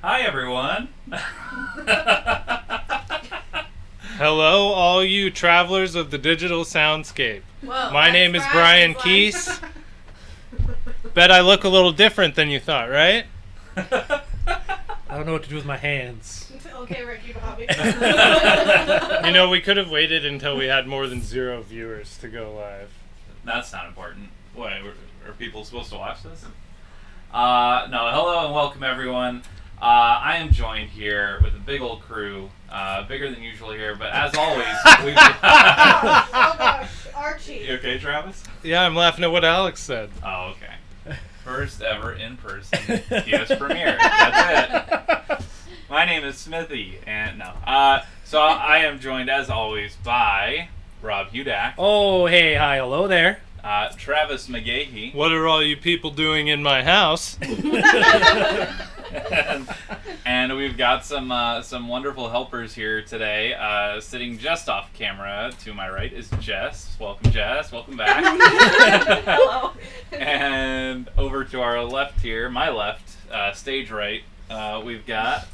Hi, everyone. Hello, all you travelers of the digital soundscape. Whoa, My name is Brian Keese. Bet I look a little different than you thought, right? I don't know what to do with my hands. Okay, Ricky Bobby. You know, we could have waited until we had more than 0 viewers to go live. That's not important. What, are people supposed to watch this? No, hello and welcome, everyone. I am joined here with a big old crew, bigger than usual here, but as always, we've Oh gosh, Archie. You okay, Travis? Yeah, I'm laughing at what Alex said. Oh, okay. First ever in-person PS premiere. That's it. My name is Smithy, and so I am joined, as always, by Rob Hudak, Oh, hey, hi, hello there. Travis McGahee, What are all you people doing in my house? and we've got some wonderful helpers here today. Sitting just off camera to my right is Jess. Welcome, Jess. Welcome back. Hello. And over to our left here, my left, stage right, we've got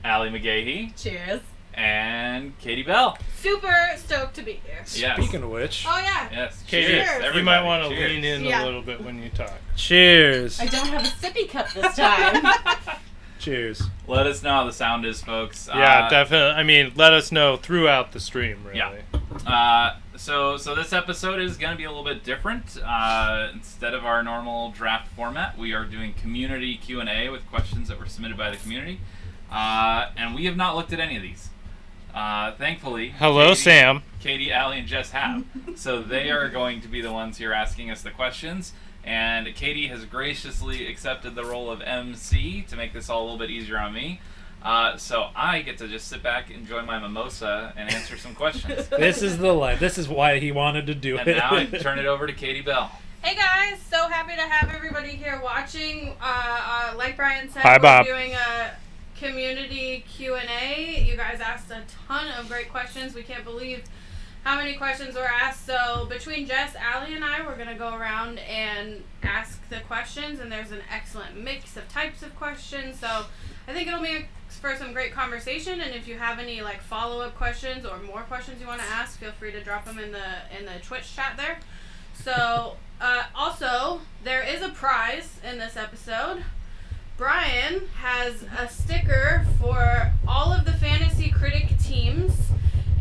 Allie McGahee Cheers. and Katie Bell. Super stoked to be here. Yes. Speaking of which, Oh yeah. Yes. Katie, Cheers, Cheers. you everybody. might want to Cheers. lean in Yeah. a little bit when you talk. cheers. I don't have a sippy cup this time. Cheers. Let us know how the sound is, folks. Yeah, definitely. I mean, let us know throughout the stream, really. Yeah. So this episode is going to be a little bit different. Instead of our normal draft format, we are doing community Q&A with questions that were submitted by the community. And we have not looked at any of these. Thankfully. Hello, Katie, Sam. Katie, Allie, and Jess have. So they are going to be the ones here asking us the questions. And Katie has graciously accepted the role of MC to make this all a little bit easier on me. So I get to just sit back, enjoy my mimosa, and answer some questions. This is the life. This is why he wanted to do And it. now I turn it over to Katie Bell. Hey guys, so happy to have everybody here watching. Like Brian said, Hi, we're Bob. doing a community Q&A. You guys asked a ton of great questions. We can't believe how many questions were asked. So between Jess, Allie, and I, we're going to go around and ask the questions. And there's an excellent mix of types of questions. So I think it'll make for some great conversation. And if you have any like follow-up questions or more questions you want to ask, feel free to drop them in the Twitch chat there. So also, there is a prize in this episode. Brian has a sticker for all of the fantasy critic teams,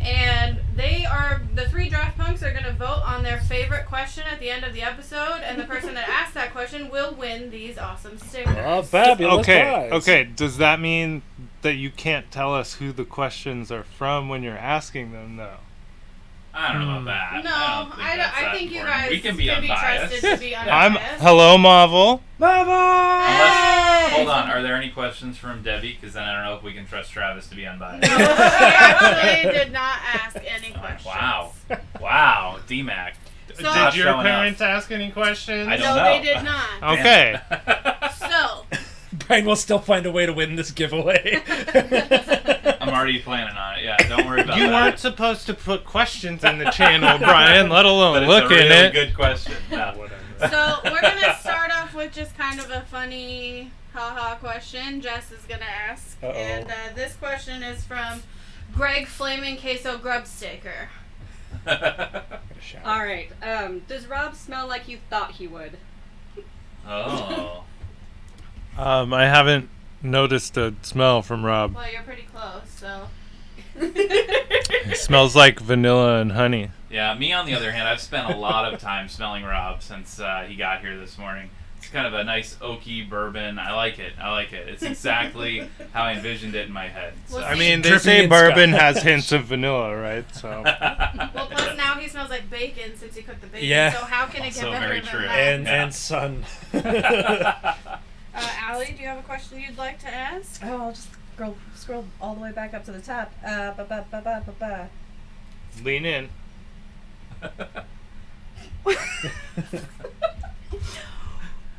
and the 3 draft punks are going to vote on their favorite question at the end of the episode, and the person that asked that question will win these awesome stickers. Oh, fabulous prize. Okay. Does that mean that you can't tell us who the questions are from when you're asking them, though? I don't know about that. No, I I think you guys we can be unbiased. trusted to be I'm unbiased. hello, Marvel. Unless, hold on, are there any questions from Debbie? Because then I don't know if we can trust Travis to be unbiased. No, she actually did not ask any questions. Wow, DMAC. So- Did your showing parents ask any questions? I don't No, know. they did not. Okay. So, Brian will still find a way to win this giveaway. I'm already planning on it. Yeah, don't worry about You that. weren't supposed to put questions in the channel, Brian, let alone But it's look a in really it. good question. No. so we're gonna start off with just kind of a funny, haha question. Jess is gonna ask, Uh-oh. and this question is from Greg Flaming Queso Grubstaker. All right. Does Rob smell like you thought he would? Oh. I haven't noticed a smell from Rob. Well, you're pretty close, so. It smells like vanilla and honey. Yeah, me on the other hand, I've spent a lot of time smelling Rob since he got here this morning. It's kind of a nice oaky bourbon. I like it. It's exactly how I envisioned it in my head. So. Well, I mean, they Dripping say in bourbon Scott. has hints of vanilla, right? So Well, plus now he smells like bacon since he cooked the bacon. Yeah. So how can it get Also better very than true. that? and sun. Allie, do you have a question you'd like to ask? Oh, I'll just scroll all the way back up to the top. lean in.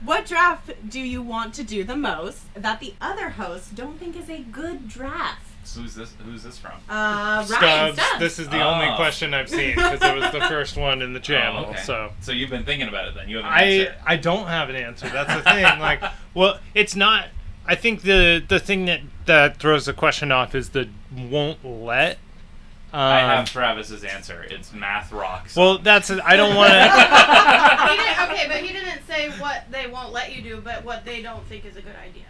What draft do you want to do the most that the other hosts don't think is a good draft? Who's this from? Ryan Stubbs. Stubbs. This is the only question I've seen because it was the first one in the channel. Oh, okay. So you've been thinking about it then. You have an answer. I don't have an answer. That's the thing. Like, well, it's not I think the thing that throws the question off is the won't let. I have Travis's answer. It's math rocks. Well, I don't want to. Okay, but he didn't say what they won't let you do, but what they don't think is a good idea.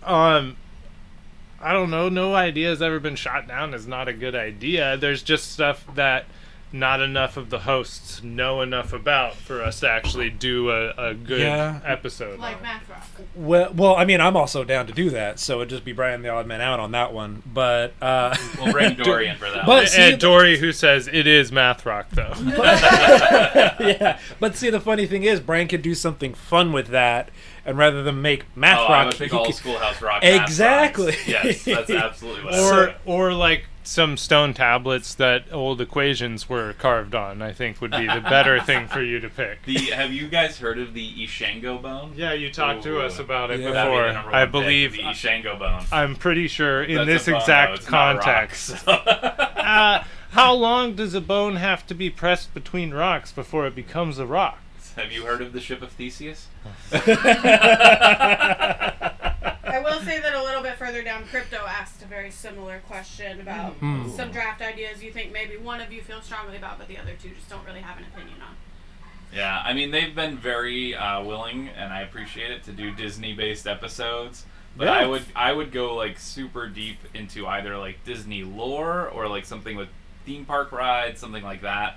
I don't know. No idea has ever been shot down as not a good idea. There's just stuff that not enough of the hosts know enough about for us to actually do a good episode. Like math rock. Well, I mean, I'm also down to do that, so it'd just be Brian the odd man out on that one. But we'll bring Dory in for that. And Dory, who says it is math rock, though. Yeah, but see, the funny thing is, Brian could do something fun with that, and rather than make math rock, I would pick all Schoolhouse Rock. Exactly. Yes, that's absolutely what I would. Or like some stone tablets that old equations were carved on, I think would be the better thing for you to pick. Have you guys heard of the Ishango bone? Yeah, you talked to us about it Yeah. before. I believe the Ishango bone. I'm pretty sure in That's this a bone, exact though. It's not rock, context. so. How long does a bone have to be pressed between rocks before it becomes a rock? Have you heard of the ship of Theseus? I will say that a little bit further down, Crypto asked a very similar question about some draft ideas you think maybe one of you feel strongly about, but the other two just don't really have an opinion on. Yeah, I mean, they've been very willing, and I appreciate it, to do Disney-based episodes. But Yeah. I would go like super deep into either like Disney lore or like something with theme park rides, something like that.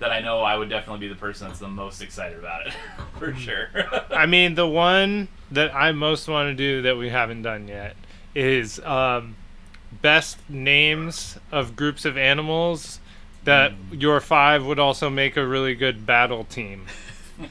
That I know I would definitely be the person that's the most excited about it, for sure. I mean, the one that I most want to do that we haven't done yet is best names of groups of animals that your five would also make a really good battle team.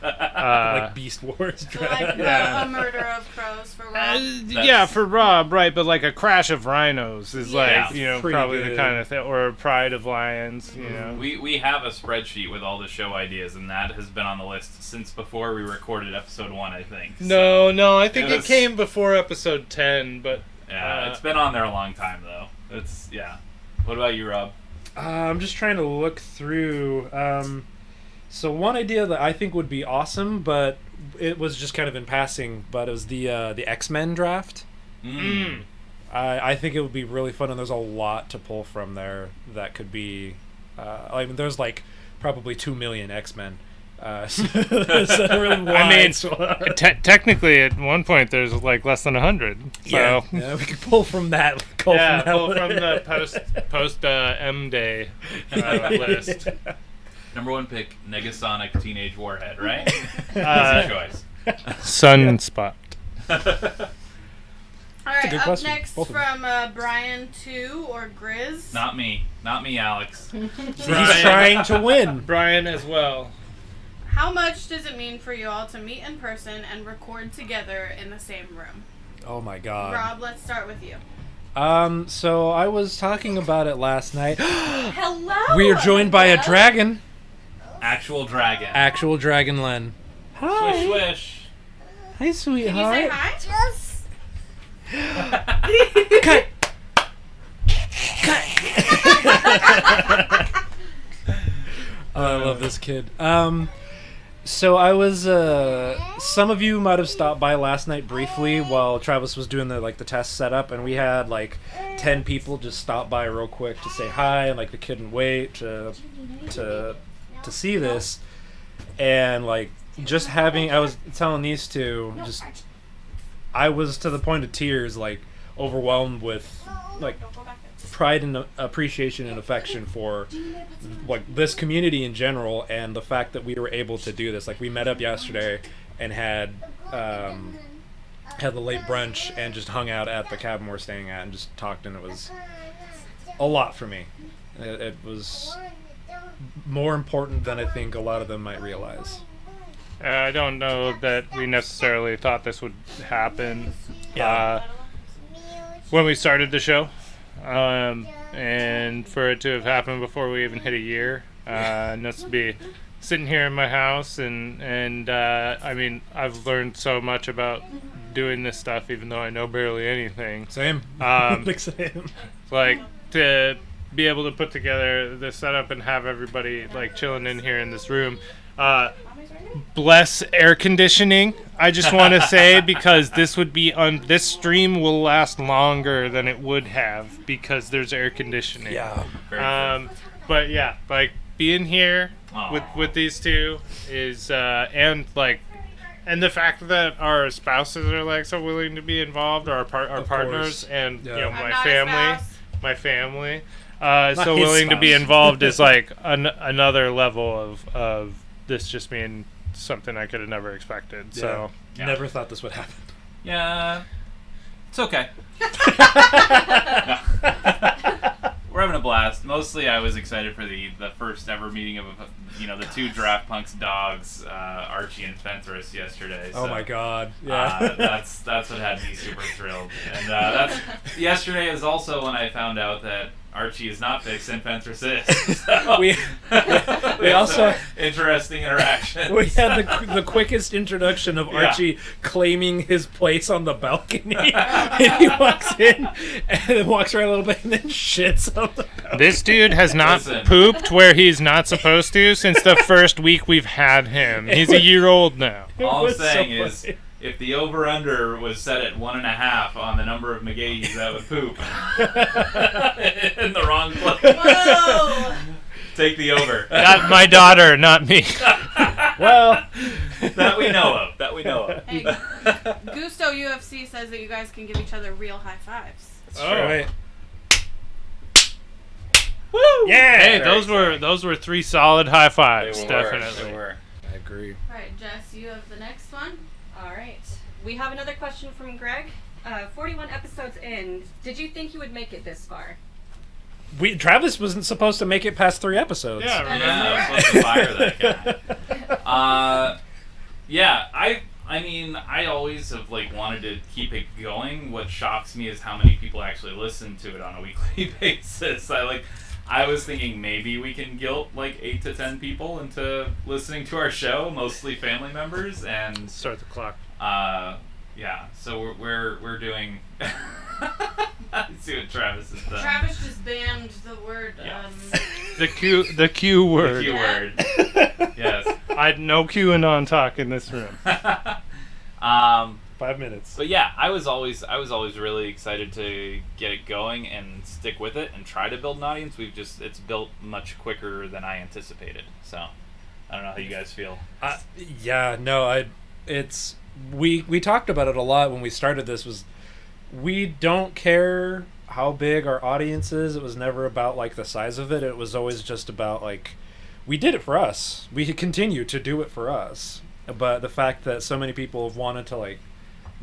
like Beast Wars. So like a murder of crows for Rob. Yeah, for Rob, right? But like a crash of rhinos is Yeah. like Pretty probably good. the kind of thing, or a pride of lions. You know, We have a spreadsheet with all the show ideas, and that has been on the list since before we recorded episode 1, I think. So, no, I think it it was- came before episode 10, but yeah, it's been on there a long time though. What about you, Rob? I'm just trying to look through. So one idea that I think would be awesome, but it was just kind of in passing, but it was the X-Men draft. I think it would be really fun, and there's a lot to pull from there that could be. I mean, there's like probably 2 million X-Men. So it's a really wide swath. technically at one point there's like less than 100. So Yeah, we could pull from that. pull from the post M Day list. Number 1 pick, Negasonic Teenage Warhead, right? Easy choice. Sunspot. All right, good up question. next Both of them. from Brian 2 or Grizz. Not me, Alex. He's trying to win. Brian as well. How much does it mean for you all to meet in person and record together in the same room? Oh my God. Rob, let's start with you. So I was talking about it last night. Hello. We are joined by a dragon. Actual dragon. Actual dragon Len. Hi. Swish, swish. Hi, Can you sweetheart. say hi? Yes. Cut. Oh, I love this kid. So I was. Some of you might have stopped by last night briefly while Travis was doing the test setup, and we had like 10 people just stop by real quick to say hi, and like they couldn't wait to see this, and like just having. I was telling these two just. I was to the point of tears, like overwhelmed with like pride and appreciation and affection for like this community in general, and the fact that we were able to do this. Like we met up yesterday and had the late brunch and just hung out at the cabin we're staying at and just talked, and it was a lot for me. It was more important than I think a lot of them might realize. I don't know that we necessarily thought this would happen when we started the show. And for it to have happened before we even hit a year, and us to be sitting here in my house, and I mean, I've learned so much about doing this stuff, even though I know barely anything. Same. Um, Same. Like to be able to put together the setup and have everybody like chilling in here in this room. Bless air conditioning. I just want to say, because this would be this stream will last longer than it would have because there's air conditioning. Yeah. But yeah, like being here with these two is and the fact that our spouses are like so willing to be involved, or our partners, and Yeah. you know I'm my family, Not so his willing to be spouse. involved is like another level of this just being something I could have never expected. So Yeah. Never thought this would happen. Yeah, it's okay. We're having a blast. Mostly, I was excited for the first ever meeting of the two Draft Punks dogs, Archie and Fenris, yesterday. Oh so, my god. Yeah. that's what had me super thrilled. And yesterday is also when I found out that Archie is not fixed and Fenris is. So we also interesting interactions. we had the quickest introduction of Archie claiming his place on the balcony. And he walks in and then walks around a little bit and then shits on the balcony. this dude has not Listen. pooped where he's not supposed to since the first week we've had him. He's a year old now. All I'm was so saying is, funny. if the over/under was set at 1.5 on the number of McGahees that would poop in the wrong place, Whoa! take the over. Not my daughter, not me. Well, That we know of. Hey, Gusto UFC says that you guys can give each other real high fives. that's Oh. right. Woo! Yeah. Hey, those were 3 solid high fives, They definitely. were. I agree. All right, Jess, you have the next one. All right. We have another question from Greg. 41 episodes in, did you think you would make it this far? Travis wasn't supposed to make it past 3 episodes. Yeah, Yeah, I was supposed to fire that guy. Yeah, I mean, I always have wanted to keep it going. What shocks me is how many people actually listen to it on a weekly basis. I was thinking maybe we can guilt 8 to 10 people into listening to our show, mostly family members, and Start the clock. yeah. So we're doing. I see what Travis has done. Travis just banned the word. Yeah. The Q word. The Q word. Yes. No QAnon talk in this room. 5 minutes. But yeah, I was always really excited to get it going and stick with it and try to build an audience. It's built much quicker than I anticipated. So I don't know how you guys feel. Yeah, no, we talked about it a lot when we started this. Was we don't care how big our audience is. It was never about the size of it. It was always just about we did it for us. We continue to do it for us. But the fact that so many people have wanted to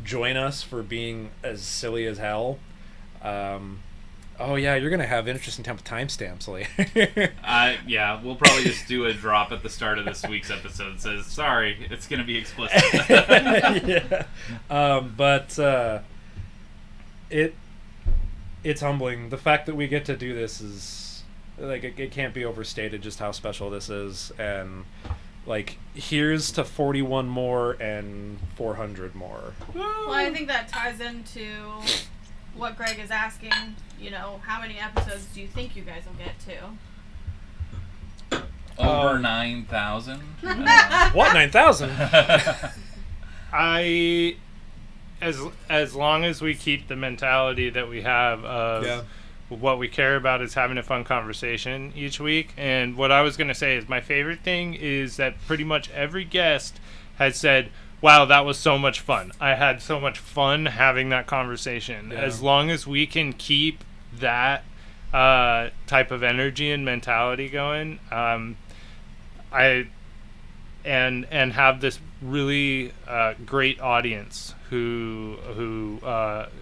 join us for being as silly as hell. Oh yeah, you're gonna have interesting time with timestamps later. Yeah, we'll probably just do a drop at the start of this week's episode that says, sorry, it's going to be explicit. Yeah. But it's humbling. The fact that we get to do this is it can't be overstated just how special this is. And here's to 41 more and 400 more. Well, I think that ties into what Greg is asking. How many episodes do you think you guys will get to? Over 9,000? What, 9,000? As long as we keep the mentality that we have of what we care about is having a fun conversation each week. And what I was going to say is my favorite thing is that pretty much every guest has said, wow, that was so much fun. I had so much fun having that conversation. Yeah. As long as we can keep that type of energy and mentality going, and have this really great audience who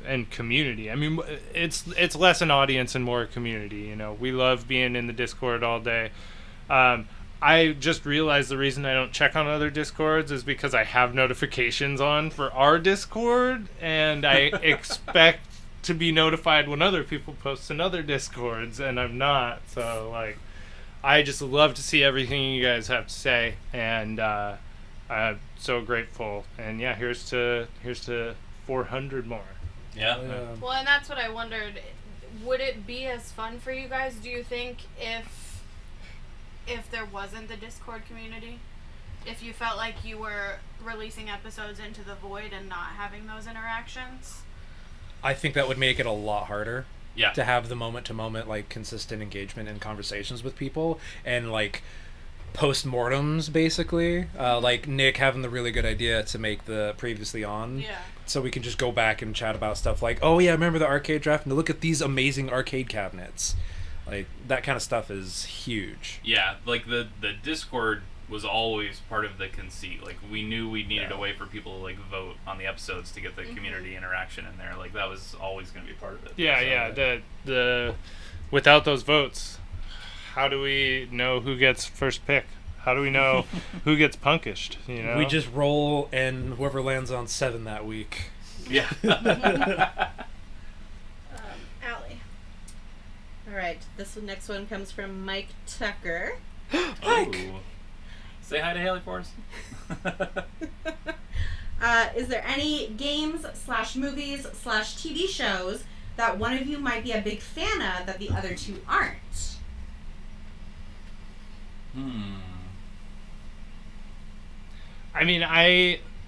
and community. I mean, it's less an audience and more a community. We love being in the Discord all day. I just realized the reason I don't check on other Discords is because I have notifications on for our Discord, and I expect to be notified when other people post in other Discords, and I'm not. So I just love to see everything you guys have to say, and I'm so grateful. And yeah, here's to 400 more. Yeah. Well, and that's what I wondered. would it be as fun for you guys, do you think, if there wasn't the Discord community? If you felt like you were releasing episodes into the void and not having those interactions? I think that would make it a lot harder. Yeah. To have the moment-to-moment, like, consistent engagement and conversations with people, and, like, post-mortems, basically. Like, Nick having the really good idea to make the previously on. Yeah. So we can just go back and chat about stuff like, oh, yeah, remember the arcade draft? And look at these amazing arcade cabinets. Like, that kind of stuff is huge. Yeah, like, the Discord was always part of the conceit. Like, we knew we needed a way for people to, like, vote on the episodes to get the community interaction in there. Like, that was always going to be part of it. Yeah, the without those votes, how do we know who gets first pick? How do we know who gets punkished? You know, We just roll, and whoever lands on 7 that week. Yeah. Allie. All right, this next one comes from Mike Tucker. Ooh. Say hi to Haley for us. Is there any games / movies / TV shows that one of you might be a big fan of that the other two aren't? I mean,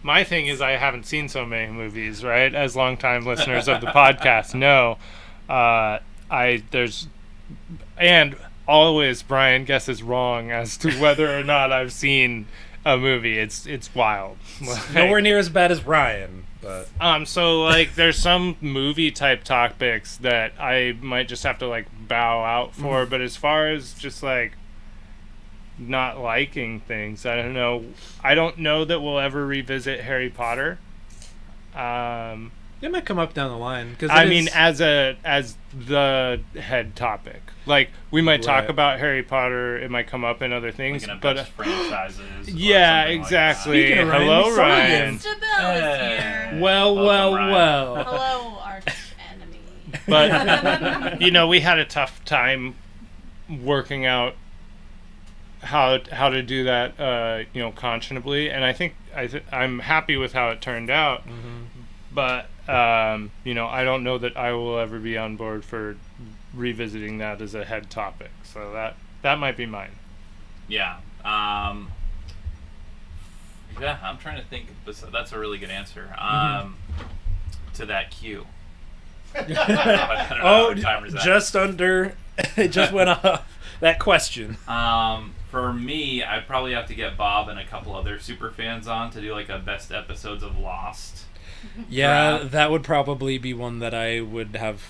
my thing is I haven't seen so many movies, right? As longtime listeners of the podcast know, and always Brian guesses wrong as to whether or not I've seen a movie. It's wild. Nowhere near as bad as Ryan, but... So, like, there's some movie type topics that I might just have to, like, bow out for, but as far as just, like, not liking things, I don't know. I don't know that we'll ever revisit Harry Potter. It might come up down the line. Cause I mean, as the head topic. Like, we might talk about Harry Potter. It might come up in other things, Like in a but best franchises. yeah, or something exactly. Speaking of Ryan, Hello, we saw Ryan. him. Mr. Bill is here. Well, Welcome, Ryan. Hello, arch enemy. But you know, we had a tough time working out how to do that, you know, conscionably, and I think I'm happy with how it turned out. But you know, I don't know that I will ever be on board for revisiting that as a head topic. So that might be mine. Yeah. Yeah, I'm trying to think. That's a really good answer. To that cue. I don't know how many timers that. Just under... It just went off. That question. For me, I'd probably have to get Bob and a couple other super fans on to do like a best episodes of Lost. Yeah, that would probably be one that I would have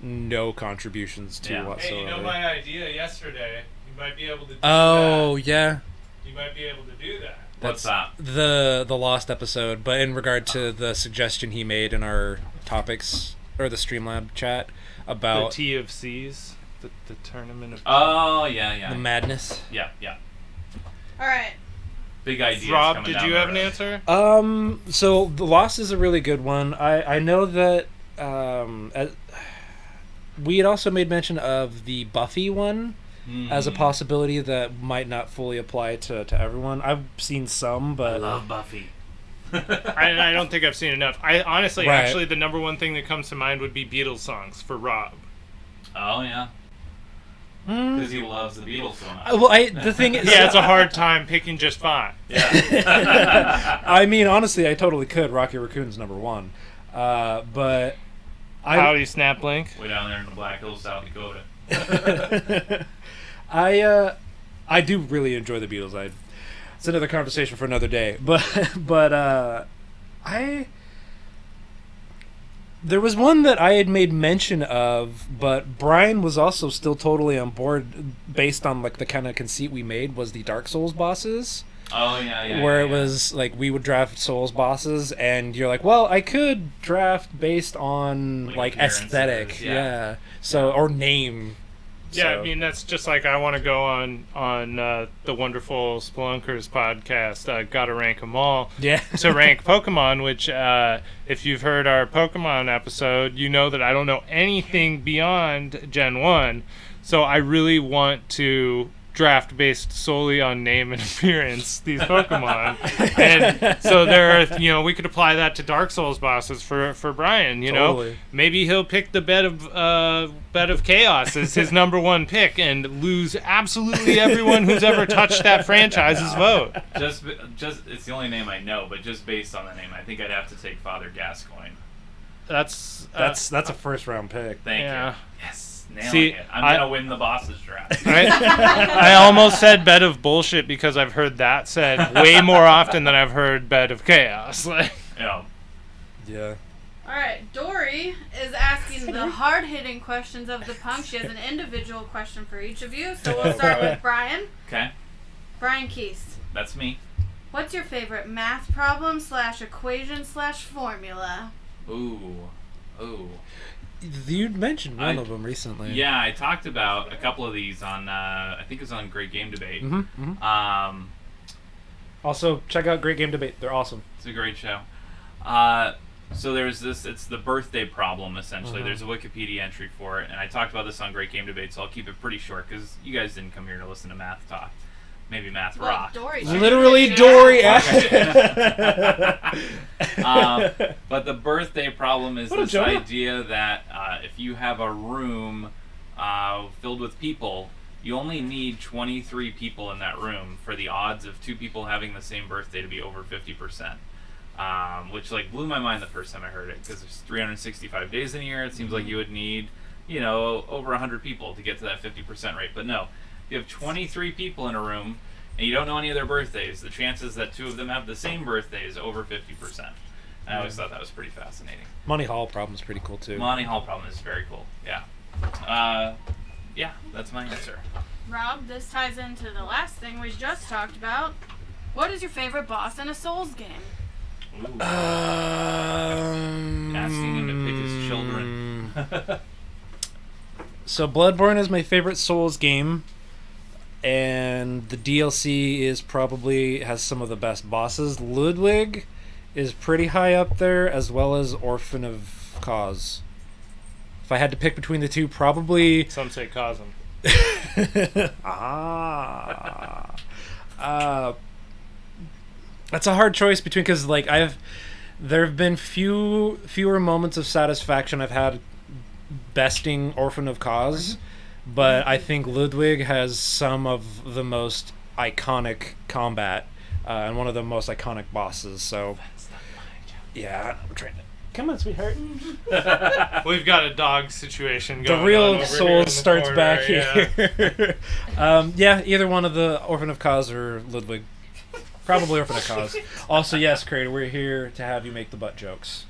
no contributions to whatsoever. Hey, you know my idea yesterday? You might be able to do Oh, yeah. You might be able to do that. What's that? The Lost episode, but in regard to the suggestion he made in our topics, or the Streamlab chat, about... The T of C's, the tournament of... Oh, yeah. The madness. Yeah. All right. Big ideas. Rob, coming did down you the have an road. answer? So The Lost is a really good one. I know that we had also made mention of the Buffy one as a possibility that might not fully apply to everyone. I've seen some, but... I love Buffy. I don't think I've seen enough. I honestly, Right. actually, the number one thing that comes to mind would be Beatles songs for Rob. Oh, yeah. Because he loves the Beatles so much. Well, the thing is... Yeah, it's a hard time picking just 5. Yeah. I mean, honestly, I totally could. Rocky Raccoon's number 1. But... Howdy, Snap Link. Way down there in the Black Hills, South Dakota. I do really enjoy the Beatles. It's another conversation for another day. But there was one that I had made mention of, but Brian was also still totally on board based on like the kind of conceit we made was the Dark Souls bosses. Oh, yeah. Where it was like we would draft Souls bosses, and you're like, well, I could draft based on like appearances, aesthetic, yeah. So or name. Yeah, So- I mean, that's just like I want to go on the wonderful Spelunkers podcast, Gotta Rank 'Em All, Yeah. to rank Pokemon, which, if you've heard our Pokemon episode, you know that I don't know anything beyond Gen 1, so I really want to draft based solely on name and appearance, these Pokemon. And so there are, we could apply that to Dark Souls bosses for Brian, Totally. Maybe he'll pick the Bed of Chaos as his number one pick and lose absolutely everyone who's ever touched that franchise's vote. Just it's the only name I know, but just based on the name, I think I'd have to take Father Gascoigne. That's a first round pick. Thank Yeah. you. Yes. Nailing it. I'm going to win the bosses draft. I almost said Bed of Bullshit because I've heard that said way more often than I've heard Bed of Chaos. Yeah. Yeah. All right, Dory is asking the hard-hitting questions of the punk. She has an individual question for each of you, so we'll start with Brian. Okay. Brian Keese. That's me. What's your favorite math problem / equation / formula? Ooh. You'd mentioned one of them recently. Yeah, I talked about a couple of these on, I think it was on Great Game Debate. Also, check out Great Game Debate. They're awesome. It's a great show. So there's this, it's the birthday problem, essentially. There's a Wikipedia entry for it, and I talked about this on Great Game Debate, so I'll keep it pretty short, because you guys didn't come here to listen to math talk. Maybe math Well, rock. Dory. Literally, Dory. But the birthday problem is What a this Jonah. idea that if you have a room filled with people, you only need 23 people in that room for the odds of two people having the same birthday to be over 50%. Which blew my mind the first time I heard it, because there's 365 days in a year. It seems like you would need, over 100 people to get to that 50% rate. But no, if you have 23 people in a room and you don't know any of their birthdays, the chances that two of them have the same birthday is over 50%. I always thought that was pretty fascinating. Monty Hall problem's pretty cool too. Monty Hall problem is very cool. Yeah. Yeah, that's my answer. Rob, this ties into the last thing we just talked about. What is your favorite boss in a Souls game? Ooh. Asking him to pick his children. So Bloodborne is my favorite Souls game, and the DLC is probably has some of the best bosses. Ludwig is pretty high up there, as well as Orphan of Cause. If I had to pick between the two, probably Some say Cosm. That's a hard choice between, because there have been fewer moments of satisfaction I've had besting Orphan of Cause, but I think Ludwig has some of the most iconic combat and one of the most iconic bosses. So yeah, I'm trying to come on, sweetheart. We've got a dog situation The going on real over here soul in the starts corner, back yeah. here. Yeah, either one of the Orphan of Cause or Ludwig. Probably Orphan of Cause. Also, yes, Craig, we're here to have you make the butt jokes.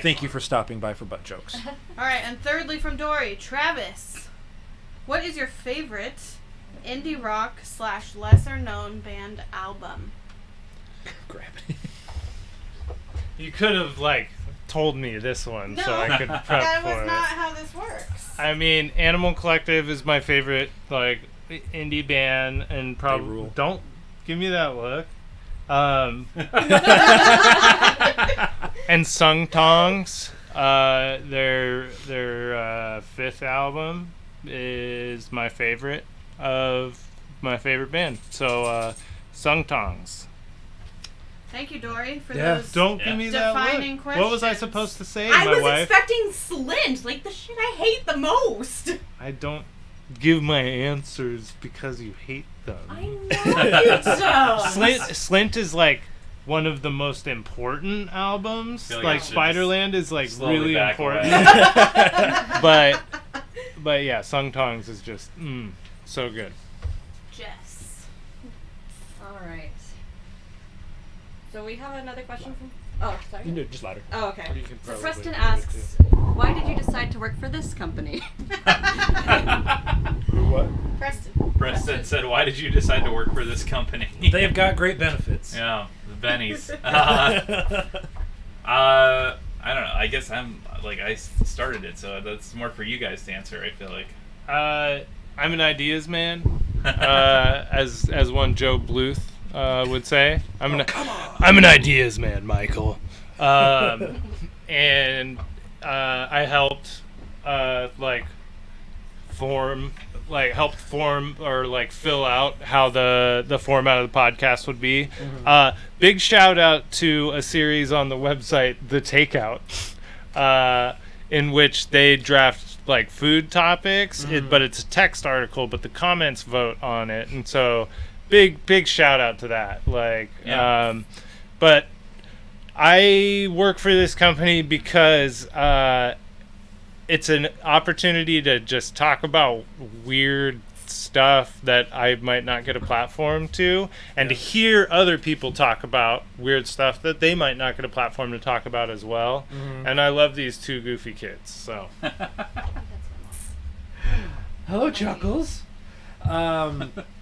Thank you for stopping by for butt jokes. All right, and thirdly from Dory, Travis. What is your favorite indie rock / lesser known band album? Grab it. You could have told me this one so I could prep That for was it. not how this works. I mean, Animal Collective is my favorite indie band, and They probably rule. don't give me that look. And Sung Tongs, their fifth album is my favorite of my favorite band. So Sung Tongs. Thank you, Dory, for Yeah. those. Don't give me that Defining look. What was I questions. supposed to say, I my was wife? expecting Slint, the shit I hate the most. I don't give my answers because you hate them. I know you don't. Slint is one of the most important albums. feel like I should Spiderland is slowly really back important. but yeah, Sung Tongs is just so good. Jess. All right. So we have another question from. Oh, sorry. You can do it just louder. Oh, okay. You can So probably Preston do it, asks, why did you decide to work for this company? What? Preston. Preston said, "Why did you decide to work for this company?" They've got great benefits. Yeah, the bennies. I don't know. I guess I started it, so that's more for you guys to answer. I feel like. I'm an ideas man, as one Joe Bluth would say. I'm an ideas man, Michael. And I helped form like helped form or like fill out how the format of the podcast would be. Big shout out to a series on the website, The Takeout, in which they draft like food topics, but it's a text article, but the comments vote on it, and so big shout out to that. Like, but I work for this company because it's an opportunity to just talk about weird stuff that I might not get a platform to, and to hear other people talk about weird stuff that they might not get a platform to talk about as well. And I love these two goofy kids. So, hello, Chuckles.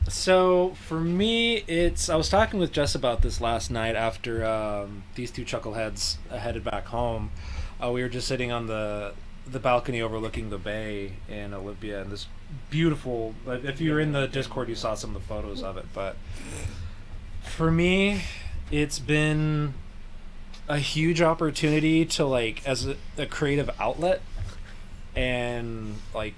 So for me, I was talking with Jess about this last night after these two chuckleheads headed back home. We were just sitting on the balcony overlooking the bay in Olympia, and this beautiful, if you were in the Discord you saw some of the photos of it, but for me it's been a huge opportunity to, like, as a creative outlet, and like,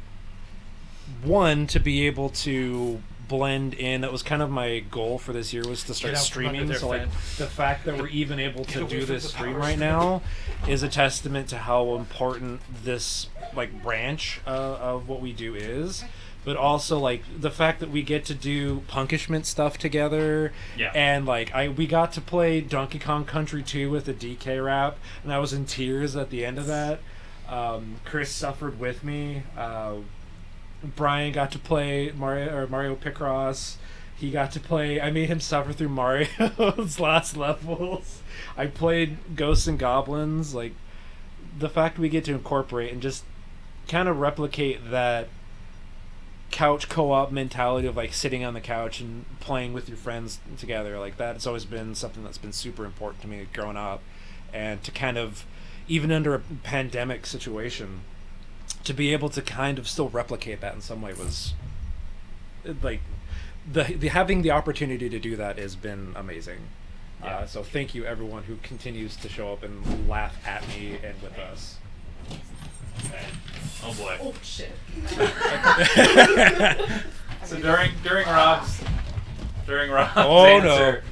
one, to be able to blend in. That was kind of my goal for this year, was to start streaming. So like the fact that we're even able to do this stream right now is a testament to how important this like branch of what we do is. But also like the fact that we get to do Punkishment stuff together, and like we got to play Donkey Kong Country 2 with a DK rap, and I was in tears at the end of that. Chris suffered with me. Brian got to play Mario Picross. He got to play. I made him suffer through Mario's last levels. I played Ghosts and Goblins. Like, the fact we get to incorporate and just kind of replicate that couch co-op mentality of like sitting on the couch and playing with your friends together, like that, it's always been something that's been super important to me growing up. And to kind of, even under a pandemic situation, to be able to kind of still replicate that in some way was like the having the opportunity to do that has been amazing. So thank you everyone who continues to show up and laugh at me and with us. Oh boy. Oh shit. So during Rob's answer,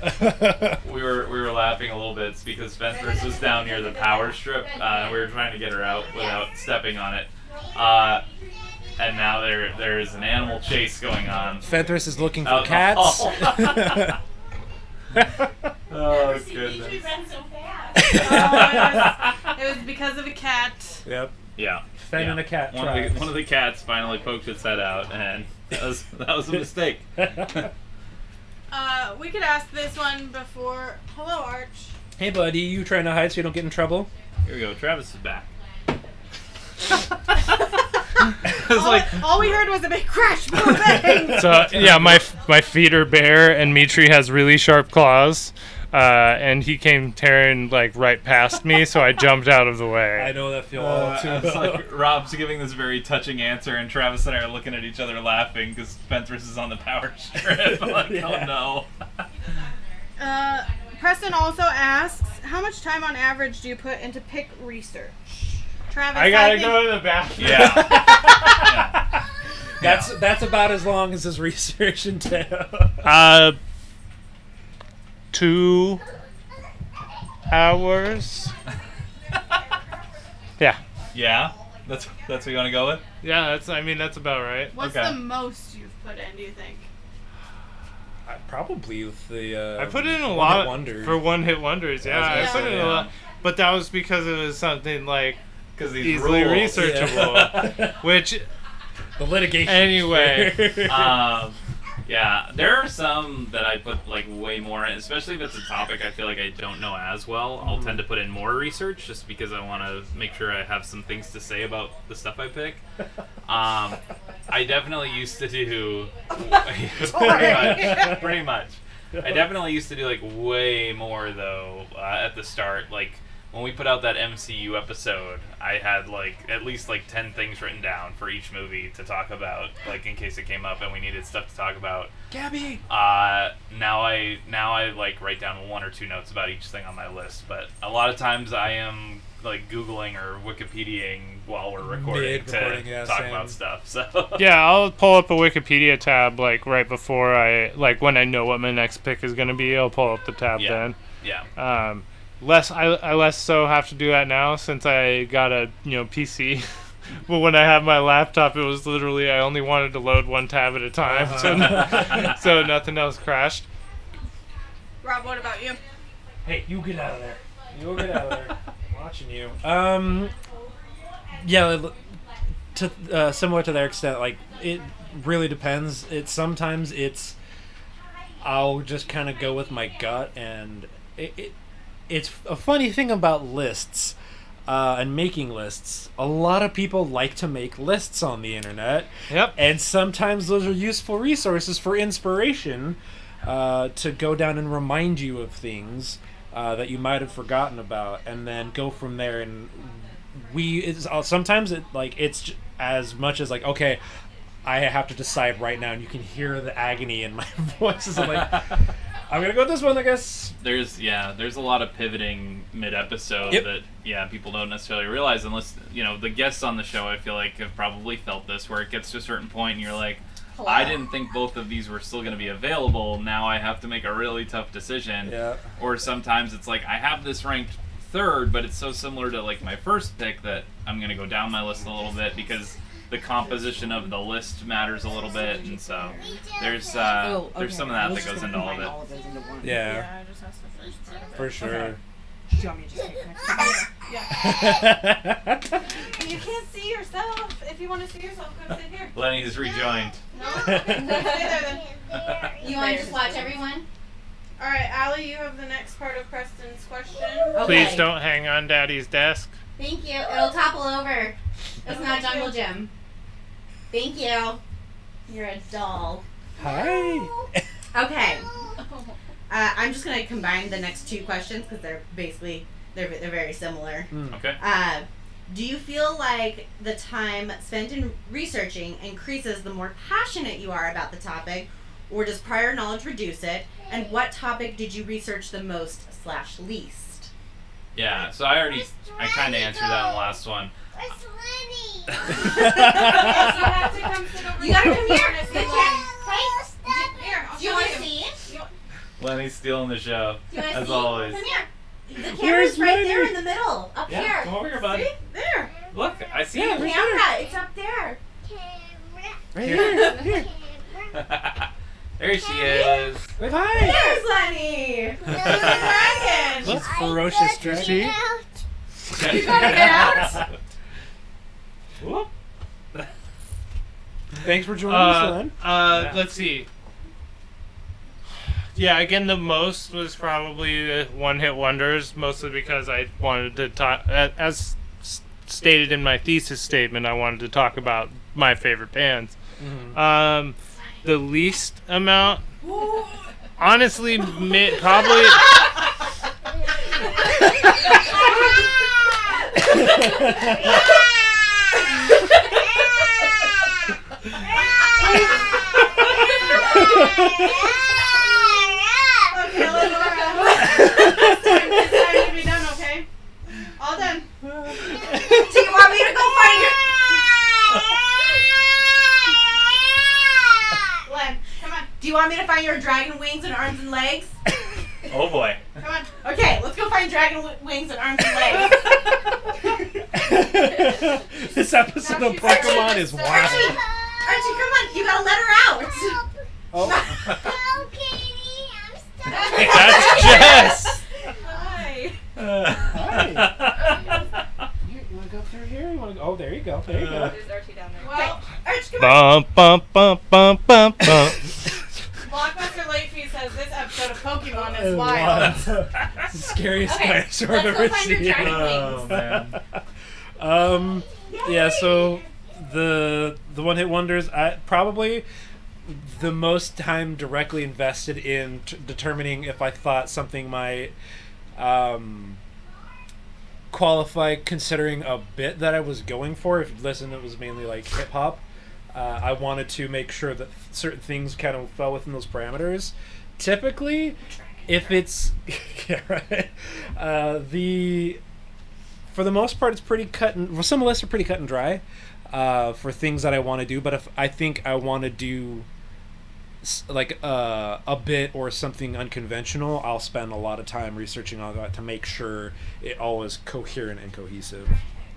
we were laughing a little bit. It's because Fenris was down near the power strip. We were trying to get her out without stepping on it. And now there's an animal chase going on. Fenris is looking for cats. Oh goodness. It was because of a cat. Yep. Yeah. Fen and a cat. One of the cats finally poked its head out, and that was a mistake. We could ask this one before. Hello, Arch. Hey, buddy, you trying to hide so you don't get in trouble? Here we go. Travis is back. All we heard was a big crash, boom, bang. So yeah, my feet are bare, and Mitri has really sharp claws, and he came tearing like right past me, so I jumped out of the way. I know that feel all too it's like Rob's giving this very touching answer, and Travis and I are looking at each other laughing because Fenris is on the power strip. Like, oh no. Preston also asks, how much time on average do you put into pick research? Travis, I gotta go to the bathroom. Yeah. That's about as long as his research entails. 2 hours. Yeah. Yeah. That's what you want to go with? Yeah, that's about right. What's Okay. the most you've put in, do you think? Probably with the. I put in a One lot Hit Wonder. for one hit wonders. Yeah, I put in a lot, but that was because it was something like Because these easily rules. researchable, which The litigation. anyway. Yeah, there are some that I put like way more in, especially if it's a topic I feel like I don't know as well. I'll tend to put in more research just because I want to make sure I have some things to say about the stuff I pick. I definitely used to do pretty much. I definitely used to do like way more though at the start. Like when we put out that MCU episode, I had at least 10 things written down for each movie to talk about, in case it came up and we needed stuff to talk about. Gabby. Now I write down 1 or 2 notes about each thing on my list, but a lot of times I am Googling or Wikipediaing while we're recording to talk about stuff. So yeah, I'll pull up a Wikipedia tab right before I when I know what my next pick is going to be. I'll pull up the tab then. Yeah. I less so have to do that now since I got a PC. But when I had my laptop, it was literally I only wanted to load one tab at a time, so nothing else crashed. Rob, what about you? Hey, you get out of there. You get out of there. I'm watching you. Yeah, similar to their extent, it really depends. Sometimes I'll just kind of go with my gut, and it's a funny thing about lists. And making lists. A lot of people like to make lists on the internet. Yep. And sometimes those are useful resources for inspiration to go down and remind you of things that you might have forgotten about, and then go from there. And sometimes it's as much as okay, I have to decide right now, and you can hear the agony in my voice. It's I'm gonna go with this one, I guess. There's a lot of pivoting mid-episode that people don't necessarily realize unless the guests on the show I feel have probably felt this, where it gets to a certain point and you're Hello. I didn't think both of these were still going to be available. Now I have to make a really tough decision. Yeah. Or sometimes it's I have this ranked third, but it's so similar to my first pick that I'm going to go down my list a little bit because the composition of the list matters a little bit, and so there's some of that goes into all of it. Yeah. I just asked the first part of it. For sure. Do you want me to just take the next one? Yeah. You can't see yourself. If you want to see yourself, come sit here. Lenny's rejoined. No? Stay there then. You want to just watch everyone? All right, Allie, you have the next part of Preston's question. Okay. Please don't hang on Daddy's desk. Thank you. It'll topple over. It's not Jungle Gym. Thank you. You're a doll. Hi. Okay. I'm just gonna combine the next 2 questions because they're very similar. Okay. Do you feel like the time spent in researching increases the more passionate you are about the topic, or does prior knowledge reduce it? And what topic did you research the most / least? Yeah, so I kind of answered that in the last one. Yes, you have to come sit over You gotta here. come here. Honestly, Hey, Lenny. Here, I'll Do you show want to see? Lenny's stealing the show, Do you want to as see? always. Come here. The Where's camera's right there Lenny? in the middle. Up Yeah, here. come over here, bud. See? There. Look, I see The you. camera. It's up there. Right here. Here. There she is. Wave hi. There's Lenny. There's the dragon. She's ferocious dragon. You gotta get out. Whoop. Thanks for joining us, Len. Let's see. Yeah, again, the most was probably the one-hit wonders, mostly because I wanted to talk, as stated in my thesis statement, I wanted to talk about my favorite bands. Mm-hmm. The least amount, honestly, probably. Okay, Lenora. It's time to be done, okay? All done. Do you want me to go find your... Len, come on. Do you want me to find your dragon wings and arms and legs? Oh boy. Come on. Okay, let's go find dragon wings and arms and legs. This episode Now of she's Pokemon ready. is Archie. wild. Archie, come on. You gotta let her out. Oh. That's Jess. Hi. Hi. You want to go through here? You want to go? Oh, there you go. There you go. There's Archie down there. Well, Archie, come on. Bum bum bum bum bum bum. Blockbuster Late Fee says this episode of Pokemon is wild. It's the scariest Okay, dinosaur I've let's go ever find your seen. dragon wings. Yeah, so the one-hit wonders, I probably the most time directly invested in determining if I thought something might qualify considering a bit that I was going for. If you listen, it was mainly like hip hop. I wanted to make sure that certain things kind of fell within those parameters. Typically, if it's yeah, right. For the most part, it's pretty cut and well, some lists are pretty cut and dry for things that I want to do. But if I think I want to do like a bit or something unconventional, I'll spend a lot of time researching all that to make sure it all is coherent and cohesive.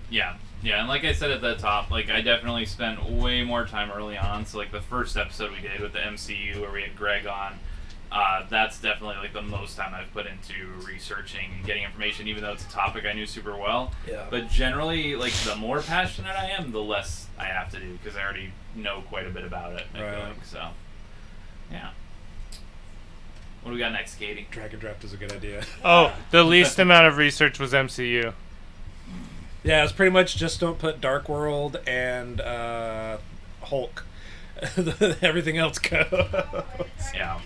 Yeah, and like I said at the top, like I definitely spent way more time early on. So like the first episode we did with the MCU where we had Greg on, that's definitely like the most time I've put into researching and getting information, even though it's a topic I knew super well. Yeah. But generally, like the more passionate I am, the less I have to do because I already know quite a bit about it. I feel like so. Yeah. What do we got next, Katie? Drag and draft is a good idea. Oh, the least amount of research was MCU. Yeah, it's pretty much just don't put Dark World and Hulk. Everything else goes. Yeah.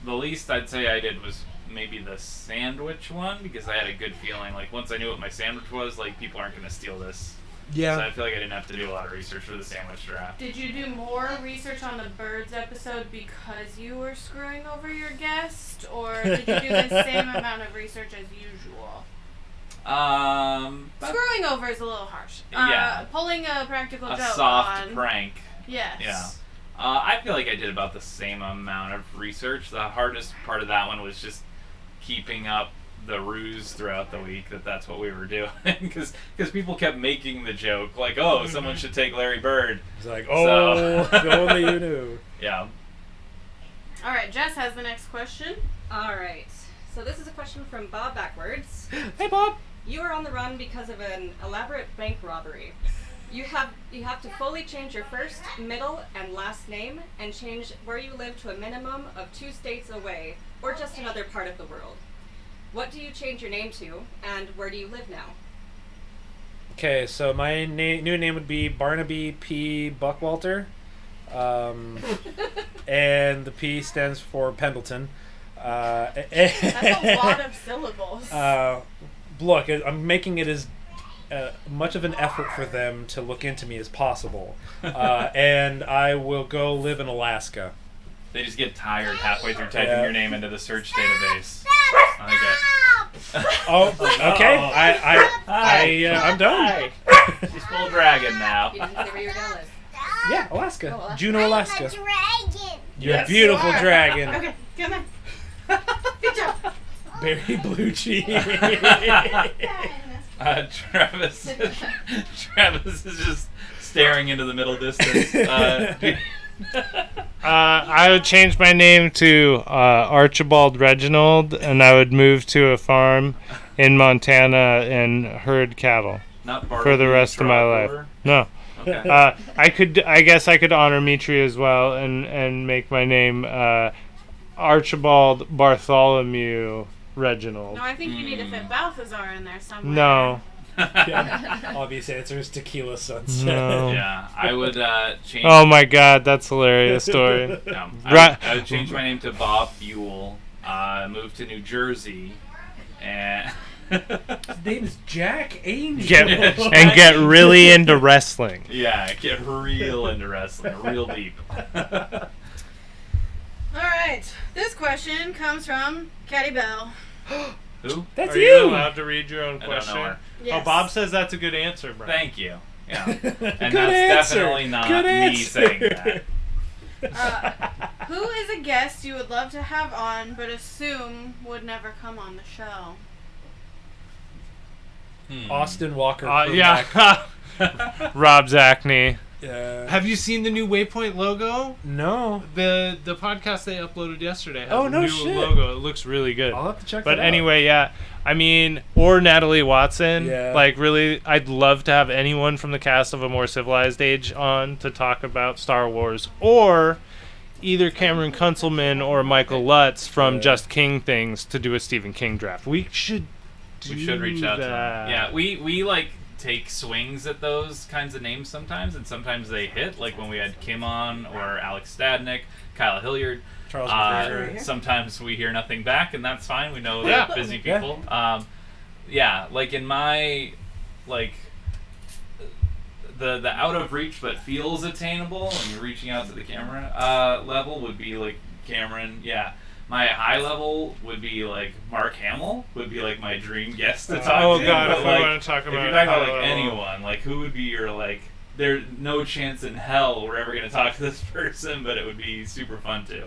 The least I'd say I did was maybe the sandwich one because I had a good feeling. Like once I knew what my sandwich was, like people aren't going to steal this. Yeah. So I feel like I didn't have to do a lot of research for the sandwich draft. Did you do more research on the birds episode because you were screwing over your guest, or did you do the same amount of research as usual? Screwing over is a little harsh. Yeah. Pulling a practical joke a soft on. prank. Yes. Yeah. I feel like I did about the same amount of research. The hardest part of that one was just keeping up the ruse throughout the week that's what we were doing because people kept making the joke like, oh, someone should take Larry Bird. It's like, oh, if only you knew. Yeah. All right, Jess has the next question. All right. So this is a question from Bob Backwards. Hey, Bob. You are on the run because of an elaborate bank robbery. You have to fully change your first, middle, and last name and change where you live to a minimum of 2 states away or just another part of the world. What do you change your name to, and where do you live now? Okay, so my new name would be Barnaby P. Buckwalter, and the P stands for Pendleton. That's a lot of syllables. Look, I'm making it as much of an effort for them to look into me as possible, and I will go live in Alaska. They just get tired halfway through typing your name into the search database. Oh, okay. I'm done. Hi. She's full dragon now. You didn't say where you were going to live. Yeah, Alaska. Oh, Alaska. Juneau, Alaska. I'm a dragon. You're Yes. a beautiful You are. dragon. Okay, come on. Good job. Very blue cheese. Travis is just staring into the middle distance. I would change my name to Archibald Reginald, and I would move to a farm in Montana and herd cattle Not for the rest of my life. No. Okay. I guess I could honor Mitri as well and make my name Archibald Bartholomew Reginald. No, I think you need to fit Balthazar in there somewhere. No. Yeah. Obvious answer is Tequila Sunset. No. Yeah, I would change. Oh my God, that's a hilarious story. No, Right. I would change my name to Bob Buell. Move to New Jersey, and His name is Jack Angel. Get really into wrestling. yeah, get real into wrestling, real deep. All right. This question comes from Caddy Bell. Who? That's Are you. you allowed to read your own I don't question? know her. Yes. Oh, Bob says that's a good answer, bro. Thank you. Yeah, and Good that's answer. definitely not Good me answer. saying that. Who is a guest you would love to have on, but assume would never come on the show? Austin Walker. Yeah. Rob Zachney. Yeah. Have you seen the new Waypoint logo? No. The podcast they uploaded yesterday has Oh, a no new shit. logo. It looks really good. I'll have to check But that out. anyway, yeah. I mean, or Natalie Watson. Yeah. Like, really, I'd love to have anyone from the cast of A More Civilized Age on to talk about Star Wars. Or either Cameron Kunzelman or Michael Lutz from Yeah. Just King Things to do a Stephen King draft. We should reach out to them. that. Yeah, we like take swings at those kinds of names sometimes, and sometimes they hit. Like when we had Kim on or Alex Stadnick, Kyle Hilliard. Charles McGregor. Sometimes we hear nothing back, and that's fine. We know Yeah. they're busy Yeah. people. yeah, like in my, like, the out of reach but feels attainable when you're reaching out to the camera level would be like Cameron. Yeah. My high level would be like Mark Hamill would be like my dream guest to talk to. Oh god, But, if like, we want to talk if you're about talking about high like level- anyone, like who would be your like? There's no chance in hell we're ever gonna talk to this person, but it would be super fun too.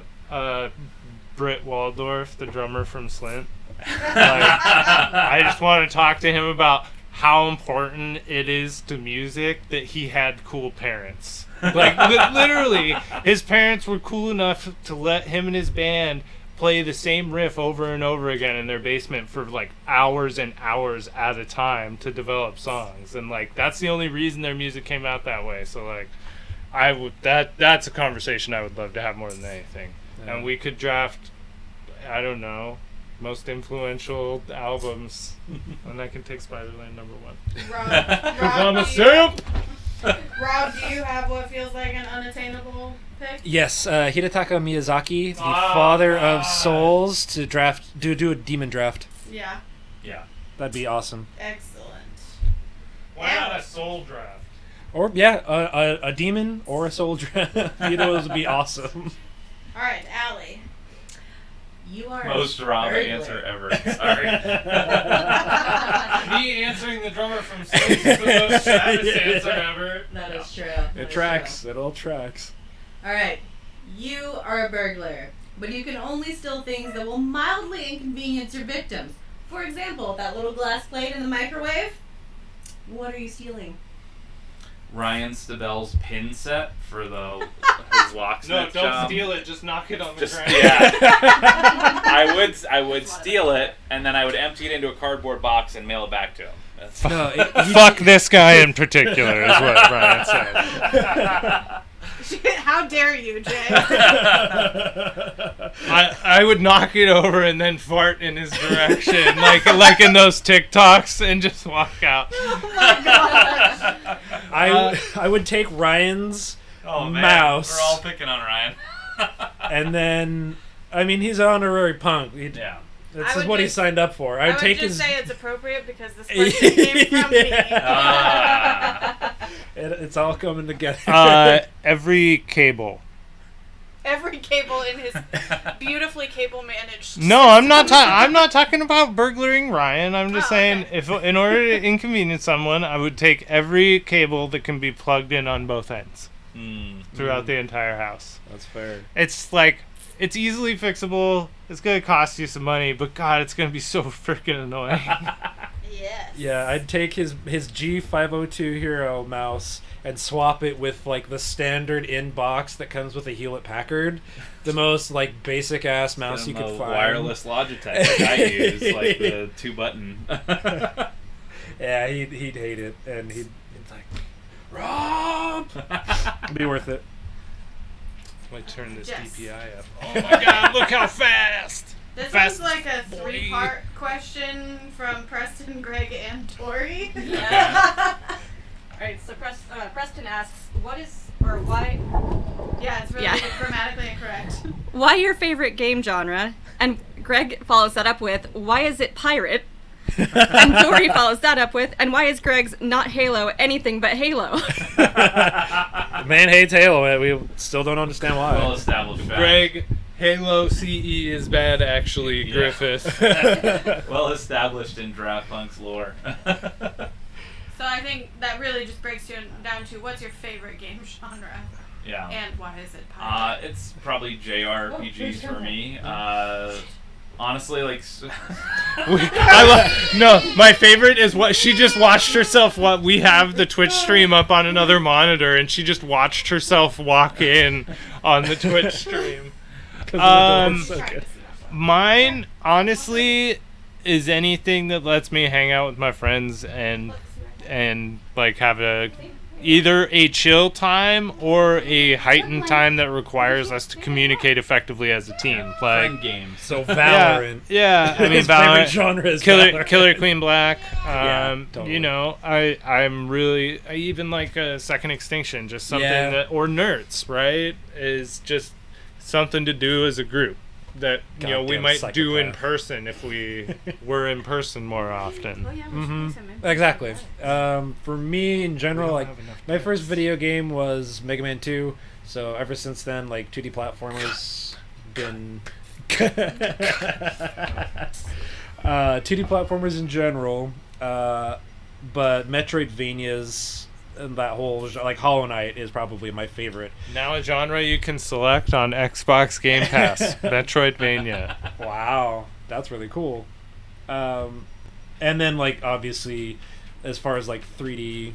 Britt Waldorf, the drummer from Slint. I just want to talk to him about how important it is to music that he had cool parents. Like literally, his parents were cool enough to let him and his band play the same riff over and over again in their basement for like hours and hours at a time to develop songs, and like that's the only reason their music came out that way. So like, that's a conversation I would love to have more than anything. Yeah. And we could draft, I don't know, most influential albums, and I can take Spider-Man #1. I'm a simp. Rob, do you have what feels like an unattainable pick? Yes, Hidetaka Miyazaki, the father of Souls, to do a demon draft. Yeah, Yeah. That'd be awesome. excellent. Why not a soul draft? Or yeah, a demon or a soul draft. Either of those would be awesome. All right, Allie. You are Most a Rob burglar. answer ever. Sorry. Me answering the drummer from Slint is the most saddest answer ever. That is true. It That is tracks. It all tracks. true. All right. You are a burglar, but you can only steal things that will mildly inconvenience your victims. For example, that little glass plate in the microwave. What are you stealing? Ryan Stabell's pin set for his locksmith job. it. Just knock it on the Just yeah. I would steal it and then I would empty it into a cardboard box and mail it back to him. That's No, Fuck this guy in particular is what Brian said. How dare you, Jay? I would knock it over and then fart in his direction, like in those TikToks, and just walk out. Oh my gosh. I would take Ryan's oh man, mouse, we're all picking on Ryan. and then I mean he's an honorary punk. Yeah. This I is would what he just- signed up for. I would take just his. say it's appropriate because this question came from me. Ah. It's all coming together. Every cable. Every cable in his beautifully cable managed. No, I'm not. I'm not talking about burglaring Ryan. I'm just Oh, saying, okay. if in order to inconvenience someone, I would take every cable that can be plugged in on both ends throughout the entire house. That's fair. It's like it's easily fixable. It's gonna cost you some money, but God, it's gonna be so freaking annoying. Yes. Yeah, I'd take his G502 Hero mouse and swap it with like the standard in box that comes with a Hewlett Packard, the most like basic ass mouse you Get him could a find. wireless Logitech like I use, like the 2-button. Yeah, he'd hate it, and he'd like, Rob, it'd be worth it. Let me turn this Yes. DPI up. Oh my God! Look how fast. This Fast is like a boy. 3-part question from Preston, Greg, and Dory. Yeah. Alright, so Preston asks, what is, or why, Yeah, it's really Yeah. grammatically incorrect. why your favorite game genre? And Greg follows that up with, why is it pirate? And Dory follows that up with, and why is Greg's not Halo anything but Halo? The man hates Halo, and we still don't understand why. Well established fact. Greg, Halo CE is bad, actually. Yeah. Griffith. Well established in Draft Punk's lore. So I think that really just breaks down to what's your favorite game genre Yeah. and why is it pirate? It's probably JRPGs for me. Honestly, like, No, my favorite is what she just watched herself. What we have the Twitch stream up on another monitor, and she just watched herself walk in on the Twitch stream. So good. Mine, honestly, is anything that lets me hang out with my friends and like have either a chill time or a heightened time that requires us to communicate effectively as a team. Like, friend games. So Valorant. yeah. I mean, His favorite Valorant, genre is Killer Valorant. Queen Black. Yeah, totally. You know, I even like a Second Extinction, just something Yeah. that, or Nerds, right? Is just something to do as a group. that we Goddamn might do in psychopath. person if we were in person more often. Oh yeah, we should Mm-hmm. do something. Exactly. For me, in general, don't like have enough my dice. first video game was Mega Man 2. So ever since then, like 2D platformers been 2D platformers in general, but Metroidvanias and that whole like Hollow Knight is probably my favorite. Now a genre you can select on Xbox Game Pass, Metroidvania. Wow, that's really cool. And then like obviously, as far as like 3D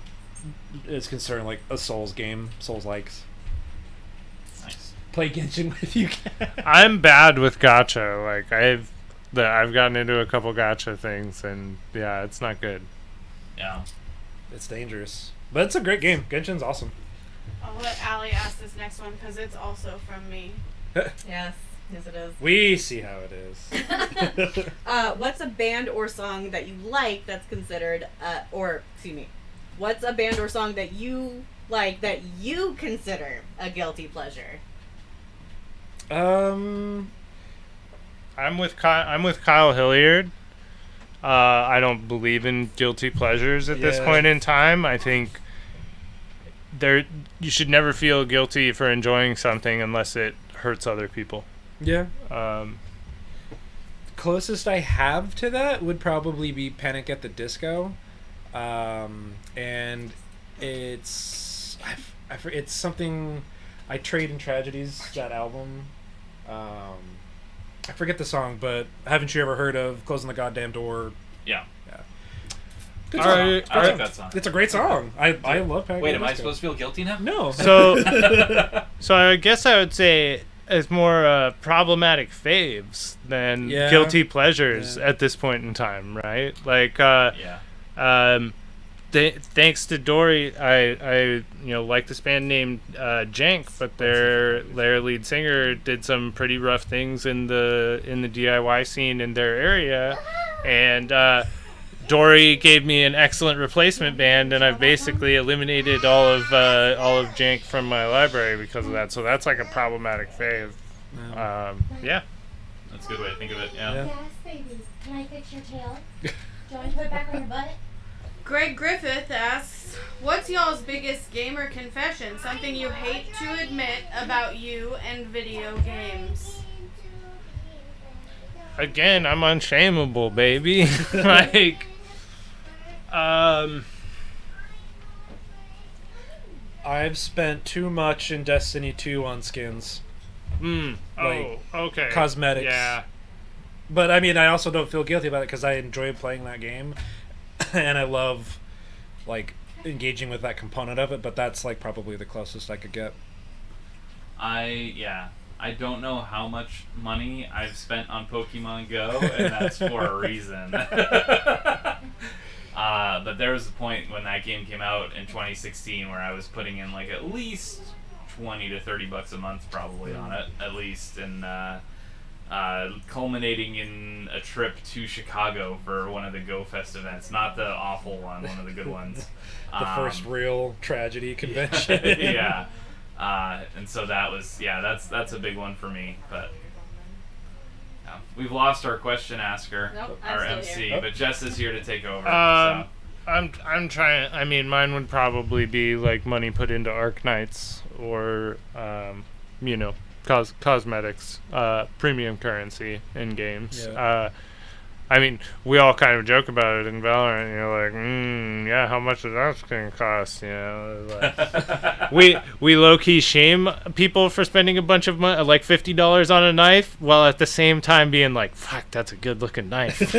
is concerned, like a Souls game, Souls likes. Nice. Play Genshin with you. I'm bad with gacha. Like I've gotten into a couple gacha things, and yeah, it's not good. Yeah. It's dangerous, but it's a great game. Genshin's awesome. I'll let Allie ask this next one because it's also from me. Yes, it is. We see how it is. What's a band or song that you like that's considered, what's a band or song that you like that you consider a guilty pleasure? I'm with Kyle Hilliard. I don't believe in guilty pleasures at this Yeah. point in time. I think you should never feel guilty for enjoying something unless it hurts other people. Yeah. Um, Closest I have to that would probably be Panic at the Disco, and it's it's something I Trade in Tragedies, that album. I forget the song, but haven't you ever heard of Closing the Goddamn Door? Yeah. Good All song. right. I like that song. It's a great song. I love Panic Wait, at am the I Disco. supposed to feel guilty now? No. so I guess I would say it's more problematic faves than Yeah. guilty pleasures Yeah. at this point in time, right? Like, Yeah. thanks to Dory, I like this band named Jank, but their lead singer did some pretty rough things in the DIY scene in their area, and Dory gave me an excellent replacement band, and I've basically eliminated all of Jank from my library because of that. So that's like a problematic fave. Yeah. That's a good way to think of it. Yeah. Yeah. Yes, baby. Can I fix your tail? Do you want to put it back on your butt? Greg Griffith asks, what's y'all's biggest gamer confession? Something you hate to admit about you and video games. Again, I'm unshameable, baby. Like, I've spent too much in Destiny 2 on skins. Like, okay. cosmetics. Yeah. But I mean, I also don't feel guilty about it because I enjoy playing that game, and I love like engaging with that component of it. But that's like probably the closest I could get. I don't know how much money I've spent on Pokemon Go, and that's for a reason. But there was a point when that game came out in 2016 where I was putting in like at least $20 to $30 a month probably on it, at least, and culminating in a trip to Chicago for one of the Go Fest events, not the awful one of the good ones. The first real tragedy convention. Yeah. And so that was, that's a big one for me, but yeah. We've lost our question asker, Nope, I'm our still MC, here. but Jess is here to take over. I'm trying. I mean, mine would probably be like money put into Arknights or, cosmetics, premium currency in games. Yeah. I mean, we all kind of joke about it in Valorant. Like, yeah, how much is that going to cost? Like, we low key shame people for spending a bunch of money, like $50 on a knife, while at the same time being like, "Fuck, that's a good looking knife."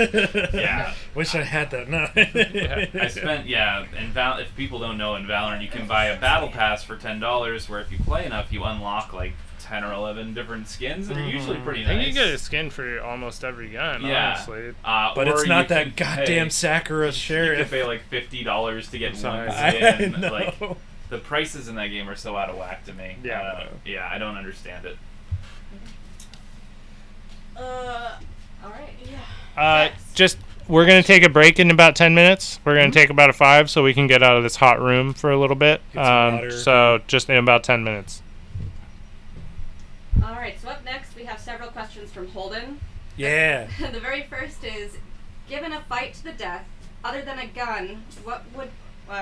Yeah. Wish I had that now. I spent, if people don't know, in Valorant you can buy a battle pass for $10, where if you play enough, you unlock like 10 or 11 different skins that are usually pretty I nice. think you get a skin for almost every gun, Yeah. honestly. But or it's you not can that goddamn pay- Sakurra You sheriff. can pay like $50 to get one Sorry. skin. I know. Like, the prices in that game are so out of whack to me. Yeah. I don't understand it. All right. Yeah. We're going to take a break in about 10 minutes. We're going to take about a 5 so we can get out of this hot room for a little bit. Get some water. So just in about 10 minutes. All right. So up next, we have several questions from Holden. Yeah. The very first is, given a fight to the death, other than a gun, what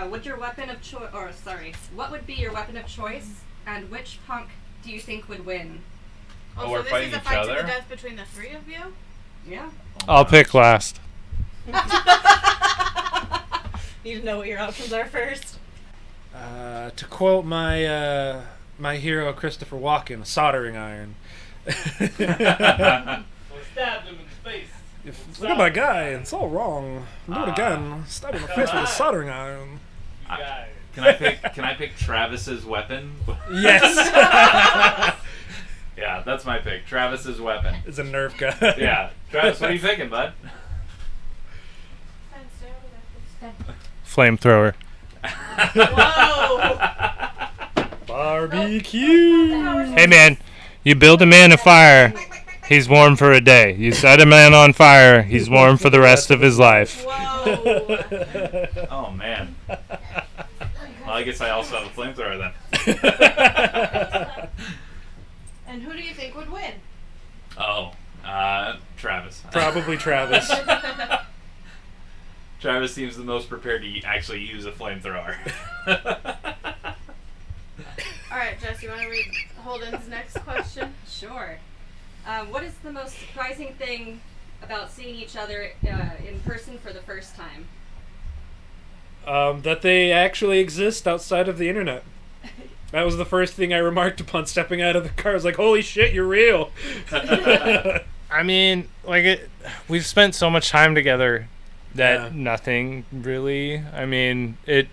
would your weapon of choice? Or sorry, what would be your weapon of choice, and which punk do you think would win? Oh, Oh, we're so this fighting is a each fight to other? the death between the three of you? Yeah. I'll pick last. Need to know what your options are first. To quote my my hero Christopher Walken, a soldering iron. Stabbed him in the face. Look at my guy, it's all wrong. I'm doing it again. Stab him in the face with a soldering iron. Can I pick Travis's weapon? Yes. Yeah, that's my pick. Travis's weapon. It's a Nerf gun. Yeah, Travis, what are you picking, bud? Flamethrower. Whoa! Barbecue. Hey man, you build a man a fire, he's warm for a day. You set a man on fire, he's warm for the rest of his life. Whoa! Oh man. Well, I guess I also have a flamethrower then. And who do you think would win? Oh, Travis. Probably Travis. Travis seems the most prepared to actually use a flamethrower. Alright, Jess, you want to read Holden's next question? Sure. What is the most surprising thing about seeing each other in person for the first time? That they actually exist outside of the internet. That was the first thing I remarked upon stepping out of the car. I was like, holy shit, you're real. I mean, we've spent so much time together that Yeah. nothing really. I mean, it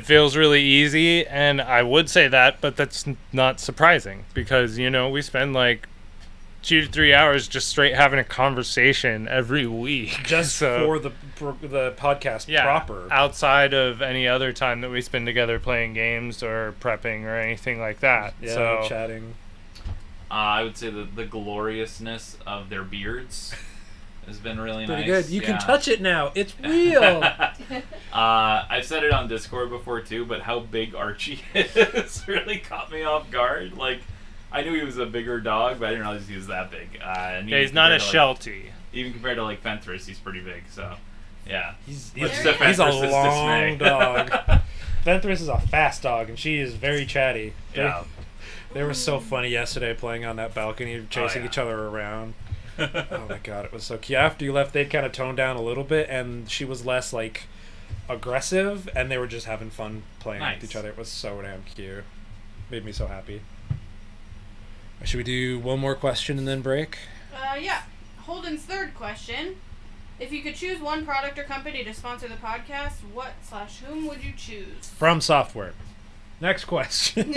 feels really easy, and I would say that, but that's not surprising because we spend like 2 to 3 hours just straight having a conversation every week, Just So, for the podcast proper. outside of any other time that we spend together playing games or prepping or anything like that. Yeah, So chatting. I would say the gloriousness of their beards has been really Pretty nice. good. You can Yeah. touch it now. It's real. I've said it on Discord before too, but how big Archie is really caught me off guard. Like, I knew he was a bigger dog, but I didn't realize he was that big. And yeah, he's not a compared to, Sheltie. even compared to like Fenthras, he's pretty big. So, yeah. He's Much he's to a Fenthras' long dismay. dog. Fenthras is a fast dog, and she is very chatty. Yeah. They were so funny yesterday playing on that balcony, chasing yeah. each other around. Oh my god, it was so cute. After you left, they'd kind of toned down a little bit, and she was less like aggressive, and they were just having fun playing Nice. with each other. It was so damn cute. Made me so happy. Should we do one more question and then break? Yeah. Holden's third question. If you could choose one product or company to sponsor the podcast, what/whom would you choose? From Software. Next question.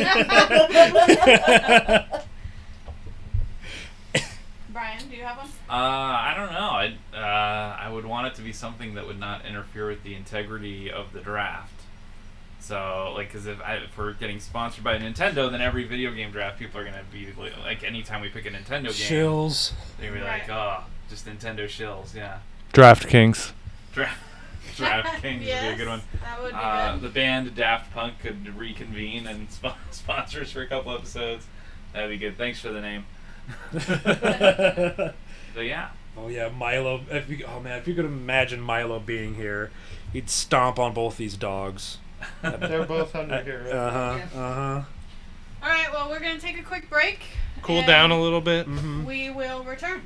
Brian, do you have one? I don't know. I would want it to be something that would not interfere with the integrity of the draft. So, like, because if we're getting sponsored by Nintendo, then every video game draft, people are gonna be like, anytime we pick a Nintendo game, Shills. they're gonna be like, oh, just Nintendo shills, yeah. DraftKings. DraftKings would be a good one. That would be good. The band Daft Punk could reconvene and sponsor us for a couple episodes. That'd be good. Thanks for the name. So yeah. Oh yeah, Milo. If you could imagine Milo being here, he'd stomp on both these dogs. They're both under here. All right, well, we're going to take a quick break. Cool and down a little bit. We will return.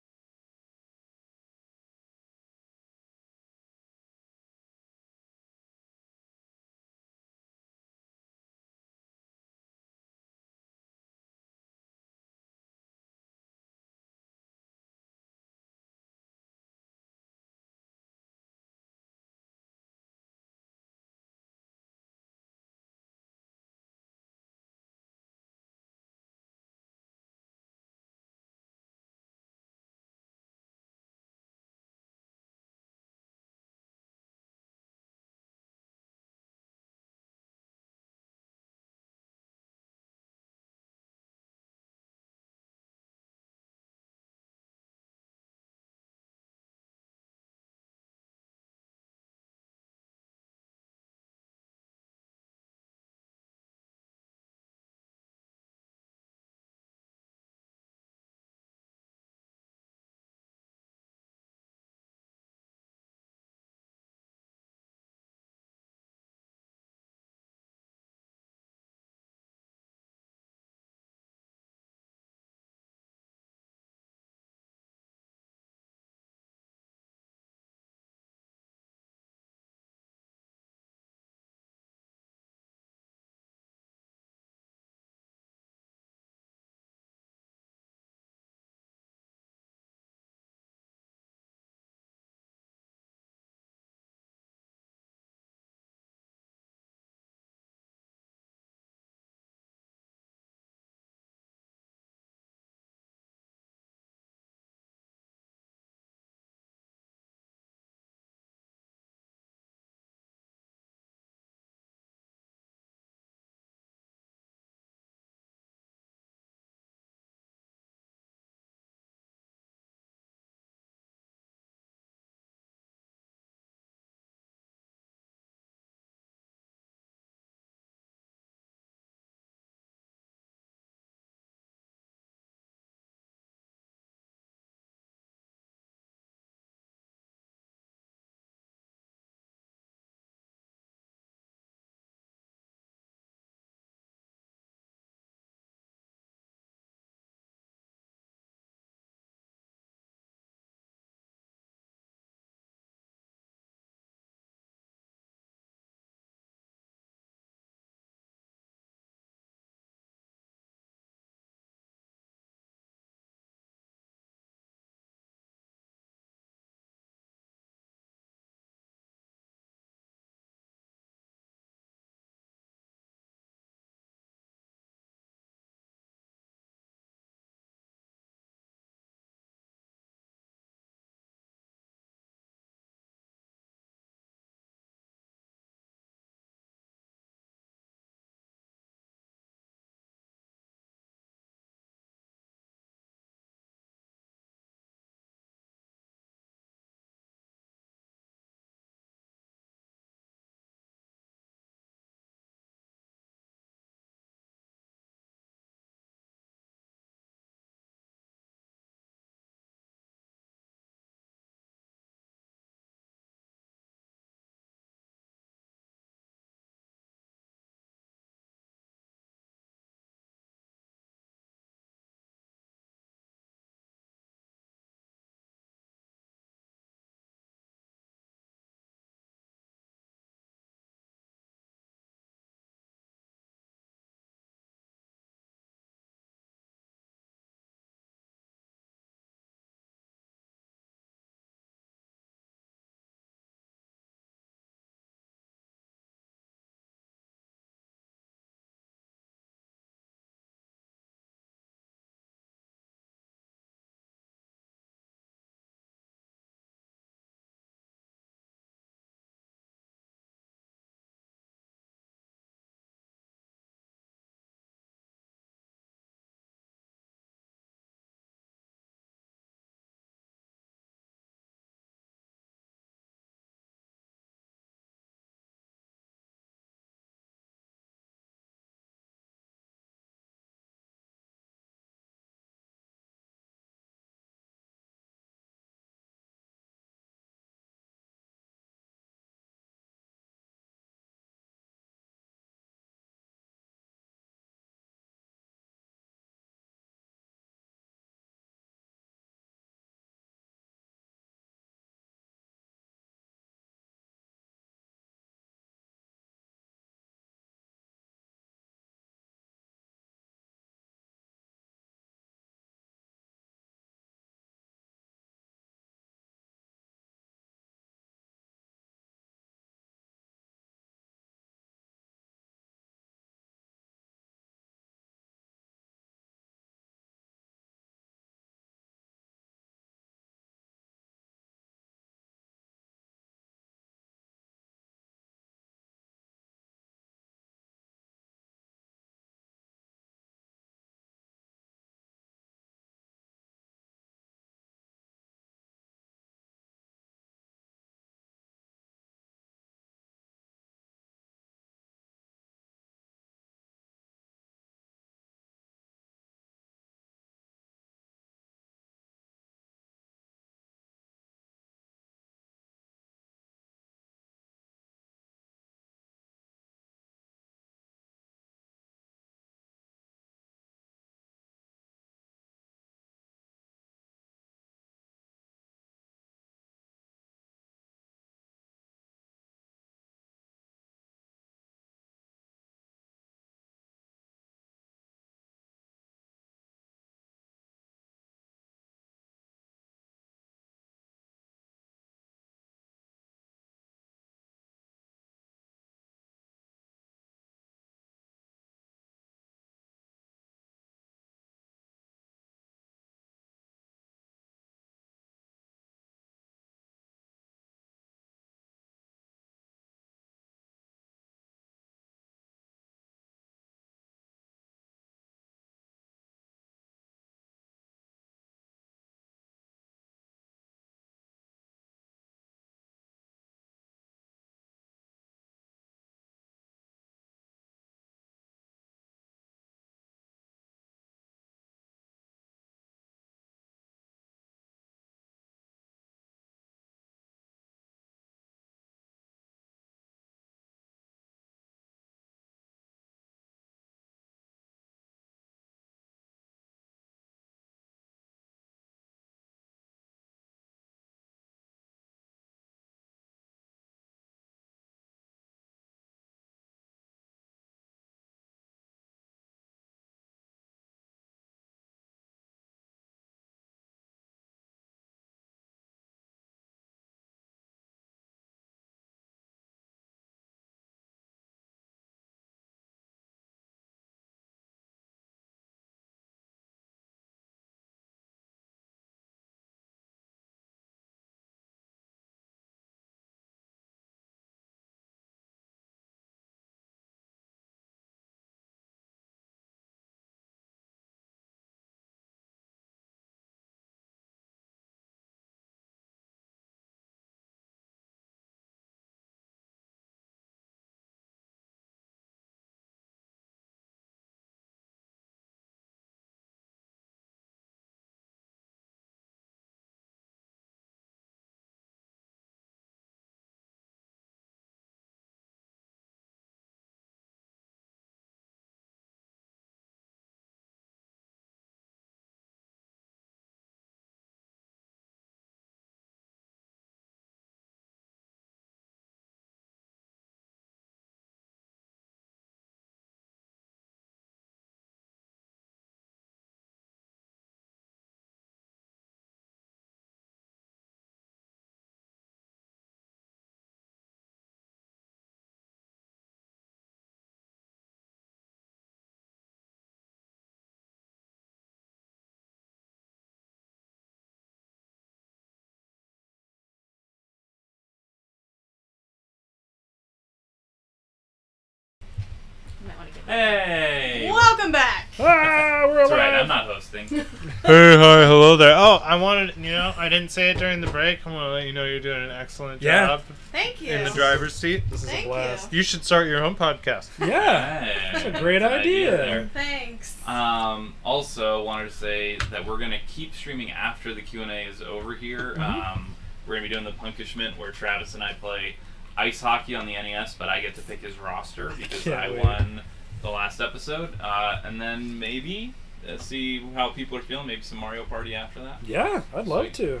Hey! Welcome back. We're That's right, alive. I'm not hosting. Hey, hi, hello there. Oh, I wanted, I didn't say it during the break. I want to let you know you're doing an excellent Yeah. job Thank you. in the driver's seat. This is Thank a blast. You should start your own podcast. Yeah. Hey, That's a great that's an idea. there. Thanks. Also, wanted to say that we're gonna keep streaming after the Q&A is over here. We're gonna be doing the Punkishment where Travis and I play ice hockey on the NES, but I get to pick his roster because Can't I wait. won the last episode. And then maybe see how people are feeling. Maybe some Mario Party after that. Yeah, I'd love Sweet. to.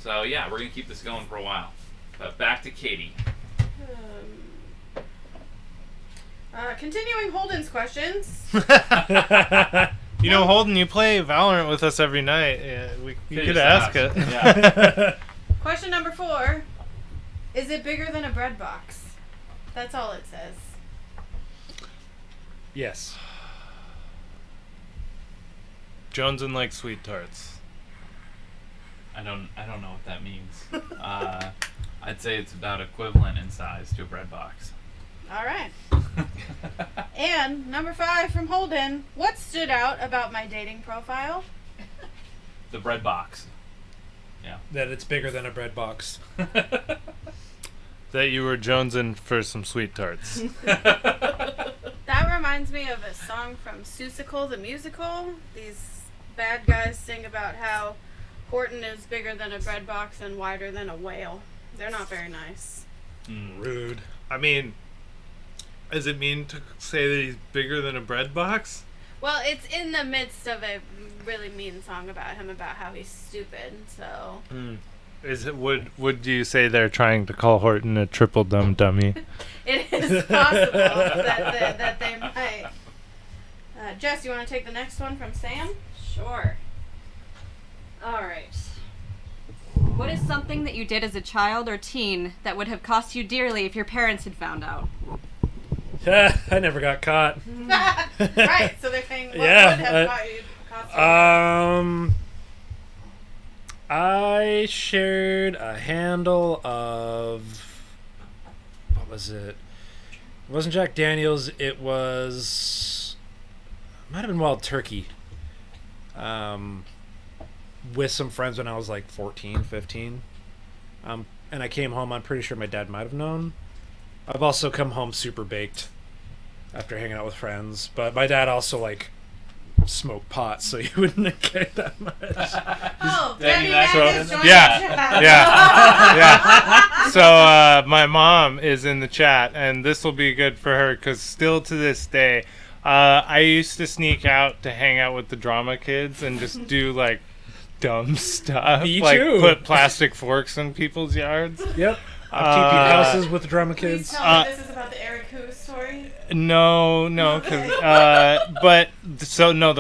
So yeah, we're gonna keep this going for a while. But back to Katie. Continuing Holden's questions. Holden, you play Valorant with us every night. Yeah, you Okay, could just ask ask. it. Yeah. Question number 4. Is it bigger than a bread box? That's all it says. Yes. Jonesin likes sweet tarts. I don't know what that means. I'd say it's about equivalent in size to a bread box. All right. And number 5 from Holden. What stood out about my dating profile? The bread box. Yeah. That it's bigger than a bread box. That you were jonesing for some sweet tarts. That reminds me of a song from Seussical the Musical. These bad guys sing about how Horton is bigger than a bread box and wider than a whale. They're not very nice. Rude. I mean, does it mean to say that he's bigger than a bread box? Well, it's in the midst of a really mean song about him, about how he's stupid, so... Is it would you say they're trying to call Horton a triple dumb dummy? It is possible that they might. Jess, you want to take the next one from Sam? Sure. Alright. What is something that you did as a child or teen that would have cost you dearly if your parents had found out? I never got caught. Right, so they're saying what Yeah, would have cost you? I shared a handle of, what was it? It wasn't Jack Daniels. It might have been Wild Turkey. With some friends when I was like 14, 15. And I came home. I'm pretty sure my dad might have known. I've also come home super baked after hanging out with friends. But my dad also smoked pot, so you wouldn't have cared that much. Oh, Debbie Debbie Mack Mack is is joining Yeah. the chat. Yeah. So my mom is in the chat, and this will be good for her because still to this day, I used to sneak out to hang out with the drama kids and just do dumb stuff, Me like too. put plastic forks in people's yards. Yep. I've TP'd houses with the drama Please kids. tell me this is about the Eric Who story. No, the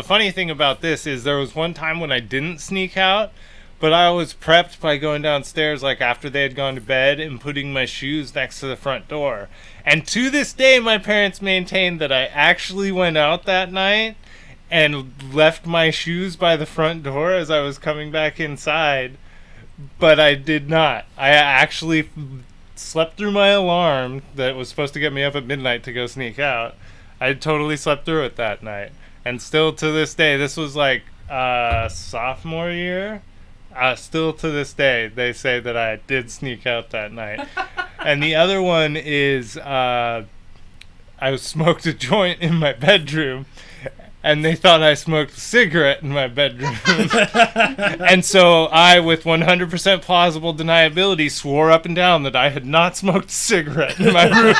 funny thing about this is there was one time when I didn't sneak out, but I was prepped by going downstairs after they had gone to bed and putting my shoes next to the front door. And to this day, my parents maintain that I actually went out that night and left my shoes by the front door as I was coming back inside, but I did not. I actually slept through my alarm that was supposed to get me up at midnight to go sneak out. I totally slept through it that night. And still to this day, this was sophomore year. Still to this day, they say that I did sneak out that night. And the other one is I smoked a joint in my bedroom, and they thought I smoked a cigarette in my bedroom. And so I, with 100% plausible deniability, swore up and down that I had not smoked a cigarette in my room.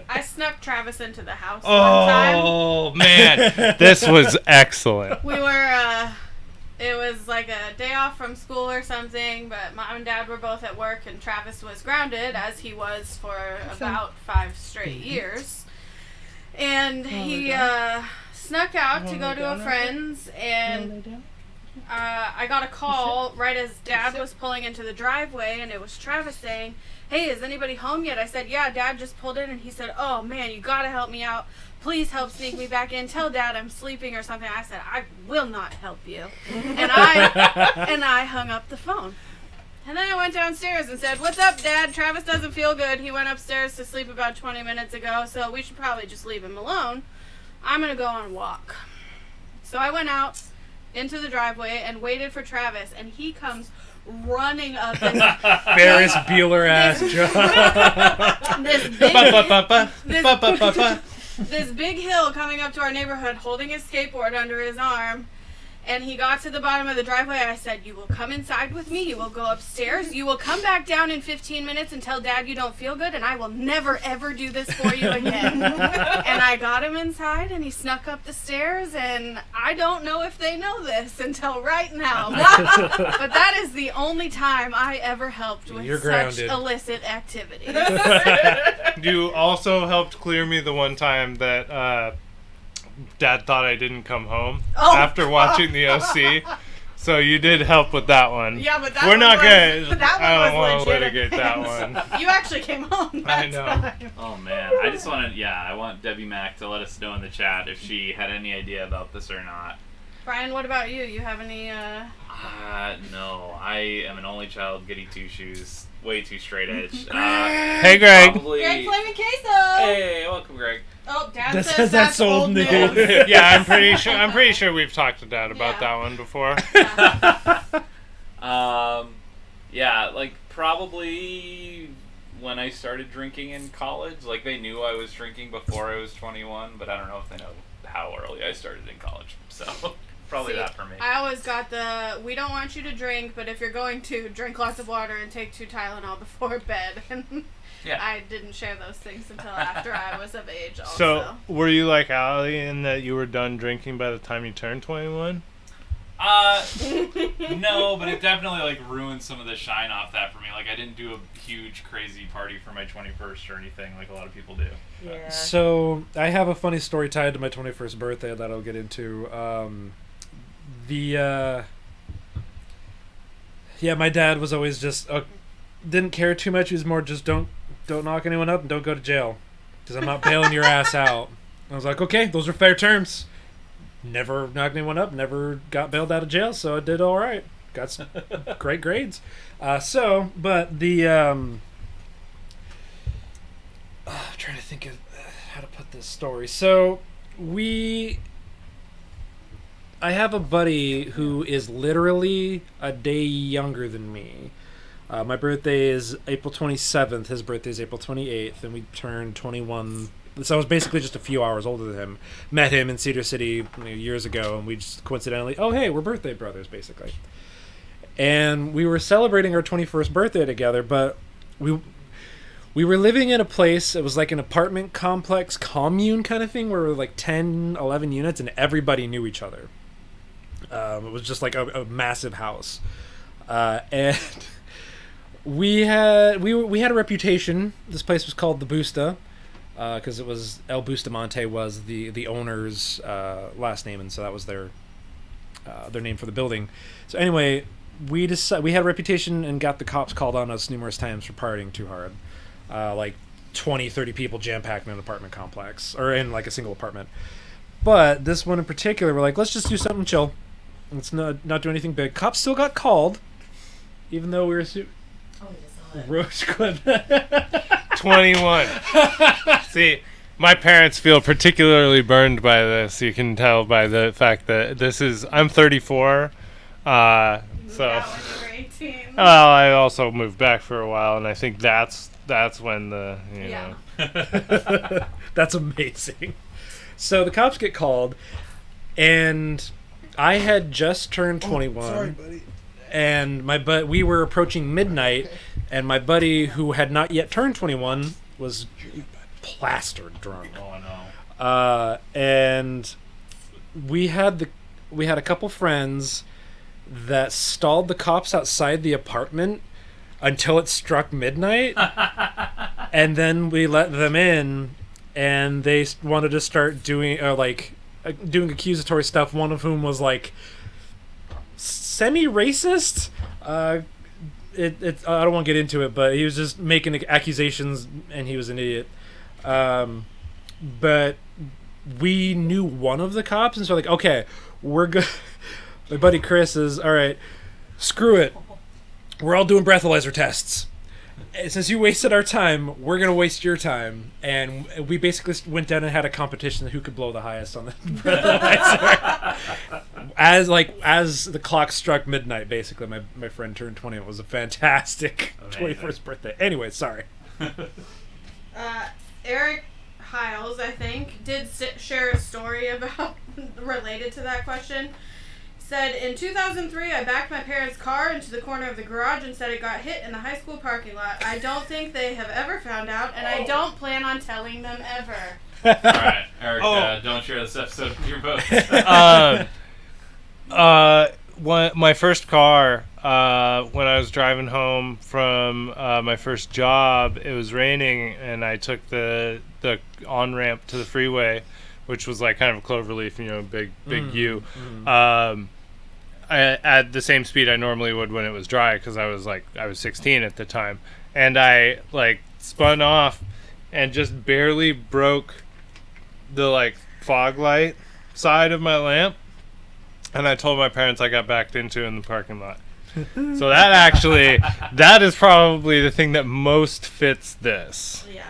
I snuck Travis into the house one time. Oh, man. This was excellent. We were, it was like a day off from school or something, but Mom and Dad were both at work, and Travis was grounded, as he was for about 5 straight years. And he snuck out to go to a friend's, and I got a call right as Dad was pulling into the driveway, and it was Travis saying, "Hey, is anybody home yet?" I said, "Yeah, Dad just pulled in," and he said, "Oh man, you gotta help me out. Please help sneak me back in. Tell Dad I'm sleeping or something." I said, "I will not help you," and I hung up the phone. And then I went downstairs and said, "What's up, Dad? Travis doesn't feel good. He went upstairs to sleep about 20 minutes ago, so we should probably just leave him alone. I'm going to go on a walk." So I went out into the driveway and waited for Travis, and he comes running up this Ferris Bueller ass job. this big hill coming up to our neighborhood, holding his skateboard under his arm. And he got to the bottom of the driveway. I said, "You will come inside with me. You will go upstairs. You will come back down in 15 minutes and tell Dad you don't feel good, and I will never, ever do this for you again." And I got him inside, and he snuck up the stairs, and I don't know if they know this until right now. But that is the only time I ever helped with You're such grounded. illicit activities. You also helped clear me the one time that Dad thought I didn't come home after watching the OC. So you did help with that one. Yeah, but that We're one not was, good. that one I don't was want to legitimate. litigate that one. You actually came home that I know. time. Oh man, I just want to. Yeah, I want Debbie Mack to let us know in the chat if she had any idea about this or not. Brian, what about you? You have any, No, I am an only child, goody two shoes, way too straight edge. Hey, Greg. Probably. Greg Flaming Queso! Hey, welcome, Greg. Oh, Dad That says says that's old news. Yeah, I'm pretty sure we've talked to Dad about that one before. Yeah, like probably when I started drinking in college, like they knew I was drinking before I was 21, but I don't know if they know how early I started in college. So probably that for me. I always got the, "We don't want you to drink, but if you're going to, drink lots of water and take 2 Tylenol before bed." And Yeah. I didn't share those things until after I was of age also. So, were you like Allie in that you were done drinking by the time you turned 21? No, but it definitely like ruined some of the shine off that for me. Like I didn't do a huge crazy party for my 21st or anything like a lot of people do. Yeah. So I have a funny story tied to my 21st birthday that I'll get into. My dad was always just didn't care too much. He was more just don't knock anyone up and don't go to jail because I'm not bailing your ass out. I was like, okay, those are fair terms. Never knocked anyone up, never got bailed out of jail, so I did all right. Got some great grades. I'm trying to think of how to put this story. So I have a buddy who is literally a day younger than me. My birthday is April 27th. His birthday is April 28th, and we turned 21. So I was basically just a few hours older than him. Met him in Cedar City years ago, and we just coincidentally, oh, hey, we're birthday brothers, basically. And we were celebrating our 21st birthday together, but we were living in a place, it was like an apartment complex commune kind of thing, where there were like 10, 11 units, and everybody knew each other. It was just like a massive house. And we had a reputation. This place was called the Busta, because it was El Bustamante was the owner's last name, and so that was their name for the building. So anyway, we had a reputation and got the cops called on us numerous times for partying too hard. Like 20, 30 people jam-packed in an apartment complex, or in like a single apartment. But this one in particular, we're like, let's just do something chill. Let's not do anything big. Cops still got called, even though we were Roach Clip. 21. See, my parents feel particularly burned by this. You can tell by the fact that I'm 34. So, Yeah, when you were 18. well, I also moved back for a while, and I think that's when the Yeah. know. That's amazing. So the cops get called, and I had just turned 21. Sorry, buddy. And we were approaching midnight, and my buddy, who had not yet turned 21, was plastered drunk. Oh no. And we had a couple friends that stalled the cops outside the apartment until it struck midnight, and then we let them in, and they wanted to start doing accusatory stuff. One of whom was like semi-racist. I don't want to get into it, but he was just making accusations, and he was an idiot. But we knew one of the cops, and so like, okay, we're good. My buddy Chris is all right. Screw it. we're all doing breathalyzer tests. Since you wasted our time, we're gonna waste your time, and we basically went down and had a competition who could blow the highest on the breathalyzer. as the clock struck midnight, basically, my friend turned 20. It was a fantastic 21st birthday. Anyway, sorry. Eric Hiles, I think, did share a story about related to that question. Said, in 2003, I backed my parents' car into the corner of the garage and said it got hit in the high school parking lot. I don't think they have ever found out, and I don't plan on telling them ever. Alright, Eric, don't share this episode with your folks. My first car, when I was driving home from my first job, it was raining, and I took the on-ramp to the freeway, which was like kind of a cloverleaf, big U. At the same speed I normally would when it was dry, because I was 16 at the time, and I spun off and just barely broke the fog light side of my lamp, and I told my parents I got backed into in the parking lot. So that is probably the thing that most fits this. Yeah.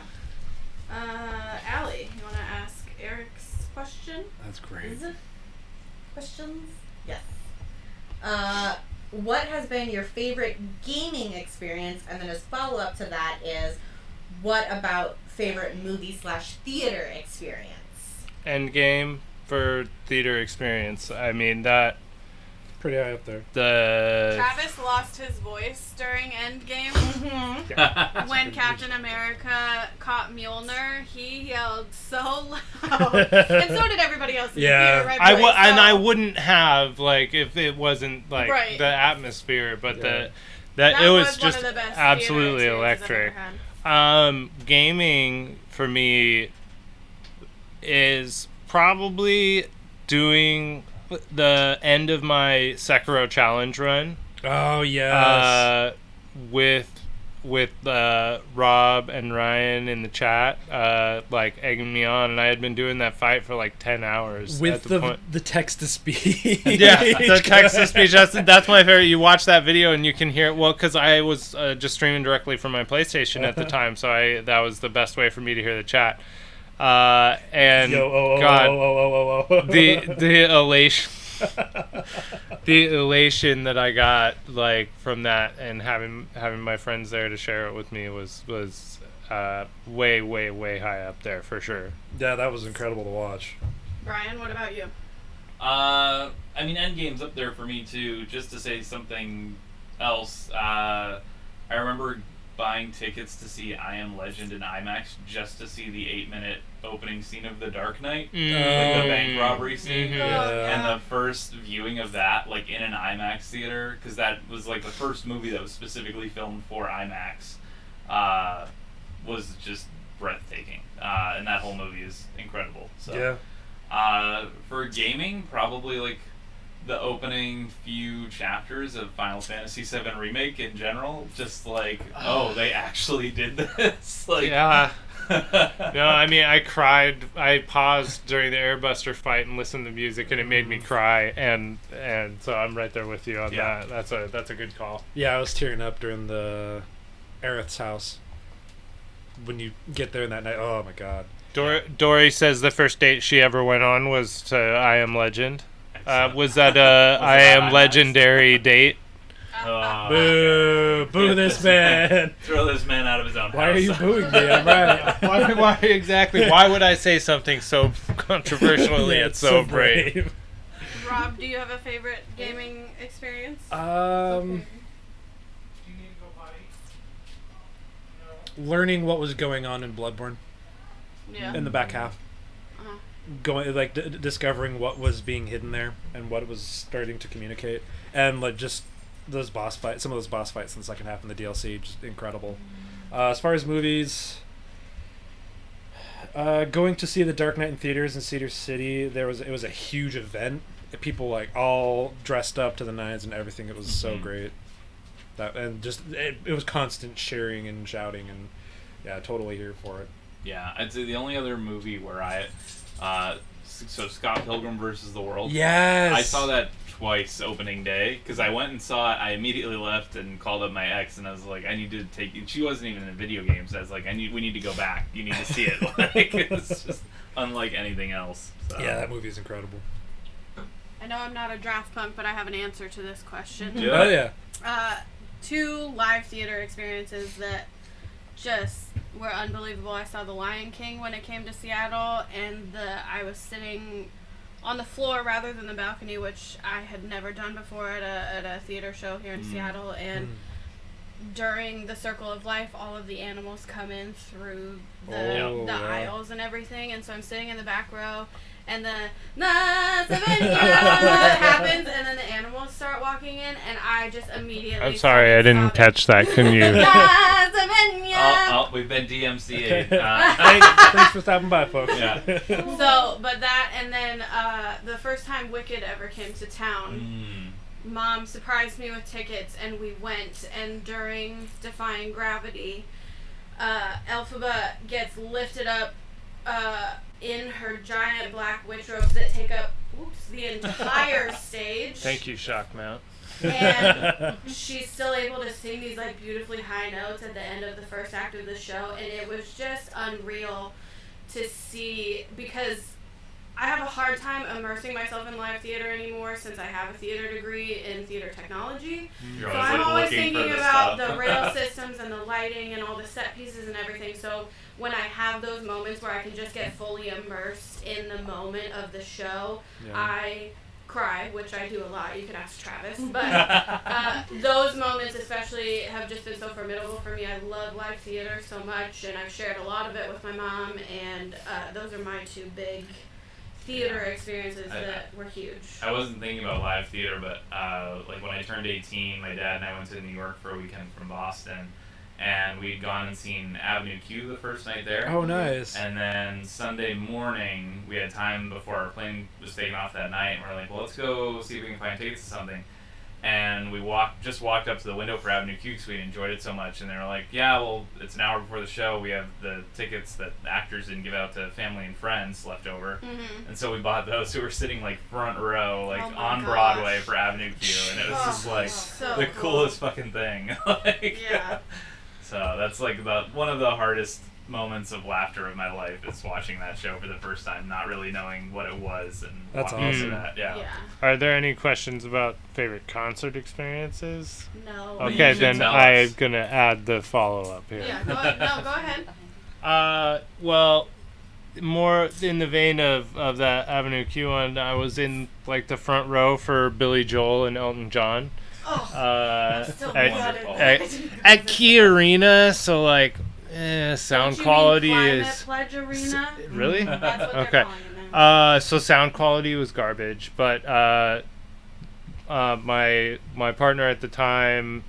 Allie, you want to ask Eric's question? That's great. Questions? Yes. What has been your favorite gaming experience? And then his follow-up to that is, what about favorite movie/theater experience? Endgame for theater experience. I mean, that... Pretty high up there. Travis lost his voice during Endgame. When Captain America caught Mjolnir, he yelled so loud, and so did everybody else in the theater. Right? I wouldn't have if it wasn't Right. the atmosphere, but that it was one just of the best absolutely theater electric. experiences I've ever had. Gaming for me is probably doing the end of my Sekiro challenge run. Oh yes. With Rob and Ryan in the chat, egging me on, and I had been doing that fight for 10 hours. With the text to speech. Yeah, the text to speech. That's my favorite. You watch that video and you can hear it. Well, because I was just streaming directly from my PlayStation at the time, so that was the best way for me to hear the chat. And the elation. The elation that I got from that, and having my friends there to share it with me was way high up there for sure. Yeah, that was incredible to watch. Brian, what about you? I mean, Endgame's up there for me too. Just to say something else, I remember buying tickets to see I Am Legend in IMAX just to see the 8-minute opening scene of The Dark Knight, the bank robbery scene, and the first viewing of that in an IMAX theater, because that was the first movie that was specifically filmed for IMAX, was just breathtaking, and that whole movie is incredible. So, for gaming, probably the opening few chapters of Final Fantasy VII Remake in general, just oh, they actually did this. Yeah. No, I mean, I cried. I paused during the Airbuster fight and listened to music, and it made me cry. And so I'm right there with you on that. That's a good call. Yeah, I was tearing up during the Aerith's house when you get there in that night. Oh my god. Dory says the first date she ever went on was to I Am Legend. Was that I Am Legendary date? Boo! Boo this man! Throw this man out of his own house. Why are you booing me? I'm right. Why exactly? Why would I say something so controversial yet so brave? Rob, do you have a favorite gaming experience? Learning what was going on in Bloodborne. Yeah. In the back half. Going discovering what was being hidden there and what it was starting to communicate, and just those boss fights, some of those boss fights in the second half in the DLC, just incredible. As far as movies, going to see The Dark Knight in theaters in Cedar City, it was a huge event. People all dressed up to the nines and everything. It was so great. It was constant cheering and shouting, and totally here for it. Yeah, I'd say the only other movie where I So Scott Pilgrim versus the World. Yes. I saw that twice opening day because I went and saw it. I immediately left and called up my ex and I was like, I need to take you. She wasn't even in video games. I was like, we need to go back. You need to see it. Like, it's just unlike anything else. So. Yeah, that movie is incredible. I know I'm not a draft punk, but I have an answer to this question. Do Oh it. yeah. 2 live theater experiences that just were unbelievable. I saw The Lion King when it came to Seattle, and I was sitting on the floor rather than the balcony, which I had never done before at a theater show here in Seattle. And during the Circle of Life, all of the animals come in through the aisles and everything, and so I'm sitting in the back row, and the happens, and then the animals start walking in, and I just immediately. I'm sorry, I didn't catch that. Can you? We've been DMCA'd. Thanks for stopping by, folks. Yeah. So, but that, and then the first time Wicked ever came to town, Mom surprised me with tickets, and we went, and during Defying Gravity, Elphaba gets lifted up in her giant black witch robes that take up the entire stage. Thank you, Shockmount. And she's still able to sing these like beautifully high notes at the end of the first act of the show, and it was just unreal to see, because I have a hard time immersing myself in live theater anymore since I have a theater degree in theater technology. You're So always, I'm like, always looking thinking for the about stuff. the rail systems and the lighting and all the set pieces and everything. So when I have those moments where I can just get fully immersed in the moment of the show, I cry, which I do a lot. You can ask Travis. But those moments especially have just been so formidable for me. I love live theater so much, and I've shared a lot of it with my mom, and those are my 2 big theater experiences that were huge. I wasn't thinking about live theater, but like when I turned 18, my dad and I went to New York for a weekend from Boston, and we'd gone and seen Avenue Q the first night there. Oh, nice. And then Sunday morning, we had time before our plane was taking off that night, and we're like, well, let's go see if we can find tickets to something. And we just walked up to the window for Avenue Q because we enjoyed it so much, and they were like, yeah, well, it's an hour before the show. We have the tickets that the actors didn't give out to family and friends left over. And so we bought those. So we're sitting like front row, like on Broadway for Avenue Q, and it was just like so the cool. coolest fucking thing. Like, Yeah. So that's like one of the hardest moments of laughter of my life is watching that show for the first time, not really knowing what it was, and That's walking awesome. through that. Yeah. Are there any questions about favorite concert experiences? No. Well, you Okay, should then tell I'm us. gonna add the follow-up here. Yeah, go ahead. Well, more in the vein of that Avenue Q one, I was in like the front row for Billy Joel and Elton John. Still At Key Arena, so like sound quality is Pledge Arena. really That's what they're okay. calling it now. So sound quality was garbage, but my partner at the time,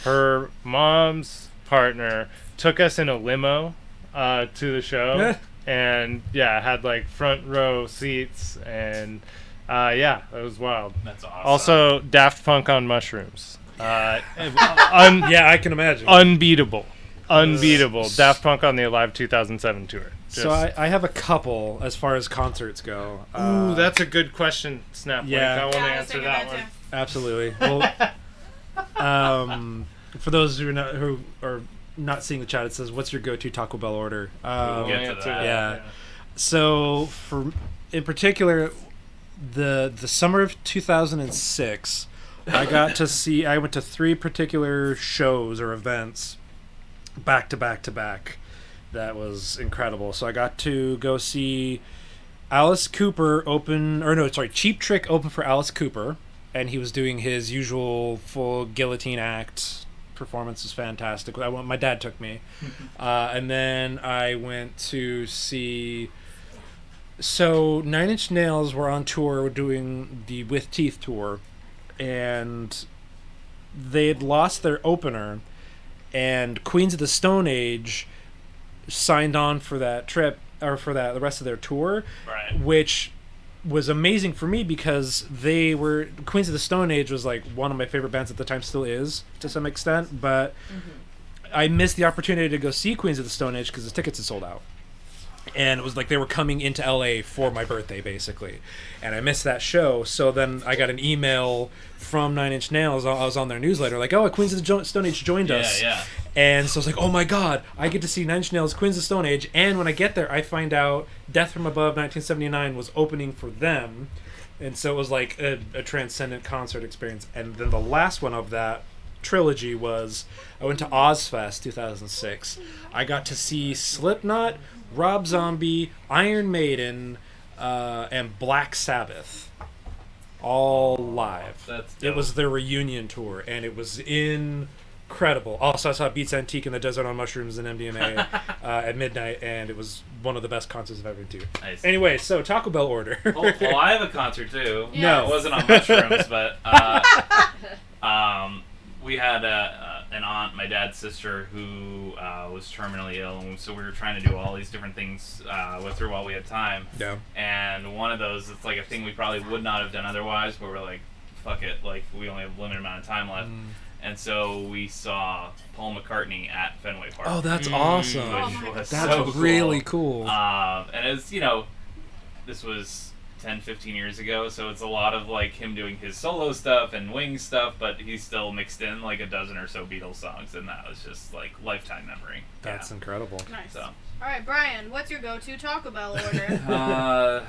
her mom's partner, took us in a limo to the show, and had like front row seats, and it was wild. That's awesome. Also, Daft Punk on mushrooms. Yeah, I can imagine. Unbeatable. Daft Punk on the Alive 2007 tour. So I have a couple as far as concerts go. Ooh, that's a good question, Snap. Yeah. I want to I was answer thinking that that one. too. Absolutely. Well, for those who are not seeing the chat, it says, "What's your go-to Taco Bell order?" We'll get to answer that. Yeah. So in particular, the summer of 2006, I went to 3 particular shows or events back to back to back. That was incredible. So I got to go see Alice Cooper Cheap Trick open for Alice Cooper, and he was doing his usual full guillotine act. Performance was fantastic. My dad took me, and then I went to see. So 9 Inch Nails were on tour doing the With Teeth tour, and they had lost their opener, and Queens of the Stone Age signed on for that trip, or for the rest of their tour, Right. which was amazing for me because Queens of the Stone Age was like one of my favorite bands at the time, still is to some extent, but I missed the opportunity to go see Queens of the Stone Age because the tickets had sold out. And it was like they were coming into LA for my birthday, basically. And I missed that show. So then I got an email from Nine Inch Nails. I was on their newsletter, like, oh, Queens of the Stone Age joined us. Yeah. And so I was like, oh my God, I get to see Nine Inch Nails, Queens of the Stone Age. And when I get there, I find out Death from Above 1979 was opening for them. And so it was like a transcendent concert experience. And then the last one of that trilogy was I went to Ozfest 2006. I got to see Slipknot, Rob Zombie, Iron Maiden, and Black Sabbath, all live. That's dope. It was their reunion tour, and it was incredible. Also, I saw Beats Antique in the Desert on Mushrooms and MDMA at midnight, and it was one of the best concerts I've ever been to. Nice. Anyway, so Taco Bell order. Well, I have a concert too. Yes. No. It wasn't on mushrooms, but we had an aunt, my dad's sister, who was terminally ill, and so we were trying to do all these different things with her while we had time. Yeah. And one of those, it's like a thing we probably would not have done otherwise, but we're like, fuck it, like we only have a limited amount of time left. And so we saw Paul McCartney at Fenway Park. Oh, that's awesome. Which was That's so really cool. cool. And it's, this was 10, 15 years ago, so it's a lot of like him doing his solo stuff and Wings stuff, but he still mixed in like a dozen or so Beatles songs, and that was just like lifetime memory. That's incredible. Nice. So, All right, Brian, what's your go-to Taco Bell order?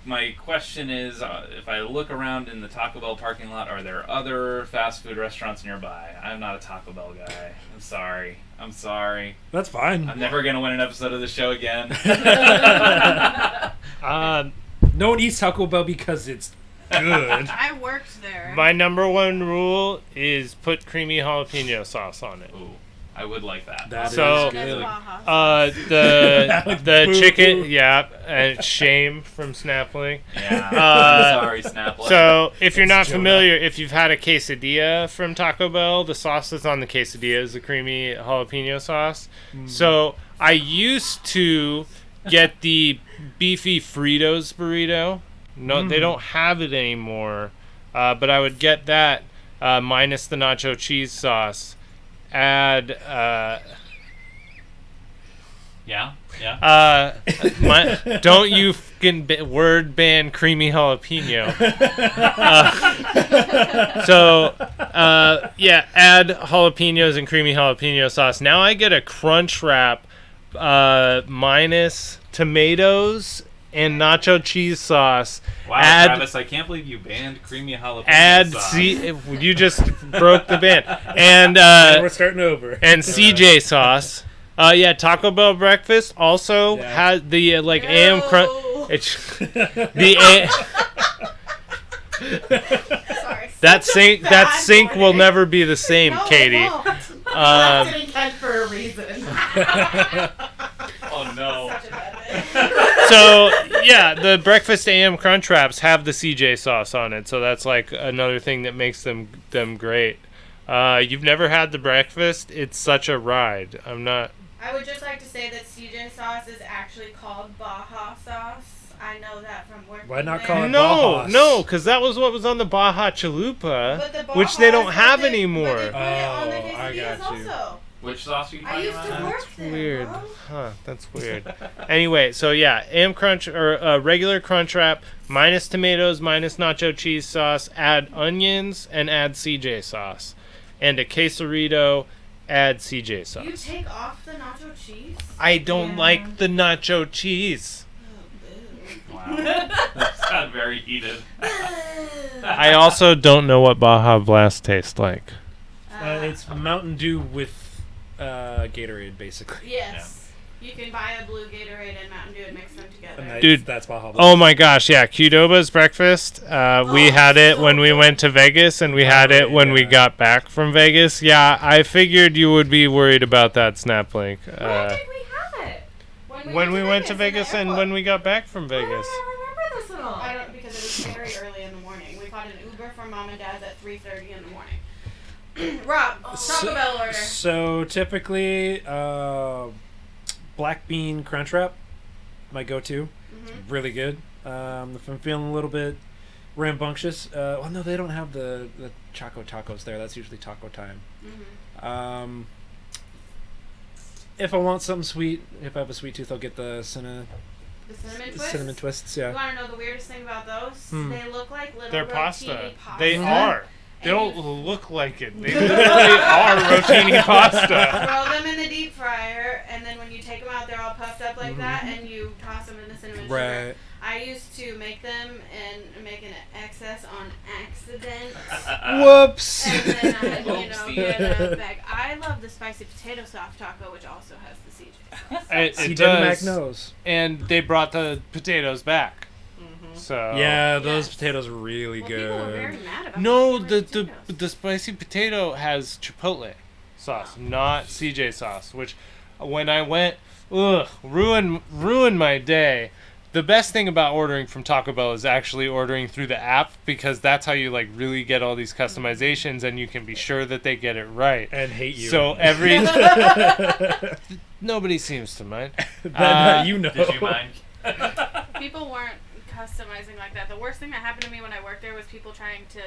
my question is, if I look around in the Taco Bell parking lot, are there other fast food restaurants nearby? I'm not a Taco Bell guy. I'm sorry. That's fine. I'm never gonna win an episode of the show again. No one eats Taco Bell because it's good. I worked there. My number one rule is put creamy jalapeno sauce on it. Ooh, I would like that. That So- is good. The chicken, yeah, and Shame from Snappling. Yeah. Sorry, Snapple. So, if you're It's not Jonah. familiar, if you've had a quesadilla from Taco Bell, the sauce that's on the quesadilla is the creamy jalapeno sauce. So, I used to get the beefy Fritos burrito. No, they don't have it anymore. But I would get that minus the nacho cheese sauce. Add Yeah. don't you fucking word ban creamy jalapeno. Add jalapenos and creamy jalapeno sauce. Now I get a crunch wrap minus tomatoes and nacho cheese sauce. Wow, add Travis, I can't believe you banned creamy jalapeno add sauce. you just broke the ban. And And we're starting over. and CJ sauce. Taco Bell breakfast also has the AM crunch. It's Sorry. that sink bad will morning. never be the same, No, Katie. it won't. That's an intent for a reason. Oh no. Such a bad thing. So the breakfast AM crunch wraps have the CJ sauce on it, so that's like another thing that makes them great. You've never had the breakfast? It's such a ride. I would just like to say that CJ sauce is actually called Baja sauce. I know that from working Why not there. call it No, Bajas? because that was what was on the Baja Chalupa, But the which they Baja don't is have what they- anymore. but they put it on the Oh, I quesadillas got you. also. Which sauce are you I talking used to about? work there. Weird. Bro. Huh, that's weird. Anyway, so AM crunch or regular crunch wrap minus tomatoes, minus nacho cheese sauce, add onions and add CJ sauce. And a quesarito, add CJ sauce. You take off the nacho cheese? I don't like the nacho cheese. Wow. That's got very heated. I also don't know what Baja Blast tastes like. It's Mountain Dew with Gatorade, basically. Yes. You can buy a blue Gatorade and Mountain Dew and mix them together. Dude. That's Baja Blast. Oh my gosh, yeah, Qdoba's breakfast. We had it so when we went to Vegas, and we had it when we yeah. got back from Vegas. Yeah, I figured you would be worried about that Snaplink. When did we have it? When we went to Vegas in the and when we got back from Why Vegas. don't I remember this at all? I don't, because it was very early in the morning. We caught an Uber from Mom and Dad's at 3:30 in the morning. Rob, Taco Bell order. So typically, black bean crunch wrap, my go-to. Really good. If I'm feeling a little bit rambunctious, well, no, they don't have the Choco Tacos there. That's usually taco time. If I want something sweet, if I have a sweet tooth, I'll get the The cinnamon twists? twists. You Yeah. want to know the weirdest thing about those? They look like little They're rotini pasta. pasta. They Mhm. are. They And don't look like it. They literally are rotini pasta. Throw them in the deep fryer, and then when you take them out, they're all puffed up like that, and you toss them in the cinnamon sugar. Right. I used to make them and make an excess on accident, Whoops. and then I'd, Oopsie. get a bag. I love the spicy potato soft taco, which also has the CJ sauce. It CJ Mac does. knows. And they brought the potatoes back. Mm-hmm. So Yeah, those Yes. potatoes are really Well, people were good. very mad about No, the the spicy potato has chipotle sauce, not CJ sauce. Which, when I went, ruined my day. The best thing about ordering from Taco Bell is actually ordering through the app, because that's how you like really get all these customizations, and you can be sure that they get it right. And hate you. So nobody seems to mind. You know. Did you mind? People weren't customizing like that. The worst thing that happened to me when I worked there was people trying to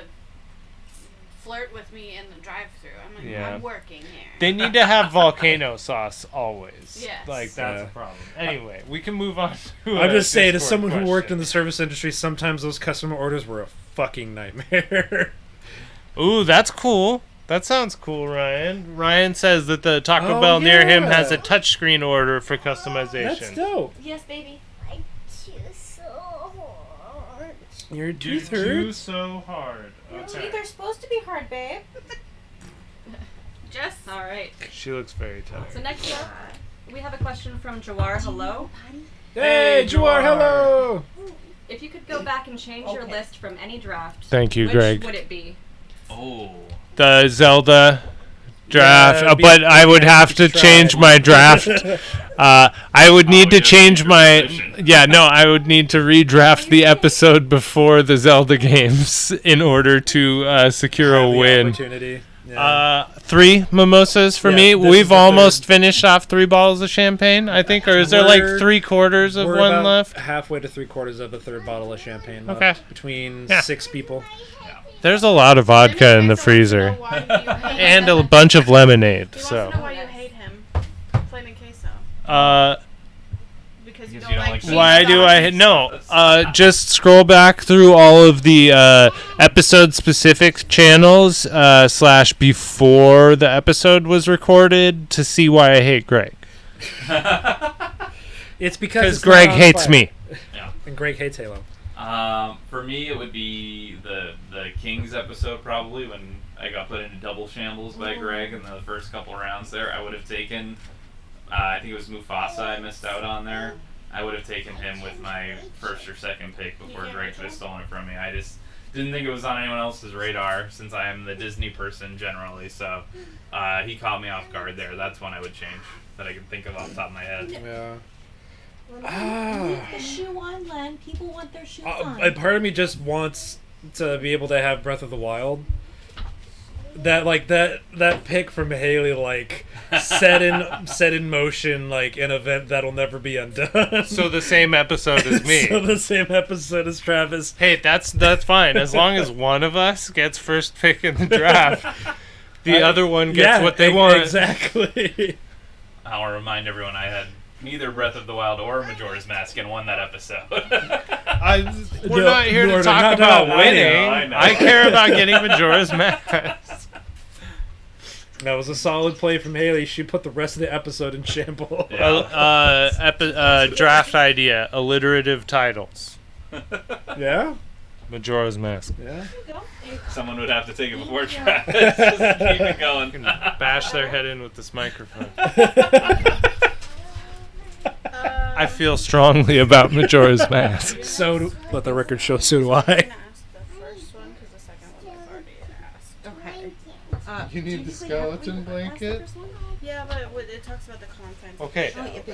flirt with me in the drive-thru. I'm like, Yeah. I'm working here. They need to have volcano sauce always. Yes. Like, that's Yeah. a problem. Anyway, we can move on to I'm just saying, as Discord someone who worked in question. the service industry, sometimes those customer orders were a fucking nightmare. Ooh, that's cool. That sounds cool, Ryan. Ryan says that the Taco Oh, Bell near him yeah. has a touchscreen order for customization. That's dope. Yes, baby. I chew so hard. Your You tooth chew hurts. so hard. Your Okay. teeth are supposed to be hard, babe. Jess? All right. She looks very tired. So next up, we have a question from Jawar. Hello. Hey, Hey, Jawar, Jawar. hello. If you could go back and change your list from any draft, Thank you, which Greg. would it be? Oh. The Zelda draft, Yeah, but I would have to try. change my draft. I would need to you have to change change my. your position. Yeah, no, I would need to redraft the episode before the Zelda games in order to secure a Have the win. Opportunity. Yeah. 3 mimosas for Yeah, me. this is We've the almost third. finished off 3 bottles of champagne, I think, or is there like We're- 3/4 of We're one about left? halfway to 3/4 of a third bottle of champagne left Okay. between Yeah. 6 people. There's a lot of vodka in the freezer and a bunch of lemonade. He wants So. to know why you hate him. Flaming queso. Because you Because don't you don't like like cheese Why do I sauce. no? Just scroll back through all of the episode specific channels / before the episode was recorded to see why I hate Greg. It's because Because it's Greg not on hates fire. me. Yeah. And Greg hates Halo. For me, it would be the Kings episode probably when I got put into double shambles by Greg in the first couple rounds there. I would have taken, I think it was Mufasa I missed out on there. I would have taken him with my first or second pick before Greg could have stolen it from me. I just didn't think it was on anyone else's radar since I am the Disney person generally. So he caught me off guard there. That's one I would change that I can think of off the top of my head. Yeah. Leave the shoe on, Len. People want their shoes on. A part of me just wants to be able to have Breath of the Wild. That pick from Haley, like set in motion, like an event that'll never be undone. So the same episode as me. So the same episode as Travis. Hey, that's fine as long as one of us gets first pick in the draft. The other one gets what they want. Exactly. I'll remind everyone I had neither Breath of the Wild or Majora's Mask and won that episode. We're No, not here no, to no, talk no, about no, I winning. know, I know. I care about getting Majora's Mask. That was a solid play from Haley. She put the rest of the episode in shambles. Yeah. Draft idea: alliterative titles. Yeah. Majora's Mask. Yeah. Someone would have to take it before Travis. Just keep it going. Bash their head in with this microphone. I feel strongly about Majora's Mask. So let the record show. So do I. I'm gonna ask the first one because the second one was already asked. Okay. You need the skeleton blanket? Yeah, but it talks about the contents. Okay. Oh, yep.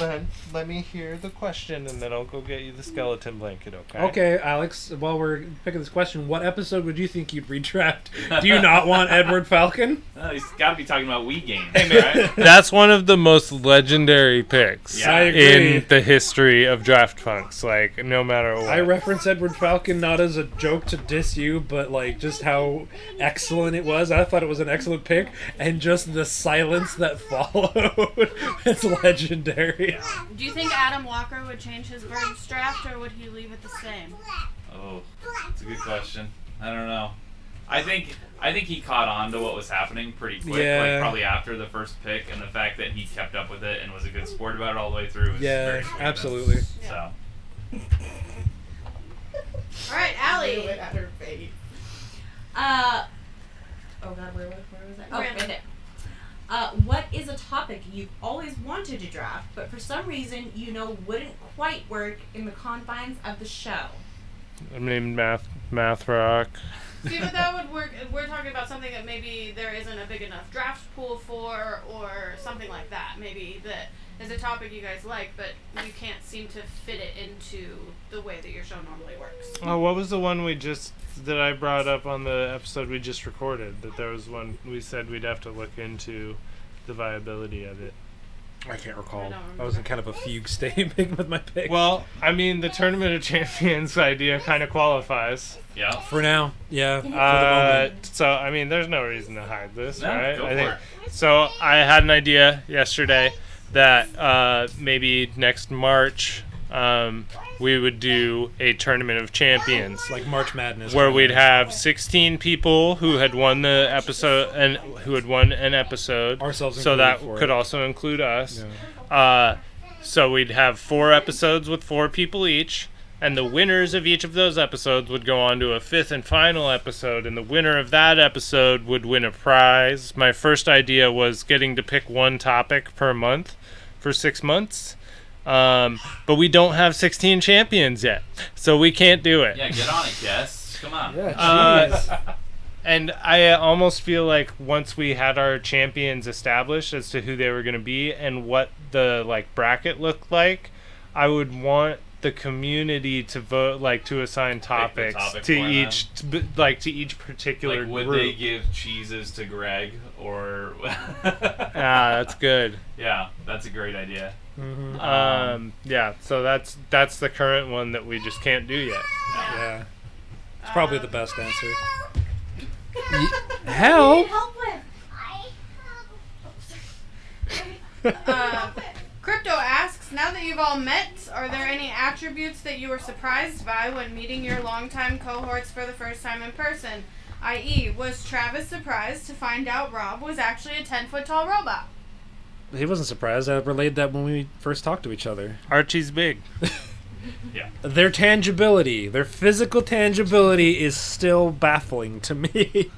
Then let me hear the question, and then I'll go get you the skeleton blanket. Okay. Okay, Alex. While we're picking this question, what episode would you think you'd redraft? Do you not want Edward Falcon? He's got to be talking about Wii games, Hey, right? That's one of the most legendary picks Yeah. I agree. in the history of Draft Punks. Like, no matter what. I reference Edward Falcon not as a joke to diss you, but like just how excellent it was. I thought it was an excellent pick, and just the silence that followed. It's legendary. Do you think Adam Walker would change his Birds draft, or would he leave it the same? Oh, that's a good question. I don't know. I think he caught on to what was happening pretty quick, Yeah. like probably after the first pick, and the fact that he kept up with it and was a good sport about it all the way through was Yeah, very sweet of him. absolutely. So, All right, Allie. at her face. Oh God, where was that? Oh, Brandon. right there. What is a topic you've always wanted to draft, but for some reason you know wouldn't quite work in the confines of the show? I mean, math rock. See, but that would work. We're talking about something that maybe there isn't a big enough draft pool for, or something like that. Maybe that is a topic you guys like, but you can't seem to fit it into the way that your show normally works. Oh, what was the one that I brought up on the episode we just recorded? That there was one we said we'd have to look into the viability of it. I can't recall. I don't I was in remember. kind of a fugue state with my pick. Well, I mean, the Tournament of Champions idea kind of qualifies. yeah. for now, yeah. For the moment. So, I mean, there's no reason to hide this, No, right? go I for think. it. So, I had an idea yesterday that maybe next March we would do a Tournament of Champions. Like March Madness. Where we'd have 16 people who had won the episode and who had won an episode. Ourselves So that included for could it. also include us. Yeah. So we'd have 4 episodes with 4 people each, and the winners of each of those episodes would go on to a 5th and final episode, and the winner of that episode would win a prize. My first idea was getting to pick one topic per month for 6 months. But we don't have 16 champions yet, so we can't do it. Yeah, get on it, Guess. Come on. Yeah, jeez. And I almost feel like once we had our champions established as to who they were going to be and what the bracket looked like, I would want the community to vote, to assign topics topic to for each to each particular Like, would group. they give cheeses to Greg or? That's good. Yeah, that's a great idea. Mhm. Yeah. So that's the current one that we just can't do yet. Yeah. It's probably the best answer. Help! Crypto asks, now that you've all met, are there any attributes that you were surprised by when meeting your longtime cohorts for the first time in person? I.e., was Travis surprised to find out Rob was actually a 10-foot tall robot? He wasn't surprised. I relayed that when we first talked to each other. Archie's big. Their tangibility, their physical tangibility is still baffling to me.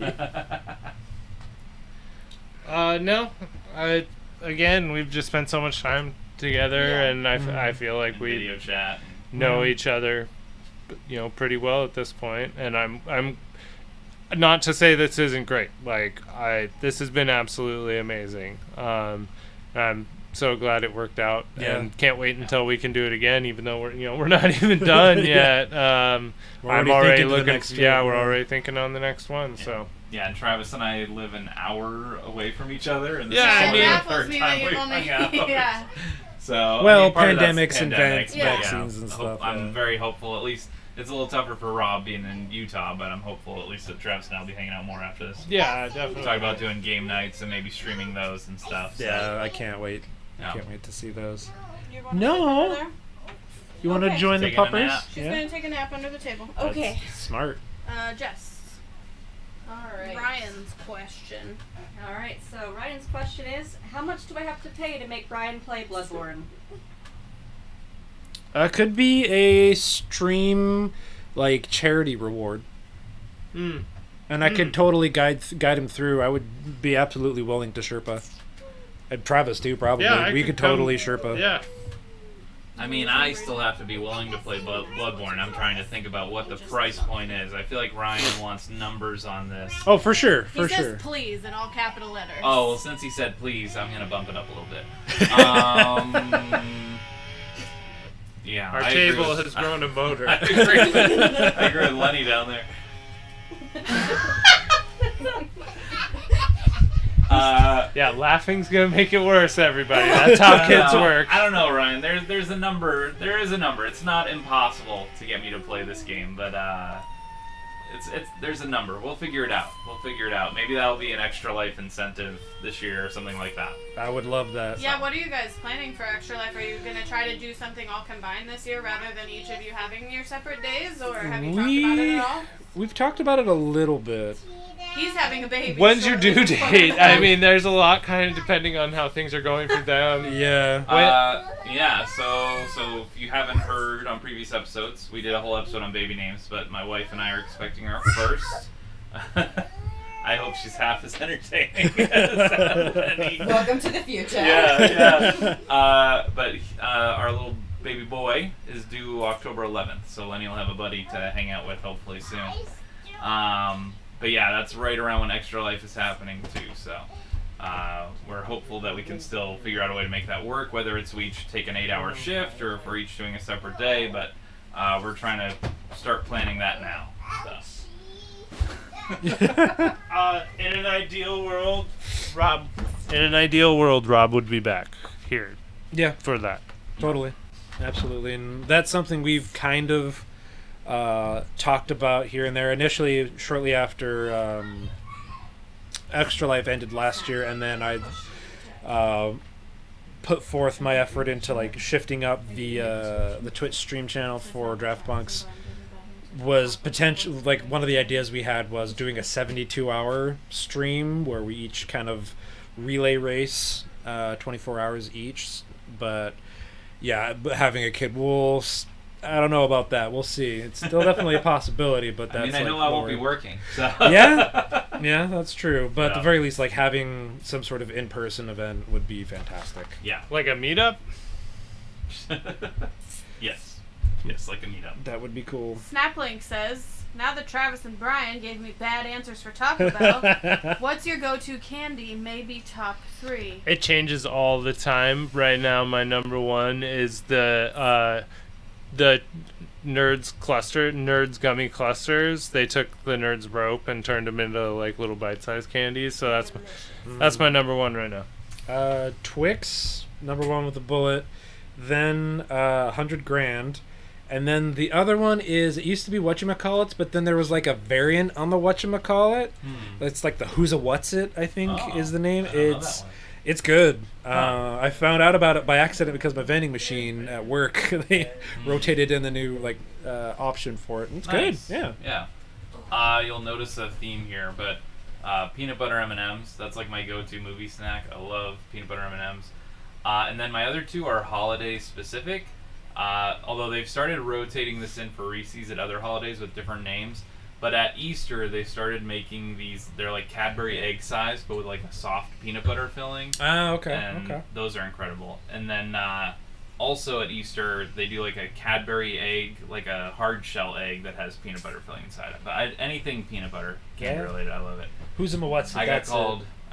No. Again, we've just spent so much time together, and I feel like we Video chat. know each other, pretty well at this point. And I'm not to say this isn't great. This has been absolutely amazing. I'm so glad it worked out, and can't wait until we can do it again. Even though we're not even done yet. We're I'm already already thinking to the looking. next Yeah, one, we're yeah. already thinking on the next one. So. Yeah, and Travis and I live an hour away from each other, and this Yeah, is I only mean- the Baffles third me time that you've we've only- hung out. yeah. So I Well, mean, part of that's pandemics and pandemic, Yeah. vaccines and stuff. I'm yeah. very hopeful. At least it's a little tougher for Rob being in Utah, but I'm hopeful at least that Travis and I will be hanging out more after this. Yeah, definitely. Talk about doing game nights and maybe streaming those and stuff. So, Yeah, I can't wait. yeah. Can't wait to see those. You wanna No. sit over there? You want to Okay. join the Taking a puppers? nap. She's going to take a nap under the table. Okay. Smart. Jess. Alright. Ryan's question. Alright, so Ryan's question is, how much do I have to pay to make Brian play Bloodborne? Could be a stream, charity reward. Mm. And I could totally guide him through. I would be absolutely willing to Sherpa. And Travis too, probably. Yeah, I we could could totally come- Sherpa. Yeah. I mean, I still have to be willing to play Bloodborne. I'm trying to think about what the price point is. I feel like Ryan wants numbers on this. Oh, for sure, He for says sure. please in all capital letters. Oh, well, since he said please, I'm going to bump it up a little bit. Yeah, Our I agree table with- has grown a motor. I agree with Lenny down there. Yeah, laughing's gonna make it worse, everybody. That's how kids work. I don't know, Ryan. There's a number. There is a number. It's not impossible to get me to play this game, but it's there's a number. We'll figure it out. Maybe that'll be an Extra Life incentive this year or something like that. I would love that. Yeah, what are you guys planning for Extra Life? Are you going to try to do something all combined this year rather than each of you having your separate days, or have you talked about it at all? We've talked about it a little bit. He's having a baby. When's your shortly. due date? I mean, there's a lot kind of depending on how things are going for them. Yeah. Yeah, so if you haven't heard on previous episodes, we did a whole episode on baby names, but my wife and I are expecting our first. I hope she's half as entertaining as Lenny. Welcome to the future. Yeah. But our little baby boy is due October 11th, so Lenny will have a buddy to hang out with hopefully soon. But yeah, that's right around when Extra Life is happening too, so we're hopeful that we can still figure out a way to make that work, whether it's we each take an 8-hour shift or if we're each doing a separate day, but we're trying to start planning that now. So. In an ideal world, Rob would be back here Yeah, for that. totally. Absolutely. And that's something we've kind of talked about here and there. Initially, shortly after Extra Life ended last year, and then I put forth my effort into like shifting up the Twitch stream channel for Draft Bunks. Was potential like one of the ideas we had was doing a 72-hour stream where we each kind of relay race 24 hours each. But yeah, having a kid, I don't know about that. We'll see. It's still definitely a possibility, but that's I know I won't be working. So. Yeah, that's true. But at the very least, like having some sort of in-person event would be fantastic. Yeah. Like a meetup? Yes, like a meetup. That would be cool. Snaplink says, now that Travis and Brian gave me bad answers for Taco Bell, what's your go-to candy? Maybe top 3. It changes all the time. Right now, my number one is the Nerds gummy clusters. They took the Nerds rope and turned them into like little bite-sized candies. So that's my number one right now. Twix, number one with a bullet. Then 100 grand. And then the other one is, it used to be Whatchamacallit, but then there was like a variant on the Whatchamacallit. It's like the Who's a What's It, I think is the name. It's good. I found out about it by accident because my vending machine at work, they rotated in the new like option for it. And it's Nice. good. Yeah. You'll notice a theme here, but peanut butter M&Ms, that's like my go-to movie snack. I love peanut butter M&Ms. And then my other two are holiday specific. Although they've started rotating this in for Reese's at other holidays with different names. But at Easter, they started making these, they're like Cadbury egg size, but with like a soft peanut butter filling. Okay. And those are incredible. And then also at Easter, they do like a Cadbury egg, like a hard shell egg that has peanut butter filling inside it. But anything peanut butter, candy related, I love it. Who's a What's It? I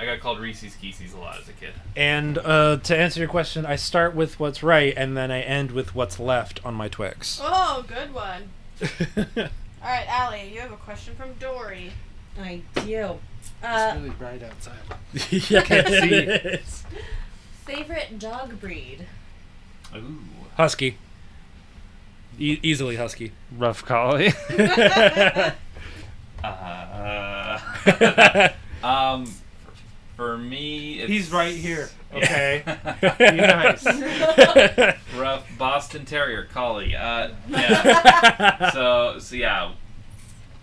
got called Reese's Kieces a lot as a kid. And to answer your question, I start with what's right, and then I end with what's left on my Twix. Oh, good one. All right, Allie, you have a question from Dory. I do. It's really bright outside. Yeah, it is. Favorite dog breed? Ooh. Husky. Easily husky. Rough collie. For me, it's... He's right here. Okay. Yeah. Be nice. Rough Boston Terrier collie. Yeah. So yeah.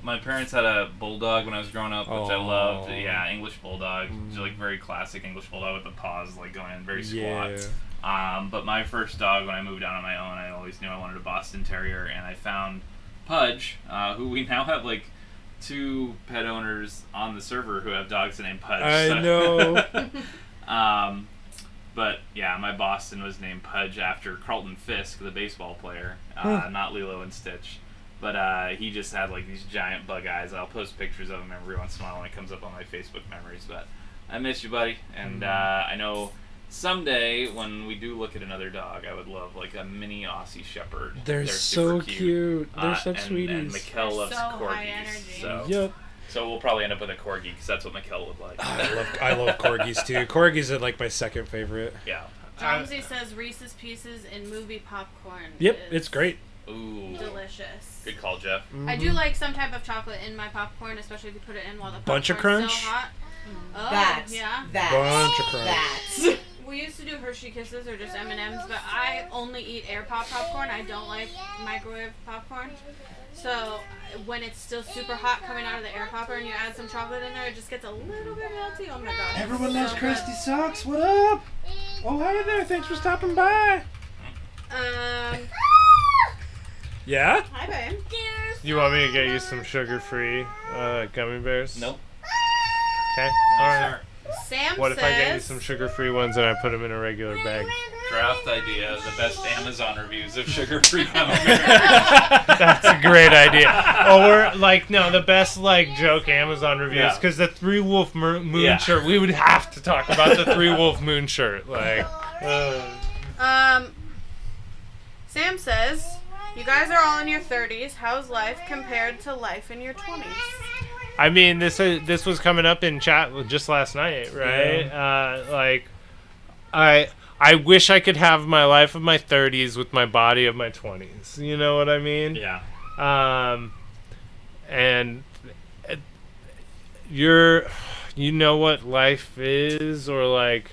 My parents had a bulldog when I was growing up, which I loved. Yeah, English bulldog, like very classic English bulldog with the paws like going in very squat. Yeah. But my first dog when I moved out on my own, I always knew I wanted a Boston Terrier, and I found Pudge, who we now have like 2 pet owners on the server who have dogs named Pudge. I know. But yeah, my Boston was named Pudge after Carlton Fisk, the baseball player, not Lilo and Stitch. But he just had like these giant bug eyes. I'll post pictures of him every once in a while when it comes up on my Facebook memories. But I miss you, buddy. And I know someday when we do look at another dog, I would love like a mini Aussie Shepherd. They're super so cute. They're such sweeties. And Mikkel loves so corgis. high energy. So. Yep. So we'll probably end up with a corgi because that's what Mikkel would like. I love corgis too. Corgis are like my second favorite. Yeah. Jonesy says Reese's Pieces and movie popcorn. Yep, it's great. Ooh. Delicious. Good call, Jeff. Mm-hmm. I do like some type of chocolate in my popcorn, especially if you put it in while the Bunch of popcorn's Crunch? still hot. Oh, That. yeah. Bunch of crunch. That. We used to do Hershey Kisses or just M&Ms, but I only eat air pop popcorn. I don't like microwave popcorn. So when it's still super hot coming out of the air popper and you add some chocolate in there, it just gets a little bit melty. Oh my gosh. Everyone So loves good. Krusty Socks. What up? Oh, hi there. Thanks for stopping by. Yeah? Hi, babe. You want me to get you some sugar-free gummy bears? Nope. Okay. No, All right. sir. Sam What says, if I get you some sugar-free ones and I put them in a regular bag? Draft idea: the best Amazon reviews of sugar-free gummy bears. That's a great idea. Or like the best like joke Amazon reviews Yeah. because the Three Wolf Moon Yeah. shirt. We would have to talk about the Three Wolf Moon shirt. Like, Sam says, you guys are all in your 30s. How's life compared to life in your 20s? I mean, this was coming up in chat just last night, right? I wish I could have my life of my 30s with my body of my 20s. You know what I mean? Yeah. And you know what life is, or like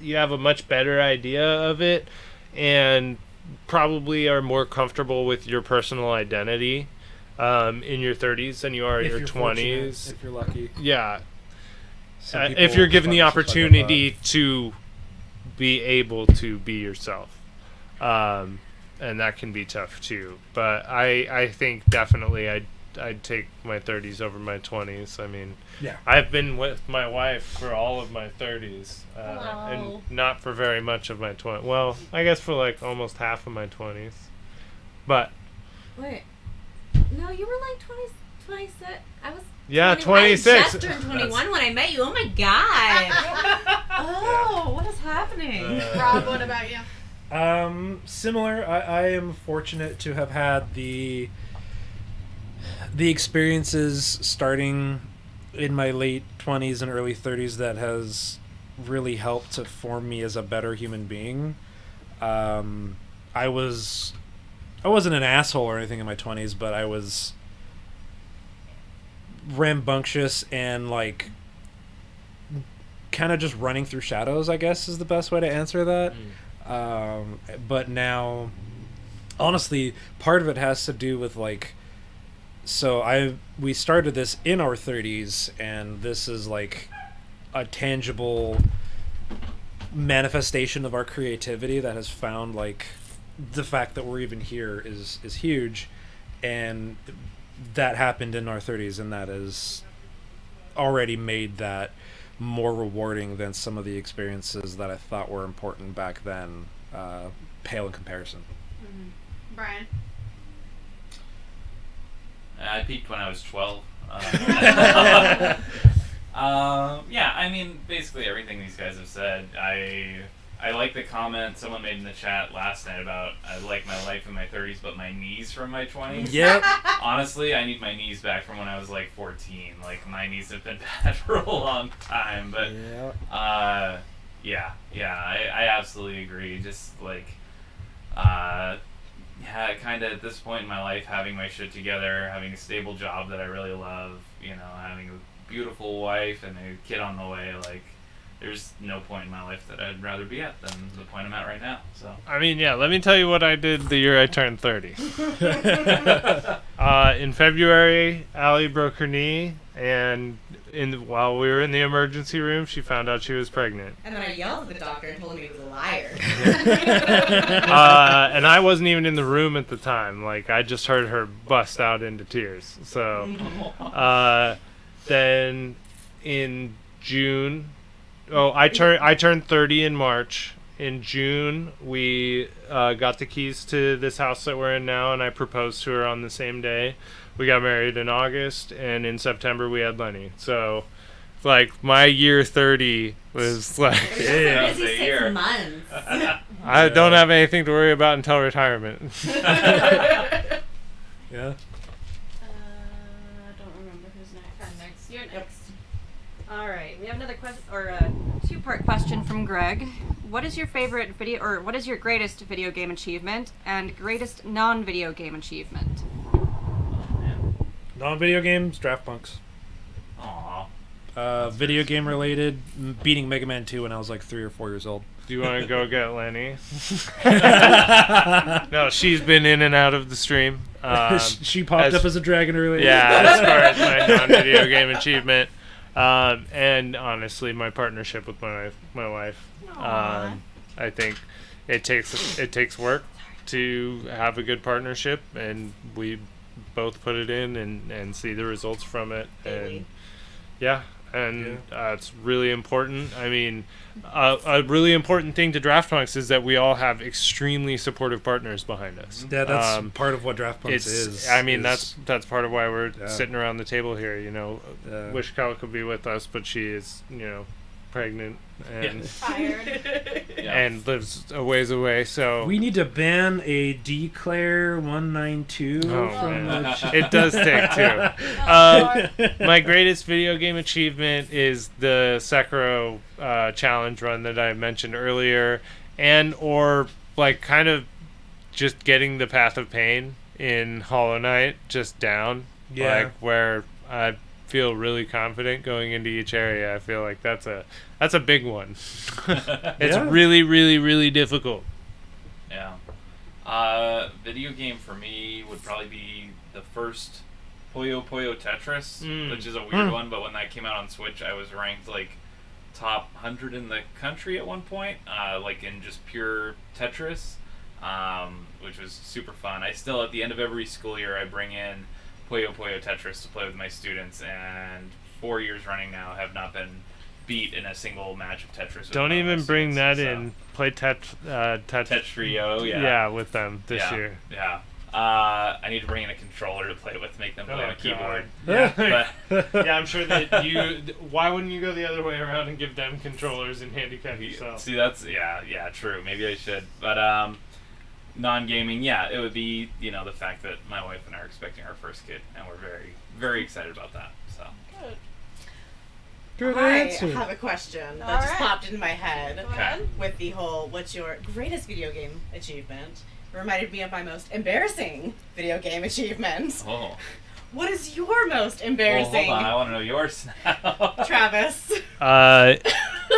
you have a much better idea of it, and probably are more comfortable with your personal identity in your 30s than you are in If your you're 20s. fortunate, if you're lucky. Yeah. Some If people you're given the fuck shit like opportunity to be able to be yourself. And that can be tough too. But I think definitely I'd take my 30s over my 20s. I mean, Yeah. I've been with my wife for all of my 30s. Wow. And not for very much of my 20s. Well, I guess for like almost half of my 20s. But Wait. No, you were like 26. I was. yeah, 21. 26. I just turned 21 when I met you. Oh my god. Oh, what is happening? Rob, what about you? Similar. I am fortunate to have had the experiences starting in my late 20s and early 30s that has really helped to form me as a better human being. I wasn't an asshole or anything in my 20s, but I was rambunctious and like kind of just running through shadows, I guess is the best way to answer that. But now, honestly, part of it has to do with like, so we started this in our 30s, and this is like a tangible manifestation of our creativity that has found like the fact that we're even here is huge, and that happened in our 30s, and that has already made that more rewarding than some of the experiences that I thought were important back then pale in comparison. Mm-hmm. Brian? I peaked when I was 12. Yeah, I mean, basically everything these guys have said. I like the comment someone made in the chat last night about I like my life in my 30s, but my knees from my 20s. Yep. Honestly, I need my knees back from when I was like 14. Like, my knees have been bad for a long time, but I absolutely agree. Just like, kind of at this point in my life, having my shit together, having a stable job that I really love, having a beautiful wife and a kid on the way, like, there's no point in my life that I'd rather be at than the point I'm at right now. So I mean, yeah, let me tell you what I did the year I turned 30. In February, Allie broke her knee, and while we were in the emergency room, she found out she was pregnant. And then I yelled at the doctor and told him he was a liar. And I wasn't even in the room at the time. Like, I just heard her bust out into tears. So, then in June... Oh, I turned 30 in March. In June, we got the keys to this house that we're in now, and I proposed to her on the same day. We got married in August, and in September we had Lenny. So, like, my year 30 was like... It was Yeah. a busy 6 months. I don't have anything to worry about until retirement. Yeah. I don't remember who's next. Next. You're next. All right, we have another question or two-part two-part question from Greg. What is your favorite video, or what is your greatest video game achievement and greatest non-video game achievement? Non-video games, Draft Punks. Aw. Video game related, beating Mega Man 2 when I was like 3 or 4 years old. Do you want to go get Lenny? No, she's been in and out of the stream. She popped up as a dragon earlier. Yeah, as far as my non-video game achievement. And honestly, my partnership with my wife. I think it takes work to have a good partnership, and we both put it in and see the results from it. And it's really important. I mean, a really important thing to Draft Punks is that we all have extremely supportive partners behind us. Yeah, that's part of what Draft Punks is. I mean, that's part of why we're sitting around the table here. You know, wish Cal could be with us, but she is, pregnant and Tired. and lives a ways away. So we need to ban a Declare 192 from the it does take two. My greatest video game achievement is the Sekiro challenge run that I mentioned earlier, or kind of just getting the Path of Pain in Hollow Knight just down. Where I feel really confident going into each area. I feel like that's a big one. It's really, really, really difficult. Yeah. Video game for me would probably be the first Puyo Puyo Tetris, which is a weird one, but when that came out on Switch, I was ranked top 100 in the country at one point, in just pure Tetris, which was super fun. I still, at the end of every school year, I bring in Puyo Puyo Tetris to play with my students, and 4 years running now have not been beat in a single match of Tetris. Don't even bring that in. Play Tetrio, with them this year. Yeah. I need to bring in a controller to play with, make them play on a keyboard. Yeah. I'm sure that why wouldn't you go the other way around and give them controllers and handicap yourself? See, that's true. Maybe I should. But non-gaming, it would be the fact that my wife and I are expecting our first kid, and we're very, very excited about that. So good I answer. have a question that All just right. popped into my head Okay. with the whole "what's your greatest video game achievement?" It reminded me of my most embarrassing video game achievement. Oh. What is your most Well, embarrassing, hold on. I want to know yours now. Travis?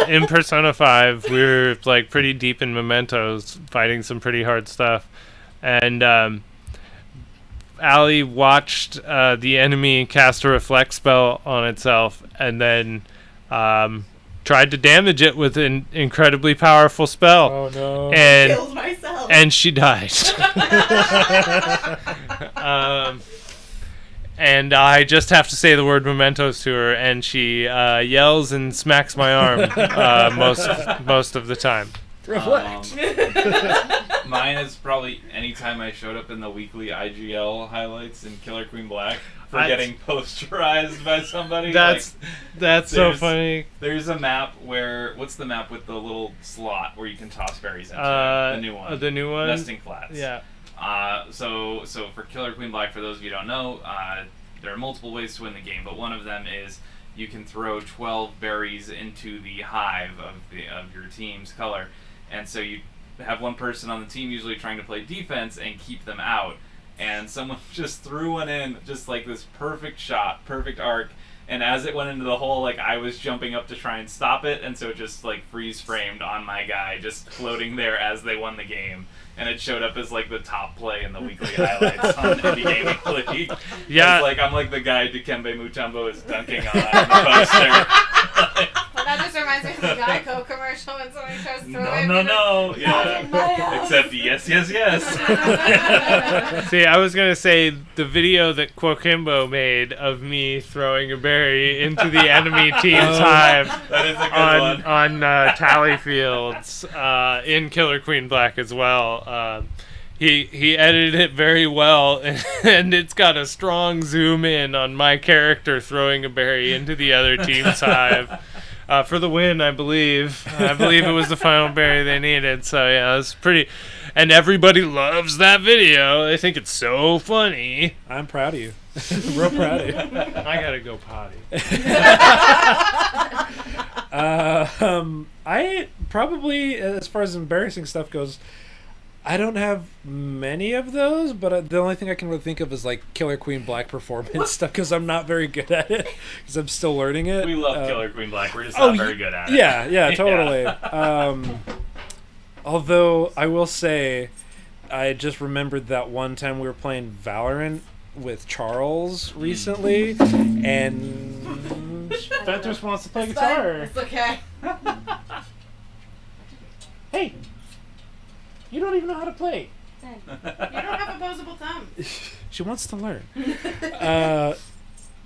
In Persona 5, we were pretty deep in Mementos, fighting some pretty hard stuff, and Allie watched the enemy cast a reflect spell on itself, and then tried to damage it with an incredibly powerful spell. Oh no! Killed myself. And she died. And I just have to say the word mementos to her, and she yells and smacks my arm most of the time. Reflect. Mine is probably anytime I showed up in the weekly IGL highlights in Killer Queen Black for getting posterized by somebody. That's so funny. There's a map where, what's the map with the little slot where you can toss berries into it? The new one. The new one? Nesting Flats. Yeah. So for Killer Queen Black, for those of you who don't know, there are multiple ways to win the game, but one of them is you can throw 12 berries into the hive of your team's color, and so you have one person on the team usually trying to play defense and keep them out, and someone just threw one in, just this perfect shot, perfect arc, and as it went into the hole, I was jumping up to try and stop it, and so it just freeze framed on my guy, just floating there as they won the game. And it showed up as the top play in the weekly highlights on Indie Gaming League. Yeah. It's I'm the guy Dikembe Mutombo is dunking on in the poster. Well, that just reminds me of the Geico commercial when somebody tries to throw it. No. Yeah. Except yes. See, I was going to say the video that Quokimbo made of me throwing a berry into the enemy team's hive That is a good one. on tally fields in Killer Queen Black as well. He edited it very well, and it's got a strong zoom in on my character throwing a berry into the other team's hive. For the win, I believe. I believe it was the final berry they needed. So yeah, it's pretty, and everybody loves that video. They think it's so funny. I'm proud of you. Real proud of you. I gotta go potty. I probably, as far as embarrassing stuff goes, I don't have many of those, but the only thing I can really think of is like Killer Queen Black performance stuff because I'm not very good at it because I'm still learning it. We love Killer Queen Black. We're just not very good at it. Yeah, totally. Although I will say, I just remembered that one time we were playing Valorant with Charles recently, and Ventus wants to play It's guitar. fine. It's okay. hey, you don't even know how to play. You don't have opposable thumbs. She wants to learn.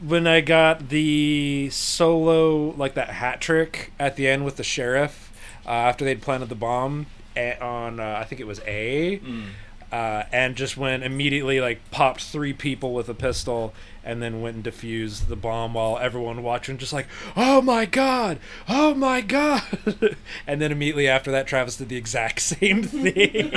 When I got the solo, like that hat trick at the end with the sheriff, after they'd planted the bomb on, I think it was A, and just went immediately, like, popped 3 people with a pistol, and then went and defused the bomb while everyone watching just like, oh my god! And then immediately after that, Travis did the exact same thing.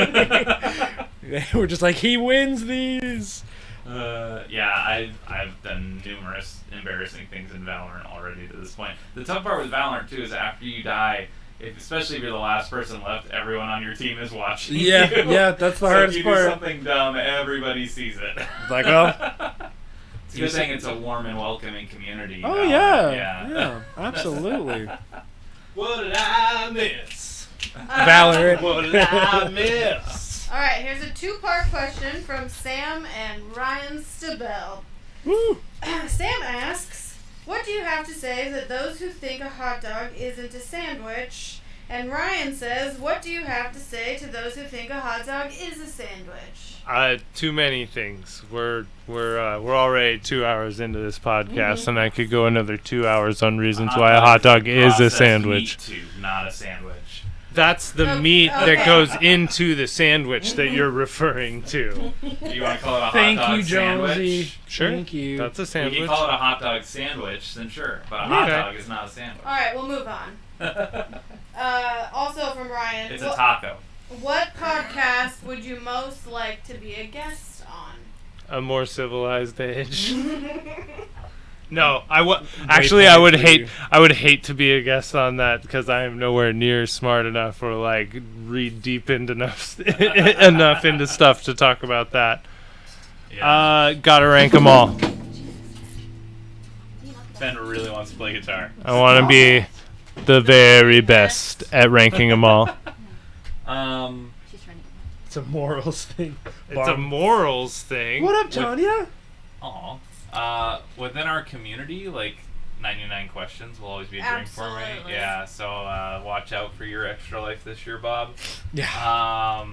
We're just like, he wins these! Yeah, I've done numerous embarrassing things in Valorant already to this point. The tough part with Valorant, too, is after you die, especially if you're the last person left, everyone on your team is watching you. Yeah, that's the hardest if you part. do something dumb, everybody sees it. Like, well... It's a good thing it's a warm and welcoming community. Oh, Valorant. yeah, absolutely. What did I miss? Valorant. What did I miss? All right, here's a 2-part question from Sam and Ryan Stabell. Woo! Sam asks, what do you have to say that those who think a hot dog isn't a sandwich? And Ryan says, what do you have to say to those who think a hot dog is a sandwich? Too many things. We're already 2 hours into this podcast, and I could go another 2 hours on reasons why a hot dog is a Processed sandwich. meat tube, not a sandwich. That's the meat that goes into the sandwich that you're referring to. You want to call it a hot Thank dog you, sandwich? Jonesy. Sure. Thank you. That's a If sandwich. you call it a hot dog sandwich, then sure. But a hot Okay. dog is not a sandwich. All right, we'll move on. Also from Ryan, It's a taco. what podcast would you most like to be a guest on? A more civilized age. No, I would Waypoint I would hate to be a guest on that because I am nowhere near smart enough or like read deep into enough into stuff to talk about that. Yeah. Gotta rank them all. Ben really wants to play guitar. I want to be the very best at ranking them all. It's a morals thing. It's a morals thing. What up, Tanya? Aw. Within our community, like 99 questions will always be a drink for me. Absolutely. Yeah, so watch out for your extra life this year, Bob. Yeah.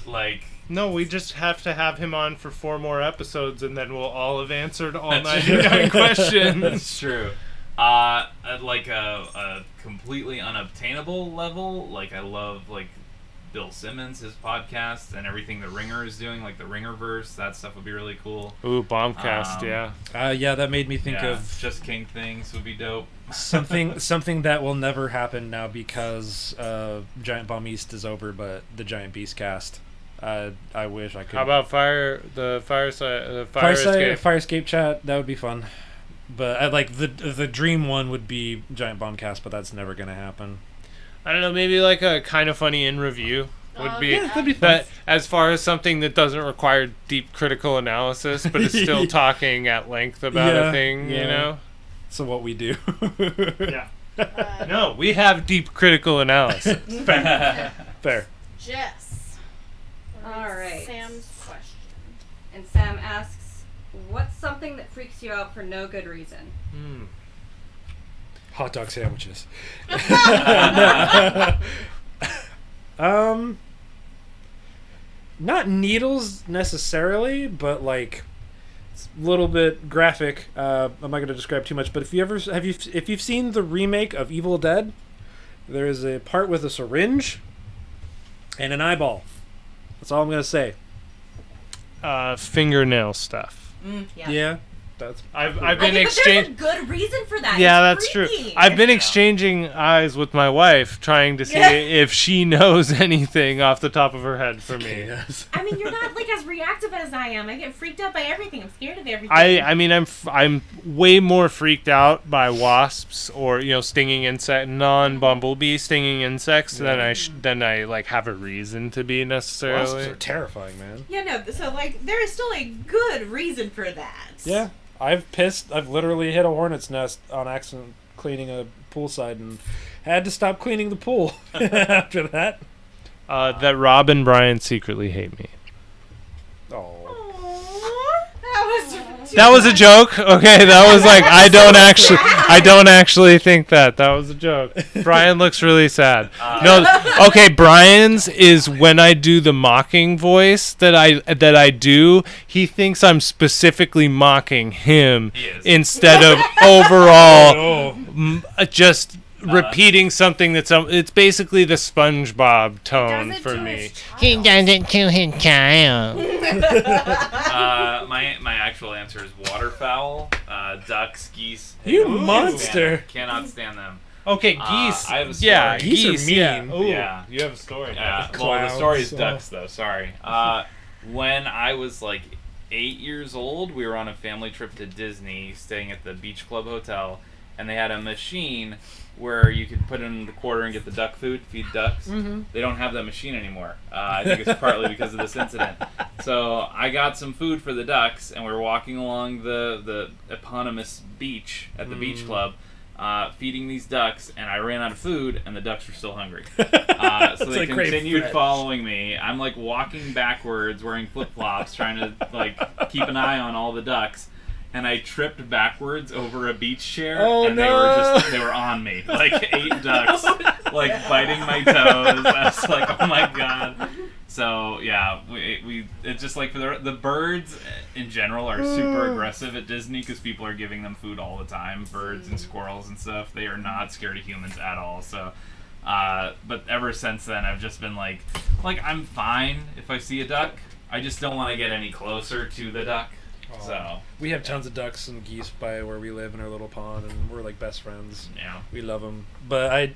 Like No, we just have to have him on for 4 more episodes, and then we'll all have answered all 99 questions. That's true. At like a completely unobtainable level, like I love like Bill Simmons, his podcast, and everything the Ringer is doing, like the Ringerverse. That stuff would be really cool. Ooh, Bombcast, yeah. Yeah, that made me think Yeah, of Just King Things would be dope. something that will never happen now because Giant Bomb East is over, but the Giant Beast cast. I wish I could. How about fire escape? Fire escape chat? That would be fun. But I like the dream one would be Giant Bombcast, but that's never gonna happen. I don't know, maybe like a kind of funny in review would be. Yeah, that'd be fun. But as far as something that doesn't require deep critical analysis, but is still talking at length about a thing, you know? So what we do? Yeah. No, we have deep critical analysis. Fair. Jess. All right. Sam's question. And Sam asks, what's something that freaks you out for no good reason? Hot dog sandwiches. Not needles necessarily, but like it's a little bit graphic. I'm not going to describe too much, but if you've seen the remake of Evil Dead, there is a part with a syringe and an eyeball. That's all I'm going to say. Fingernail stuff. Yeah. Yeah. That's I've I been mean, but there's a exchanging. good reason for that. Yeah, It's that's true. freaky. I've been exchanging eyes with my wife, trying to see if she knows anything off the top of her head for me. I mean, you're not like as reactive as I am. I get freaked out by everything. I'm scared of everything. I mean, I'm way more freaked out by wasps or stinging insect, non-bumblebee stinging insects than I like have a reason to be necessarily. Wasps are terrifying, man. Yeah, no. So like, there is still a good reason for that. Yeah, I've literally hit a hornet's nest on accident cleaning a poolside and had to stop cleaning the pool after that. That Rob and Brian secretly hate me. Oh. That was a joke. Okay, that was like I don't actually think that was a joke. Brian looks really sad. No, okay, Brian's is when I do the mocking voice that I do. He thinks I'm specifically mocking him instead of overall just repeating something that's it's basically the SpongeBob tone for me. He does it to his child. My actual answer is waterfowl, ducks, geese. You monster! Cannot stand them. Okay, geese. I have a story. Yeah, Geese are geese. mean. Yeah. Ooh, Yeah. You have a story. Well, the Clowns, story is so- ducks, though. Sorry. When I was like 8 years old, we were on a family trip to Disney, staying at the Beach Club Hotel, and they had a machine where you could put in the quarter and get the duck food, feed ducks. Mm-hmm. They don't have that machine anymore. I think it's partly because of this incident. So I got some food for the ducks, and we were walking along the eponymous beach at the beach club, feeding these ducks, and I ran out of food, and the ducks were still hungry. So they like great continued food. following me. I'm like walking backwards, wearing flip-flops, trying to like keep an eye on all the ducks. And I tripped backwards over a beach chair, and they were on me, like 8 ducks, like biting my toes. I was like, oh my god. So yeah, we it's just like for the birds in general are super aggressive at Disney because people are giving them food all the time, birds and squirrels and stuff. They are not scared of humans at all. So, but ever since then, I've just been like I'm fine if I see a duck. I just don't want to get any closer to the duck. So we have tons of ducks and geese by where we live in our little pond, and we're like best friends. yeah. We love them. But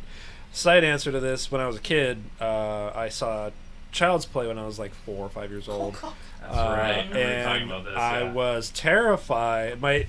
side answer to this, when I was a kid, I saw Child's Play when I was like 4 or 5 years old. That's right. I remember And talking about this. I Yeah. was terrified. My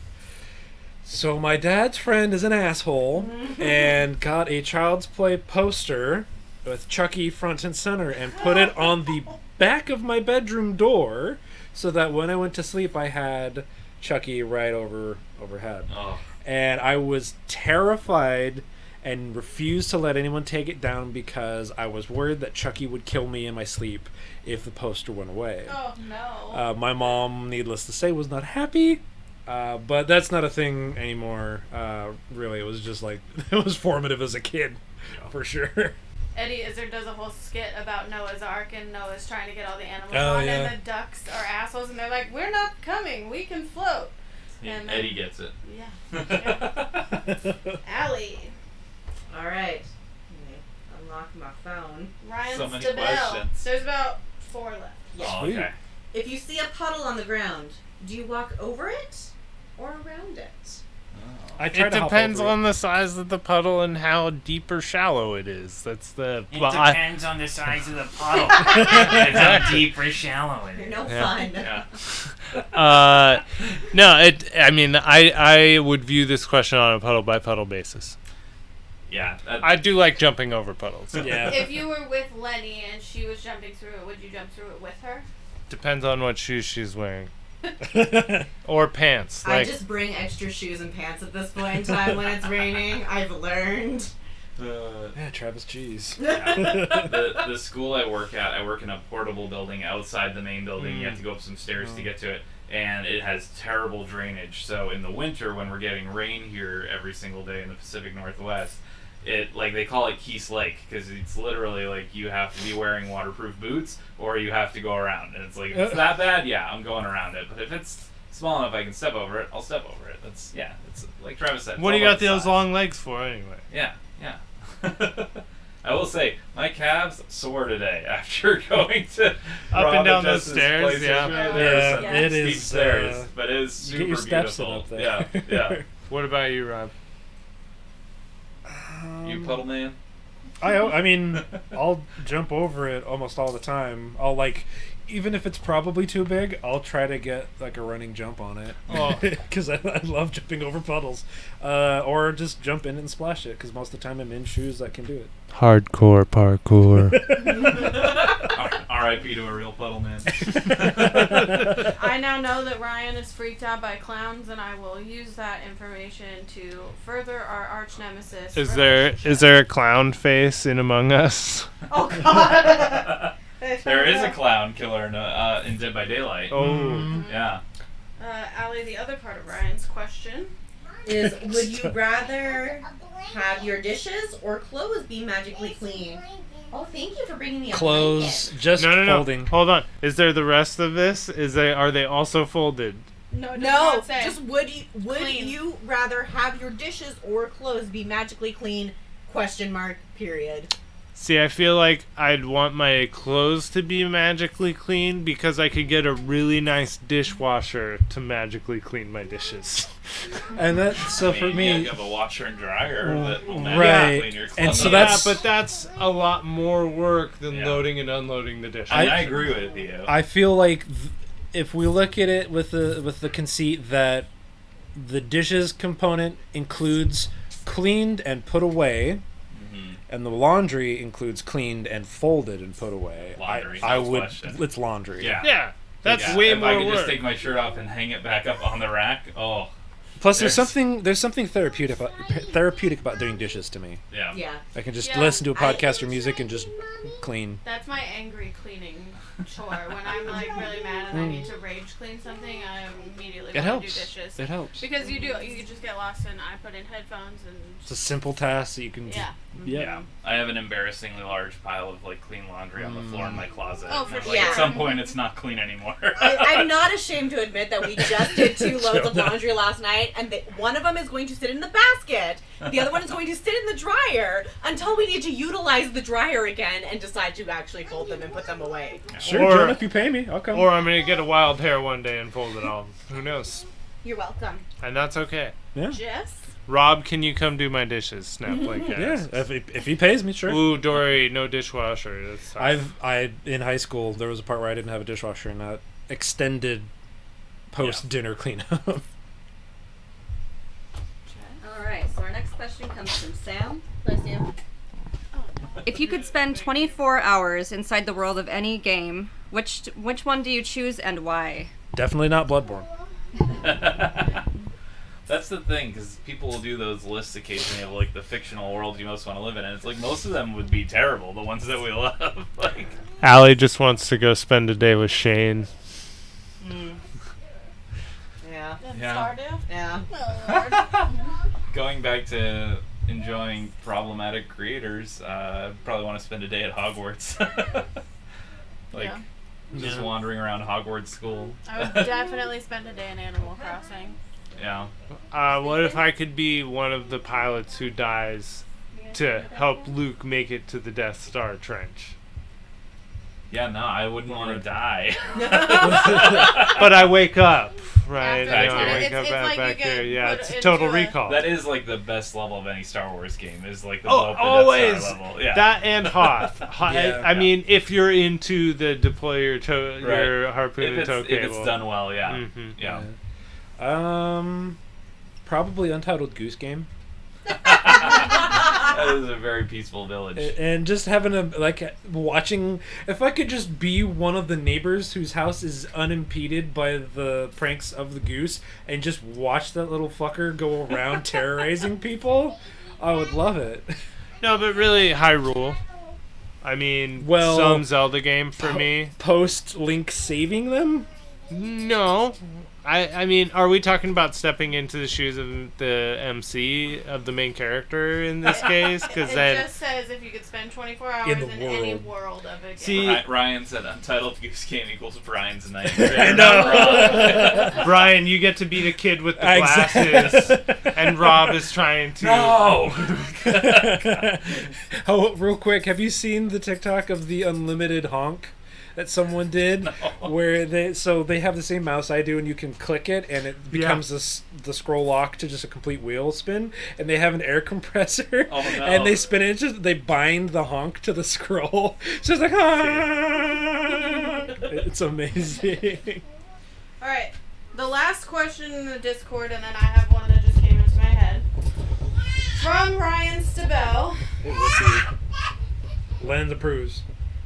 dad's friend is an asshole and got a Child's Play poster with Chucky front and center and put it on the back of my bedroom door so that when I went to sleep I had Chucky right overhead. Oh. And I was terrified and refused to let anyone take it down because I was worried that Chucky would kill me in my sleep if the poster went away. Oh no. My mom, needless to say, was not happy, but that's not a thing anymore. Really, it was just like, it was formative as a kid, for sure. Eddie Izzard does a whole skit about Noah's Ark, and Noah's trying to get all the animals Oh, on, yeah. and the ducks are assholes, and they're like, "We're not coming. We can float." And then- Eddie gets it. Yeah. Allie. All right. Let me unlock my phone. Ryan So many Stabell. questions. There's about 4 left. Oh, Sweet. okay. If you see a puddle on the ground, do you walk over it or around it? I try It to hop depends over it. on the size of the puddle and how deep or shallow it is. That's the. It well, I- depends on the size of the puddle. Depends how deep or shallow it You're is. no Yeah. fun. Yeah. No, I mean, I would view this question on a puddle by puddle basis. Yeah. I do like jumping over puddles. Yeah. If you were with Lenny and she was jumping through it, would you jump through it with her? Depends on what shoes she's wearing. Or pants. I Like, just bring extra shoes and pants at this point in time when it's raining. I've learned. Yeah, Travis cheese. The school I work at, I work in a portable building outside the main building. You have to go up some stairs to get to it, and it has terrible drainage. So in the winter, when we're getting rain here every single day in the Pacific Northwest, it like they call it Keys Lake because it's literally like you have to be wearing waterproof boots or you have to go around. And it's like if it's that bad, yeah, I'm going around it. But if it's small enough I can step over it, I'll step over it. That's it's like Travis said. it's what do all you got about the those size. long legs for anyway? Yeah. I will say, my calves sore today after going to Up and down those Jess's stairs, place yeah. yesterday. There are some it steep is, stairs, but it is super get your steps in beautiful. up there. Yeah, yeah. What about you, Rob? You puddle man? I mean, I'll jump over it almost all the time. I'll like, even if it's probably too big, I'll try to get like a running jump on it. Oh. Because I love jumping over puddles. Or just jump in and splash it, because most of the time I'm in shoes that can do it. Hardcore parkour. R.I.P. to a real puddle man. I now know that Ryan is freaked out by clowns, and I will use that information to further our arch nemesis. Is there a clown face in Among Us? Oh God. There is a clown killer in Dead by Daylight. Oh. Yeah. Allie, the other part of Ryan's question Is would you rather have your dishes or clothes be magically clean? Oh, thank you for bringing me a Clothes, blanket. just No. folding. Hold on. Is there the rest of this? Are they also folded? No, it does No, not say. just would Clean. you rather have your dishes or clothes be magically clean? Question mark. Period. See, I feel like I'd want my clothes to be magically clean because I could get a really nice dishwasher to magically clean my dishes. And that, so for You me, have a washer and dryer that will magically Right. clean your clothes. And so yeah, that's- but that's a lot more work than Yeah. loading and unloading the dishes. I agree with you. I feel like if we look at it with the conceit that the dishes component includes cleaned and put away, and the laundry includes cleaned and folded and put away, Laundry, I no would. question. It's laundry. Yeah. Yeah, that's Yeah, way if more I could work. just take my shirt off and hang it back up on the rack. Oh, Plus, there's something therapeutic about doing dishes to me. yeah. Yeah. I can just Yeah, listen to a podcast or music and just clean. That's my angry cleaning chore. When I'm like really mad and I need to rage clean something, I immediately It want to do helps. dishes. It helps. Because you just get lost and I put in headphones and It's a simple task that you can. yeah. Yeah, I have an embarrassingly large pile of like clean laundry on the floor in my closet. Oh, for And, like, sure. At some point, it's not clean anymore. I'm not ashamed to admit that we just did 2 loads of laundry last night, and one of them is going to sit in the basket. The other one is going to sit in the dryer until we need to utilize the dryer again and decide to actually fold them and put them away. Sure, Or- Jen, if you pay me, I'll come. Or I'm gonna get a wild hair one day and fold it all. Who knows? You're welcome. And that's okay. Yeah. Jess? Rob, can you come do my dishes? Snap like that. Yeah, if he pays me, sure. Ooh, Dory, no dishwasher. That's tough. In high school there was a part where I didn't have a dishwasher and that extended post dinner cleanup. Alright, so our next question comes from Sam. Bless you. If you could spend 24 hours inside the world of any game, which one do you choose and why? Definitely not Bloodborne. That's the thing, because people will do those lists occasionally of like the fictional worlds you most want to live in, and it's like most of them would be terrible. The ones that we love, like Allie just wants to go spend a day with Shane. Yeah. Yeah. Stardew? Yeah. going back to enjoying problematic creators. Probably want to spend a day at Hogwarts, like Yeah. just wandering around Hogwarts school. I would definitely spend a day in Animal Crossing. Yeah. What if I could be one of the pilots who dies to help Luke make it to the Death Star trench? Yeah, no, I wouldn't want to die. But I wake up, right? After You know, I the wake credits, up it's back, like you back get there. Yeah, put it's into Total a- Recall. That is like the best level of any Star Wars game. Is like the Oh, blow up the always Death Star level. Yeah. that and Hoth. Yeah. I mean, if you're into the deploy your your harpoon if and it's, tow if cable. it's done well, yeah. Mhm. Yeah. Probably Untitled Goose Game. That is a very peaceful village. And just having watching, if I could just be one of the neighbors whose house is unimpeded by the pranks of the goose and just watch that little fucker go around terrorizing people, I would love it. No, but really, Hyrule. I mean, Well, some Zelda game for me. Post Link saving them? No. I mean, are we talking about stepping into the shoes of the MC of the main character in this case? Because it then just says if you could spend 24 hours In in, the any world. world of a game. See- Ryan said Untitled Goose Game equals Brian's night. I know. Brian, you get to be the kid with the Exactly. glasses, and Rob is trying to. No. Oh, real quick, have you seen the TikTok of the unlimited honk that someone did? No. Where they have the same mouse I do, and you can click it, and it becomes the scroll lock to just a complete wheel spin. And they have an air compressor, Oh, no. and they spin it. They bind the honk to the scroll. So it's like, it's amazing. All right. The last question in the Discord, and then I have one that just came into my head. From Ryan Stabell. It would be. Lens approves.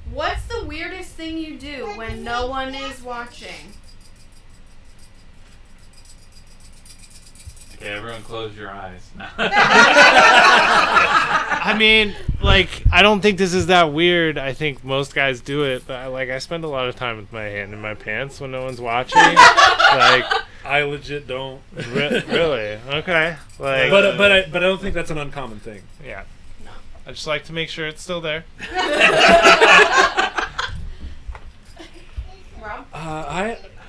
What's the weirdest thing you do when no one is watching? Okay, everyone close your eyes. I mean, like, I don't think this is that weird. I think most guys do it, but I spend a lot of time with my hand in my pants when no one's watching. Like, I legit don't. really? Okay. Like, But I don't think that's an uncommon thing. yeah. I just like to make sure it's still there. Rob?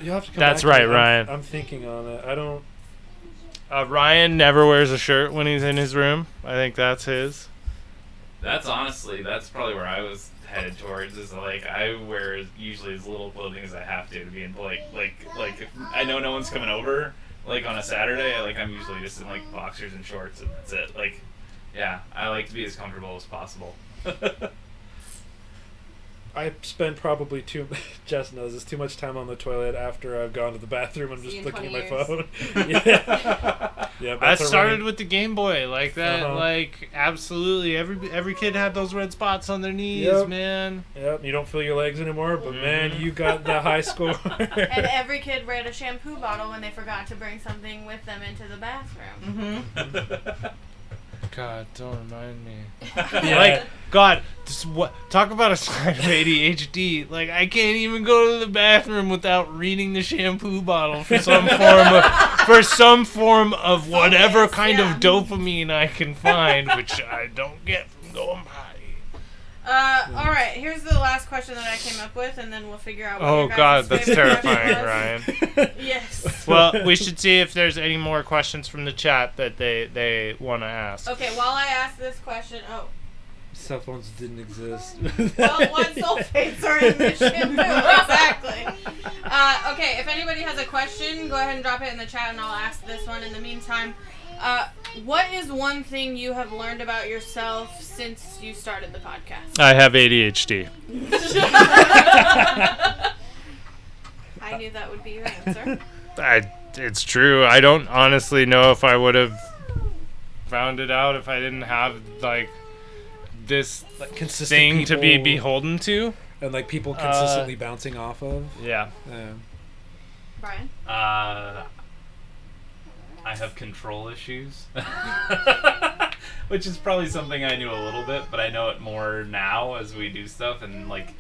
You'll have to come That's back to right, me. Ryan. I'm thinking on it. I don't. Ryan never wears a shirt when he's in his room. I think that's his. That's probably where I was headed towards. Is like I wear usually as little clothing as I have to be in like if I know no one's coming over like on a Saturday. I'm usually just in like boxers and shorts and that's it. Like, yeah, I like to be as comfortable as possible. I spend probably Jess knows this, too much time on the toilet after I've gone to the bathroom. I'm See just you in looking at 20 my years. phone. Yeah. I started with the Game Boy like that. Uh-huh. Like, absolutely, every kid had those red spots on their knees, Yep. man. Yep, you don't feel your legs anymore, but man, you got the high score. And every kid ran a shampoo bottle when they forgot to bring something with them into the bathroom. Mm-hmm. God, don't remind me. Yeah. Like, God, talk about a sign of ADHD. Like, I can't even go to the bathroom without reading the shampoo bottle for some form of whatever Focus, kind yeah. of dopamine I can find, which I don't get from going potty. All right, here's the last question that I came up with, and then we'll figure out what Oh your guys' God, that's favorite question terrifying, was. Ryan. Yes. Well, we should see if there's any more questions from the chat that they want to ask. Okay, while I ask this question, Cell phones didn't exist. well, what sulfates are in this shampoo? Exactly. Okay, if anybody has a question, go ahead and drop it in the chat, and I'll ask this one in the meantime. What is one thing you have learned about yourself since you started the podcast? I have ADHD. I knew that would be your answer. It's true. I don't honestly know if I would have found it out if I didn't have like this Like consistent thing to be people- beholden to. And like people consistently bouncing off of. Yeah. Brian? I have control issues. Which is probably something I knew a little bit, but I know it more now as we do stuff, and like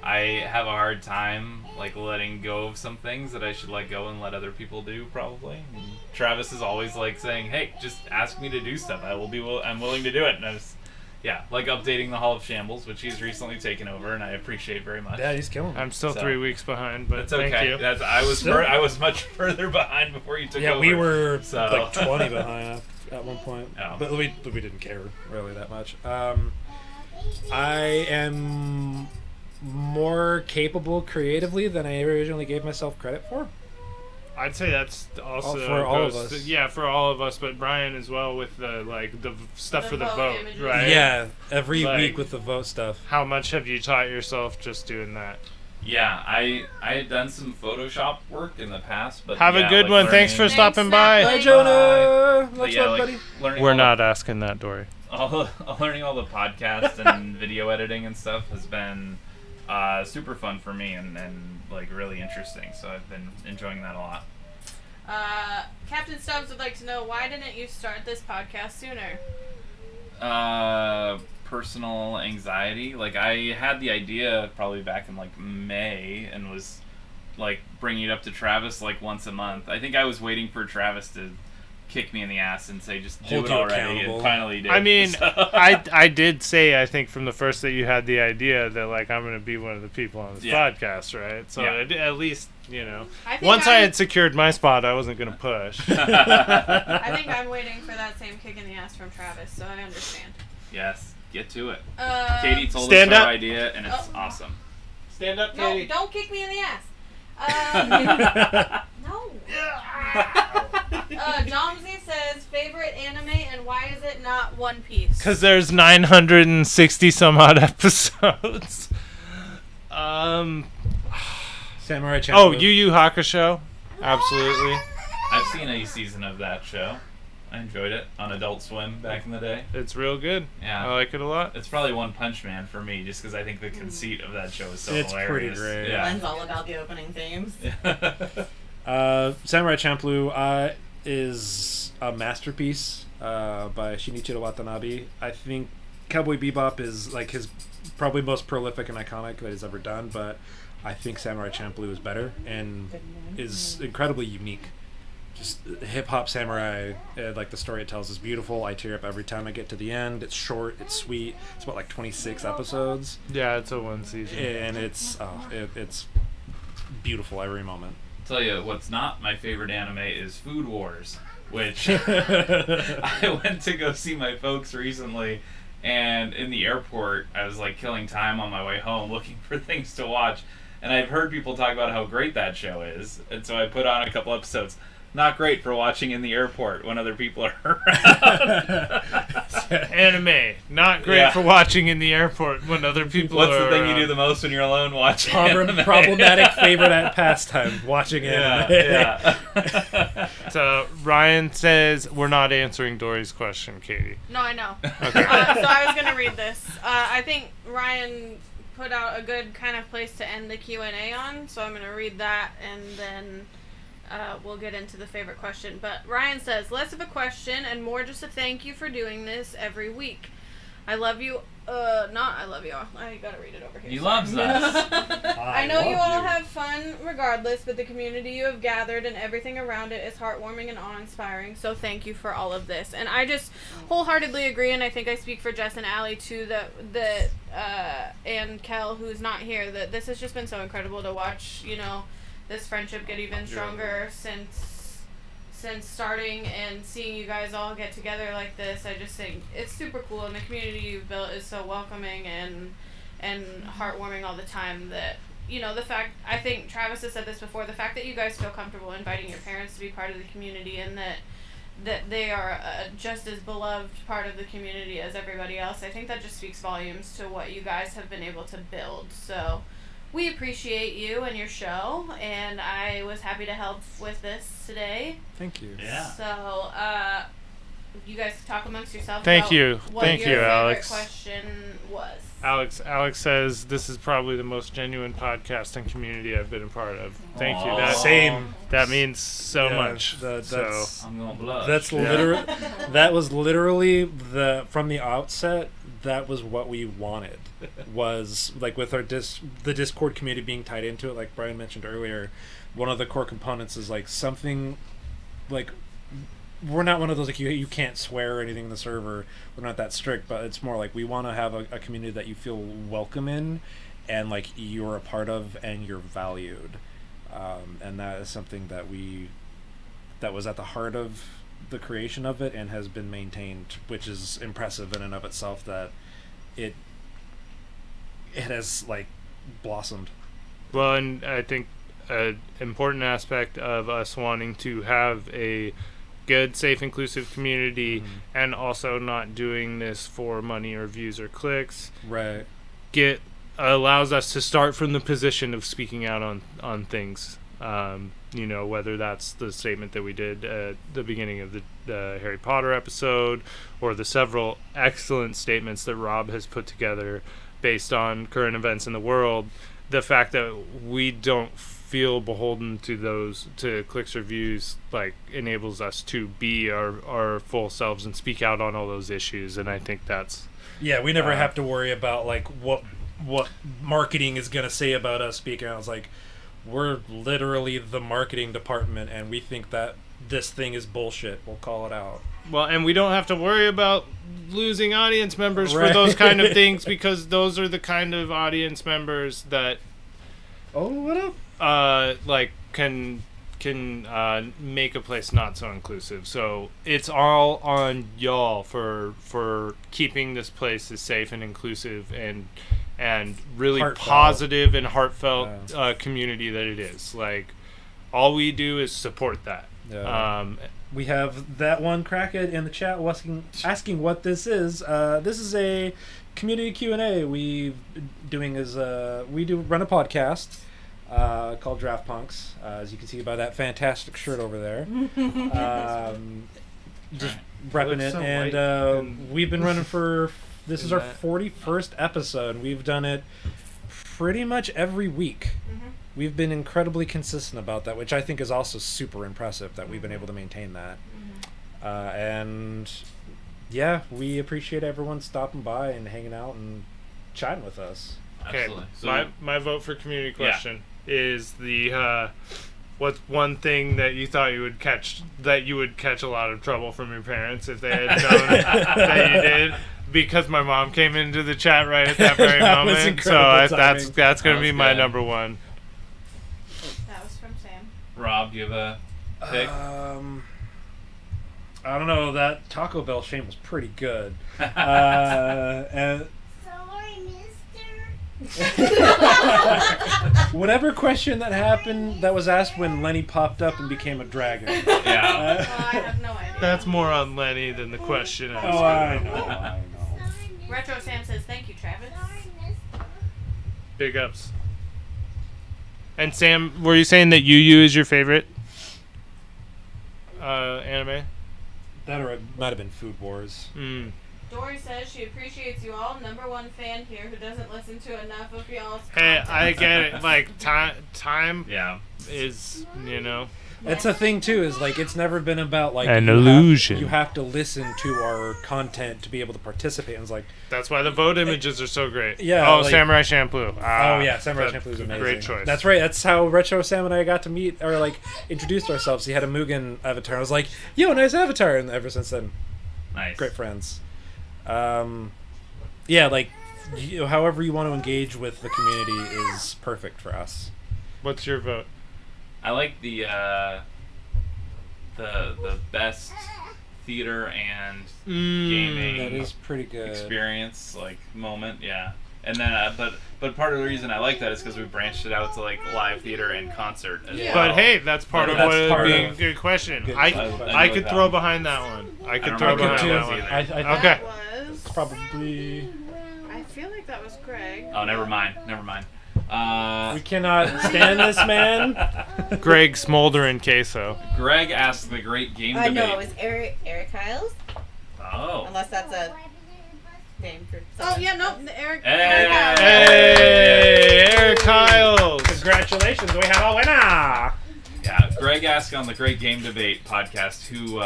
I have a hard time like letting go of some things that I should let go and let other people do probably. And Travis is always like saying, "Hey, just ask me to do stuff. I'm willing to do it." And I was like updating the Hall of Shambles, which he's recently taken over, and I appreciate very much. Yeah, he's killing me. I'm still So- 3 weeks behind, but That's thank okay. you. I was much further behind before you took over. Yeah, we were So- like 20 behind at one point, Oh. but we didn't care really that much. I am more capable creatively than I originally gave myself credit for. I'd say that's also For all of goes us. yeah, for all of us, but Brian as well with the stuff The for the vote vote, images. right? Yeah, every Like- week with the vote stuff. How much have you taught yourself just doing that? Yeah, I had done some Photoshop work in the past, but Have yeah, a good like one. Thanks for learning- stopping Thanks, by. Natalie. Bye, Jonah. But Much yeah, love, like buddy. learning We're all not asking that, Dory. learning all the podcast and video editing and stuff has been super fun for me and like really interesting. So I've been enjoying that a lot. Captain Stubbs would like to know, why didn't you start this podcast sooner? Personal anxiety. Like I had the idea probably back in like May and was like bringing it up to Travis like once a month. I think I was waiting for Travis to kick me in the ass and say just do Hold it you already, accountable. and finally did. I mean, So- I did say, I think from the first that you had the idea that like I'm going to be one of the people on this Yeah. podcast, right? So Yeah. at least, you know, I think once I I'm- had secured my spot, I wasn't going to push. I think I'm waiting for that same kick in the ass from Travis, so I understand. Yes, get to it. Katie Katie told stand us up. our idea, and it's Oh. awesome. Stand up, No, don't kick me in the ass. No. Jomsy says favorite anime and why is it not One Piece? Because there's 960 some odd episodes. Samurai Champloo. Oh, Yu Yu Hakusho. Absolutely. I've seen a season of that show. I enjoyed it on Adult Swim back in the day. It's real good. Yeah. I like it a lot. It's probably One Punch Man for me, just because I think the conceit of that show is so It's pretty hilarious. great. Yeah. Mine's all about the opening themes. Samurai Champloo is a masterpiece by Shinichiro Watanabe. I think Cowboy Bebop is like his probably most prolific and iconic that he's ever done, but I think Samurai Champloo is better and is incredibly unique. Just hip hop samurai, like the story it tells is beautiful. I tear up every time I get to the end. It's short, it's sweet. It's about like 26 episodes, Yeah, it's a one season. and it's beautiful every moment. Tell you what's not my favorite anime is Food Wars, which I went to go see my folks recently, and in the airport I was like killing time on my way home looking for things to watch, and I've heard people talk about how great that show is, and so I put on a couple episodes. Not great for watching in the airport when other people are around. Anime. Not great Yeah. for watching in the airport when other people What's are the thing you around. do the most when you're alone watching anime? Problematic favorite at pastime, watching anime. Yeah. So Ryan says we're not answering Dory's question, Katie. No, I know. Okay. So I was gonna read this. I think Ryan put out a good kind of place to end the Q&A on, so I'm gonna read that and then we'll get into the favorite question. But Ryan says, less of a question and more just a thank you for doing this every week. I love you. Not I love you all. I gotta read it over here. He Sorry. loves us. I know you all have fun regardless, but the community you have gathered and everything around it is heartwarming and awe-inspiring, so thank you for all of this. And I just wholeheartedly agree, and I think I speak for Jess and Allie too, that and Kel, who's not here, that this has just been so incredible to watch, you know, this friendship get even stronger since starting and seeing you guys all get together like this. I just think it's super cool, and the community you've built is so welcoming and heartwarming all the time that, you know, the fact, I think Travis has said this before, the fact that you guys feel comfortable inviting your parents to be part of the community and that they are just as beloved part of the community as everybody else, I think that just speaks volumes to what you guys have been able to build. So we appreciate you and your show, and I was happy to help with this today. Thank you. Yeah. So, you guys talk amongst yourselves. Thank about you. What Thank your you, favorite Alex. question was. Alex says this is probably the most genuine podcast and community I've been a part of. Thank you. Aw. That Same. That means so Yeah, much. that's I'm going to blush. That's that was literally from the outset. That was what we wanted. Was like with our the Discord community being tied into it, like Brian mentioned earlier. One of the core components is like something like we're not one of those like you can't swear or anything in the server. We're not that strict, but it's more like we want to have a community that you feel welcome in, and like you're a part of and you're valued, and that is something that was at the heart of the creation of it and has been maintained, which is impressive in and of itself that it has like blossomed. Well, and I think an important aspect of us wanting to have a good, safe, inclusive community and also not doing this for money or views or clicks Right. allows us to start from the position of speaking out on things. You know, whether that's the statement that we did at the beginning of the Harry Potter episode or the several excellent statements that Rob has put together based on current events in the world, the fact that we don't feel beholden to clicks or views like enables us to be our full selves and speak out on all those issues. And I think that's Yeah, we never have to worry about like what marketing is gonna say about us speaking out. It's like we're literally the marketing department, and we think that this thing is bullshit. We'll call it out. Well, and we don't have to worry about losing audience members for Right. those kind of things, because those are the kind of audience members that Oh, what up? like can make a place not so inclusive. So it's all on y'all for keeping this place as safe and inclusive and really Heartfelt. positive and heartfelt community that it is. Like, all we do is support that. Yeah. We have that one crackhead in the chat asking what this is. This is a community Q&A we do run a podcast called Draft Punks, as you can see by that fantastic shirt over there. Just repping it, so and white and we've been running for this is our that. 41st episode. We've done it pretty much every week. We've been incredibly consistent about that, which I think is also super impressive that we've been able to maintain that. And yeah, we appreciate everyone stopping by and hanging out and chatting with us. Okay, Absolutely. So my vote for community question is the what's one thing that you thought you would catch a lot of trouble from your parents if they had known that you did? Because my mom came into the chat right at that very That was moment, so incredible that's timing. going to That be was my good. number one. That was from Sam. Rob, do you have a pick? I don't know. That Taco Bell shame was pretty good. And whatever question that happened that was asked when Lenny popped up and became a dragon. Yeah. I have no idea. That's more on Lenny than the question. Oh, I know. Retro Sam says, thank you, Travis. Big ups. And Sam, were you saying that Yu is your favorite anime? That or it might have been Food Wars. Dory says she appreciates you all. Number one fan here who doesn't listen to enough of y'all's Hey, content. I get it. Like, time Yeah. is, That's a thing too. Is like it's never been about like An you have- illusion. you have to listen to our content to be able to participate. And it's like, That's why the vote images are so great. Yeah, Oh, like- Samurai Champloo. oh yeah, Samurai Champloo is amazing. Great choice. That's right. That's how Retro Sam and I got to meet or like introduced ourselves. He had a Mugen avatar. I was like, yo, nice avatar, and ever since then, Nice. great friends. Yeah, like however you want to engage with the community is perfect for us. What's your vote? I like the best theater and gaming That is pretty good. experience, like moment, yeah. And then, but part of the reason I like that is because we branched it out to like live theater and concert as Yeah. well. But hey, that's part of That's what part being of- a good question. Good I question. I could like throw that. behind that one. I could don't throw remember behind who that it one. was either. I Okay. That was... probably. I feel like that was Greg. Oh, never mind. We cannot stand this man. Greg Smolderin Queso. Greg asked the great game I debate. know, it was Eric Hiles. Oh. Unless that's a name for Oh, someone. yeah, no, Eric. Hey, Eric Kyles. Congratulations, we have a winner. Yeah, Greg asked on the Great Game Debate podcast who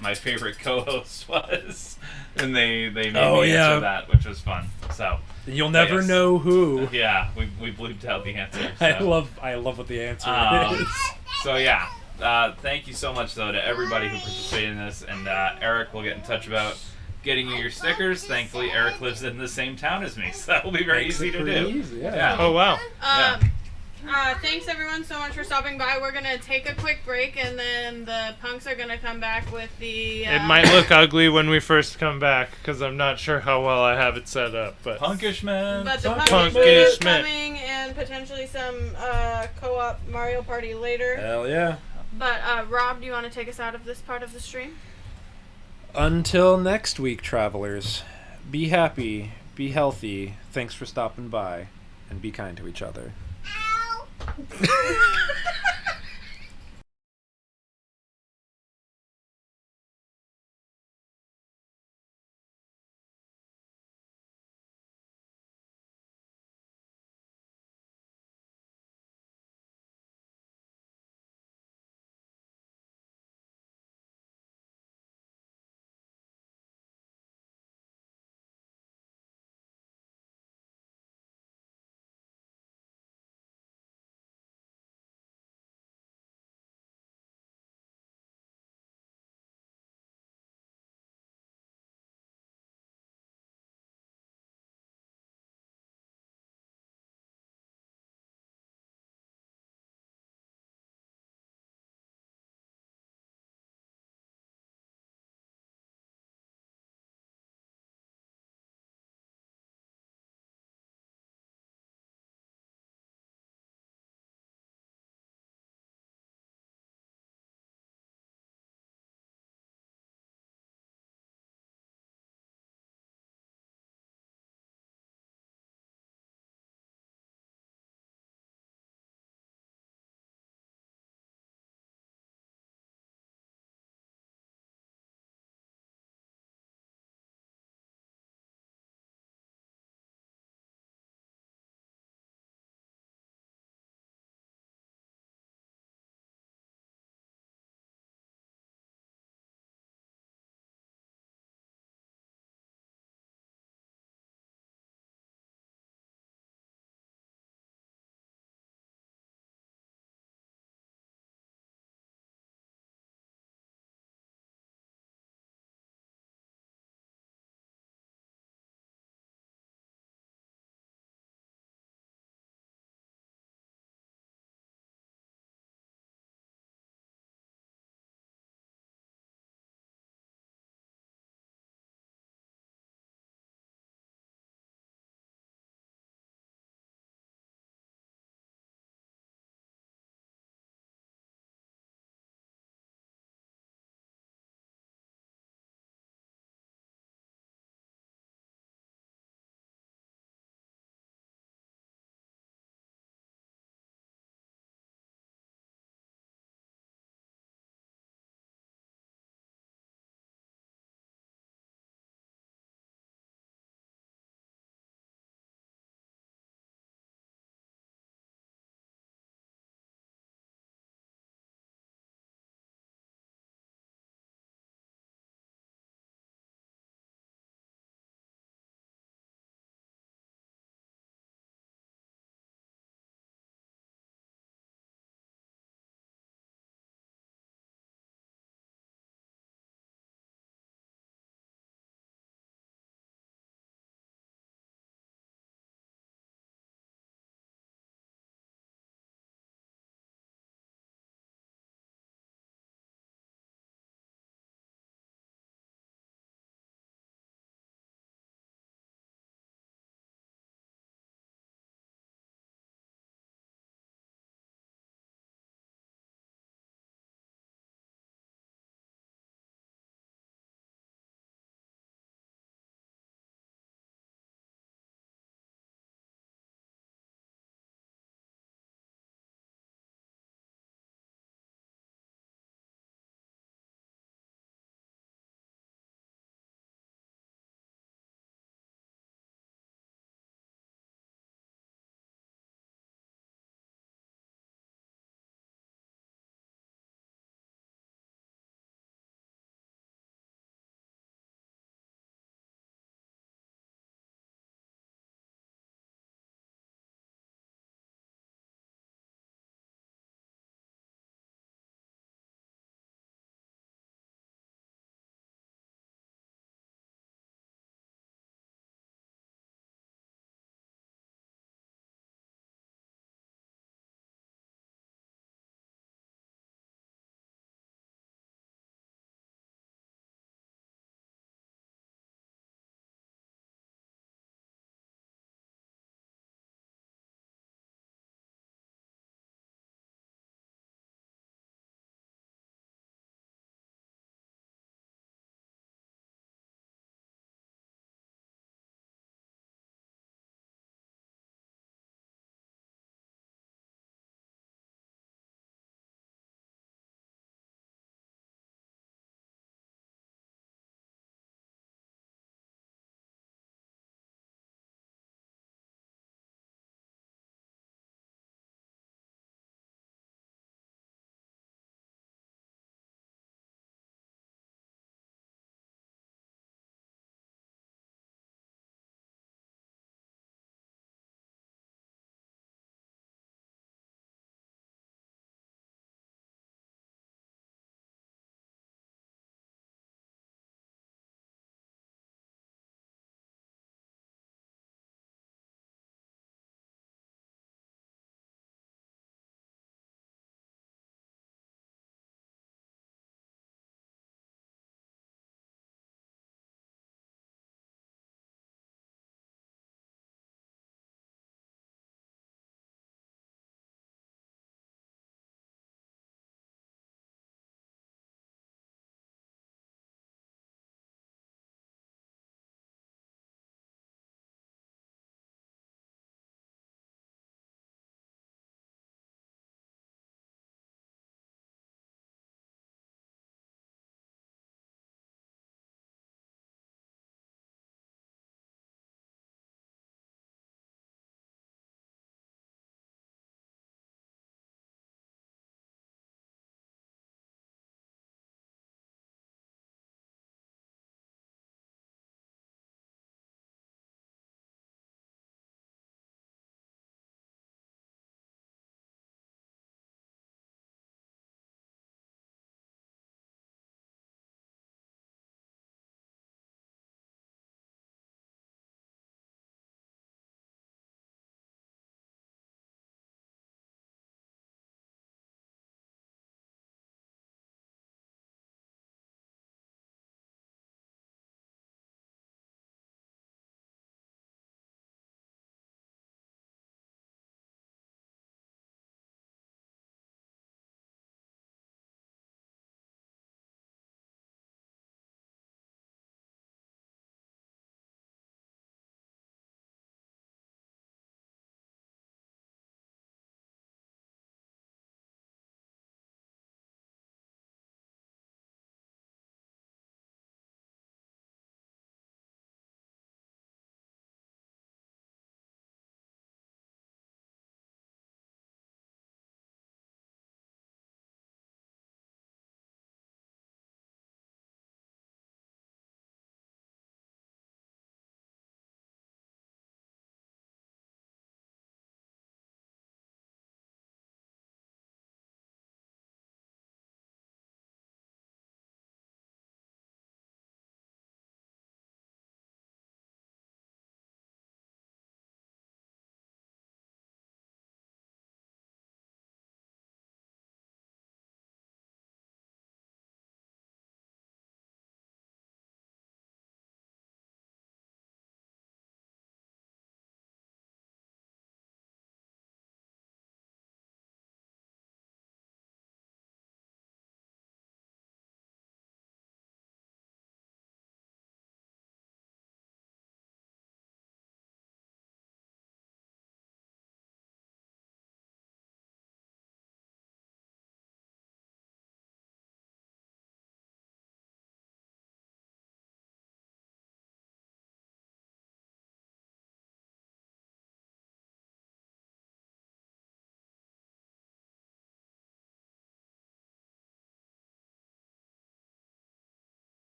my favorite co-host was, and they made Oh, me yeah. answer that, which was fun. So You'll never Yes. know who. yeah, we bleeped out the answer. So. I love what the answer Um, is. So yeah, thank you so much though to everybody who participated in this, and Eric will get in touch about getting you your stickers. Thankfully, Eric lives in the same town as me, so that'll be very Makes easy it to pretty do. easy, yeah. Yeah. Oh wow. Thanks everyone so much for stopping by. We're gonna take a quick break, and then the punks are gonna come back with the. It might look ugly when we first come back because I'm not sure how well I have it set up. But Punkish man. But the Punkish punkish is man. coming, and potentially some co-op Mario Party later. Hell yeah. But Rob, do you want to take us out of this part of the stream? Until next week, travelers, be happy, be healthy, thanks for stopping by, and be kind to each other.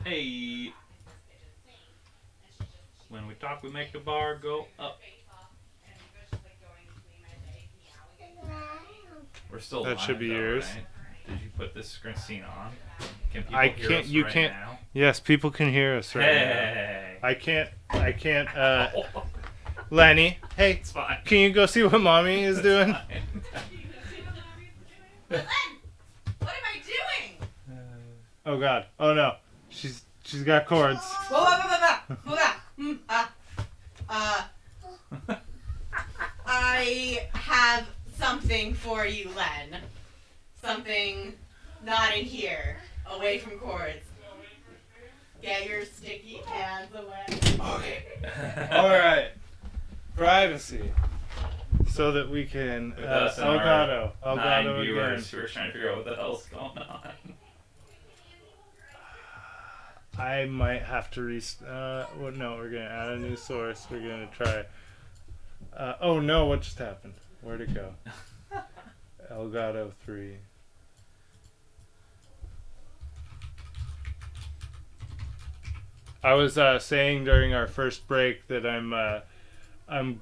Hey. When we talk, we make the bar go up. We're still That live, should be though, yours. Right? Did you put this scene on? Can people I hear can't. us You right can't. now? Yes, people can hear us right Hey. now. I can't. Lenny, hey, It's fine. can you go see what mommy is doing? Fine. What am I doing? Oh God. Oh no. She's got cords. I have something for you, Len. Something not in here, away from cords. Get your sticky hands away. Okay. All right. Privacy. So that we can. With us and our Elgato 9 again. viewers who are trying to figure out what the hell's going on. I might have to well, no, we're gonna add a new source. We're gonna try. Oh no! What just happened? Where'd it go? Elgato 3. I was saying during our first break that I'm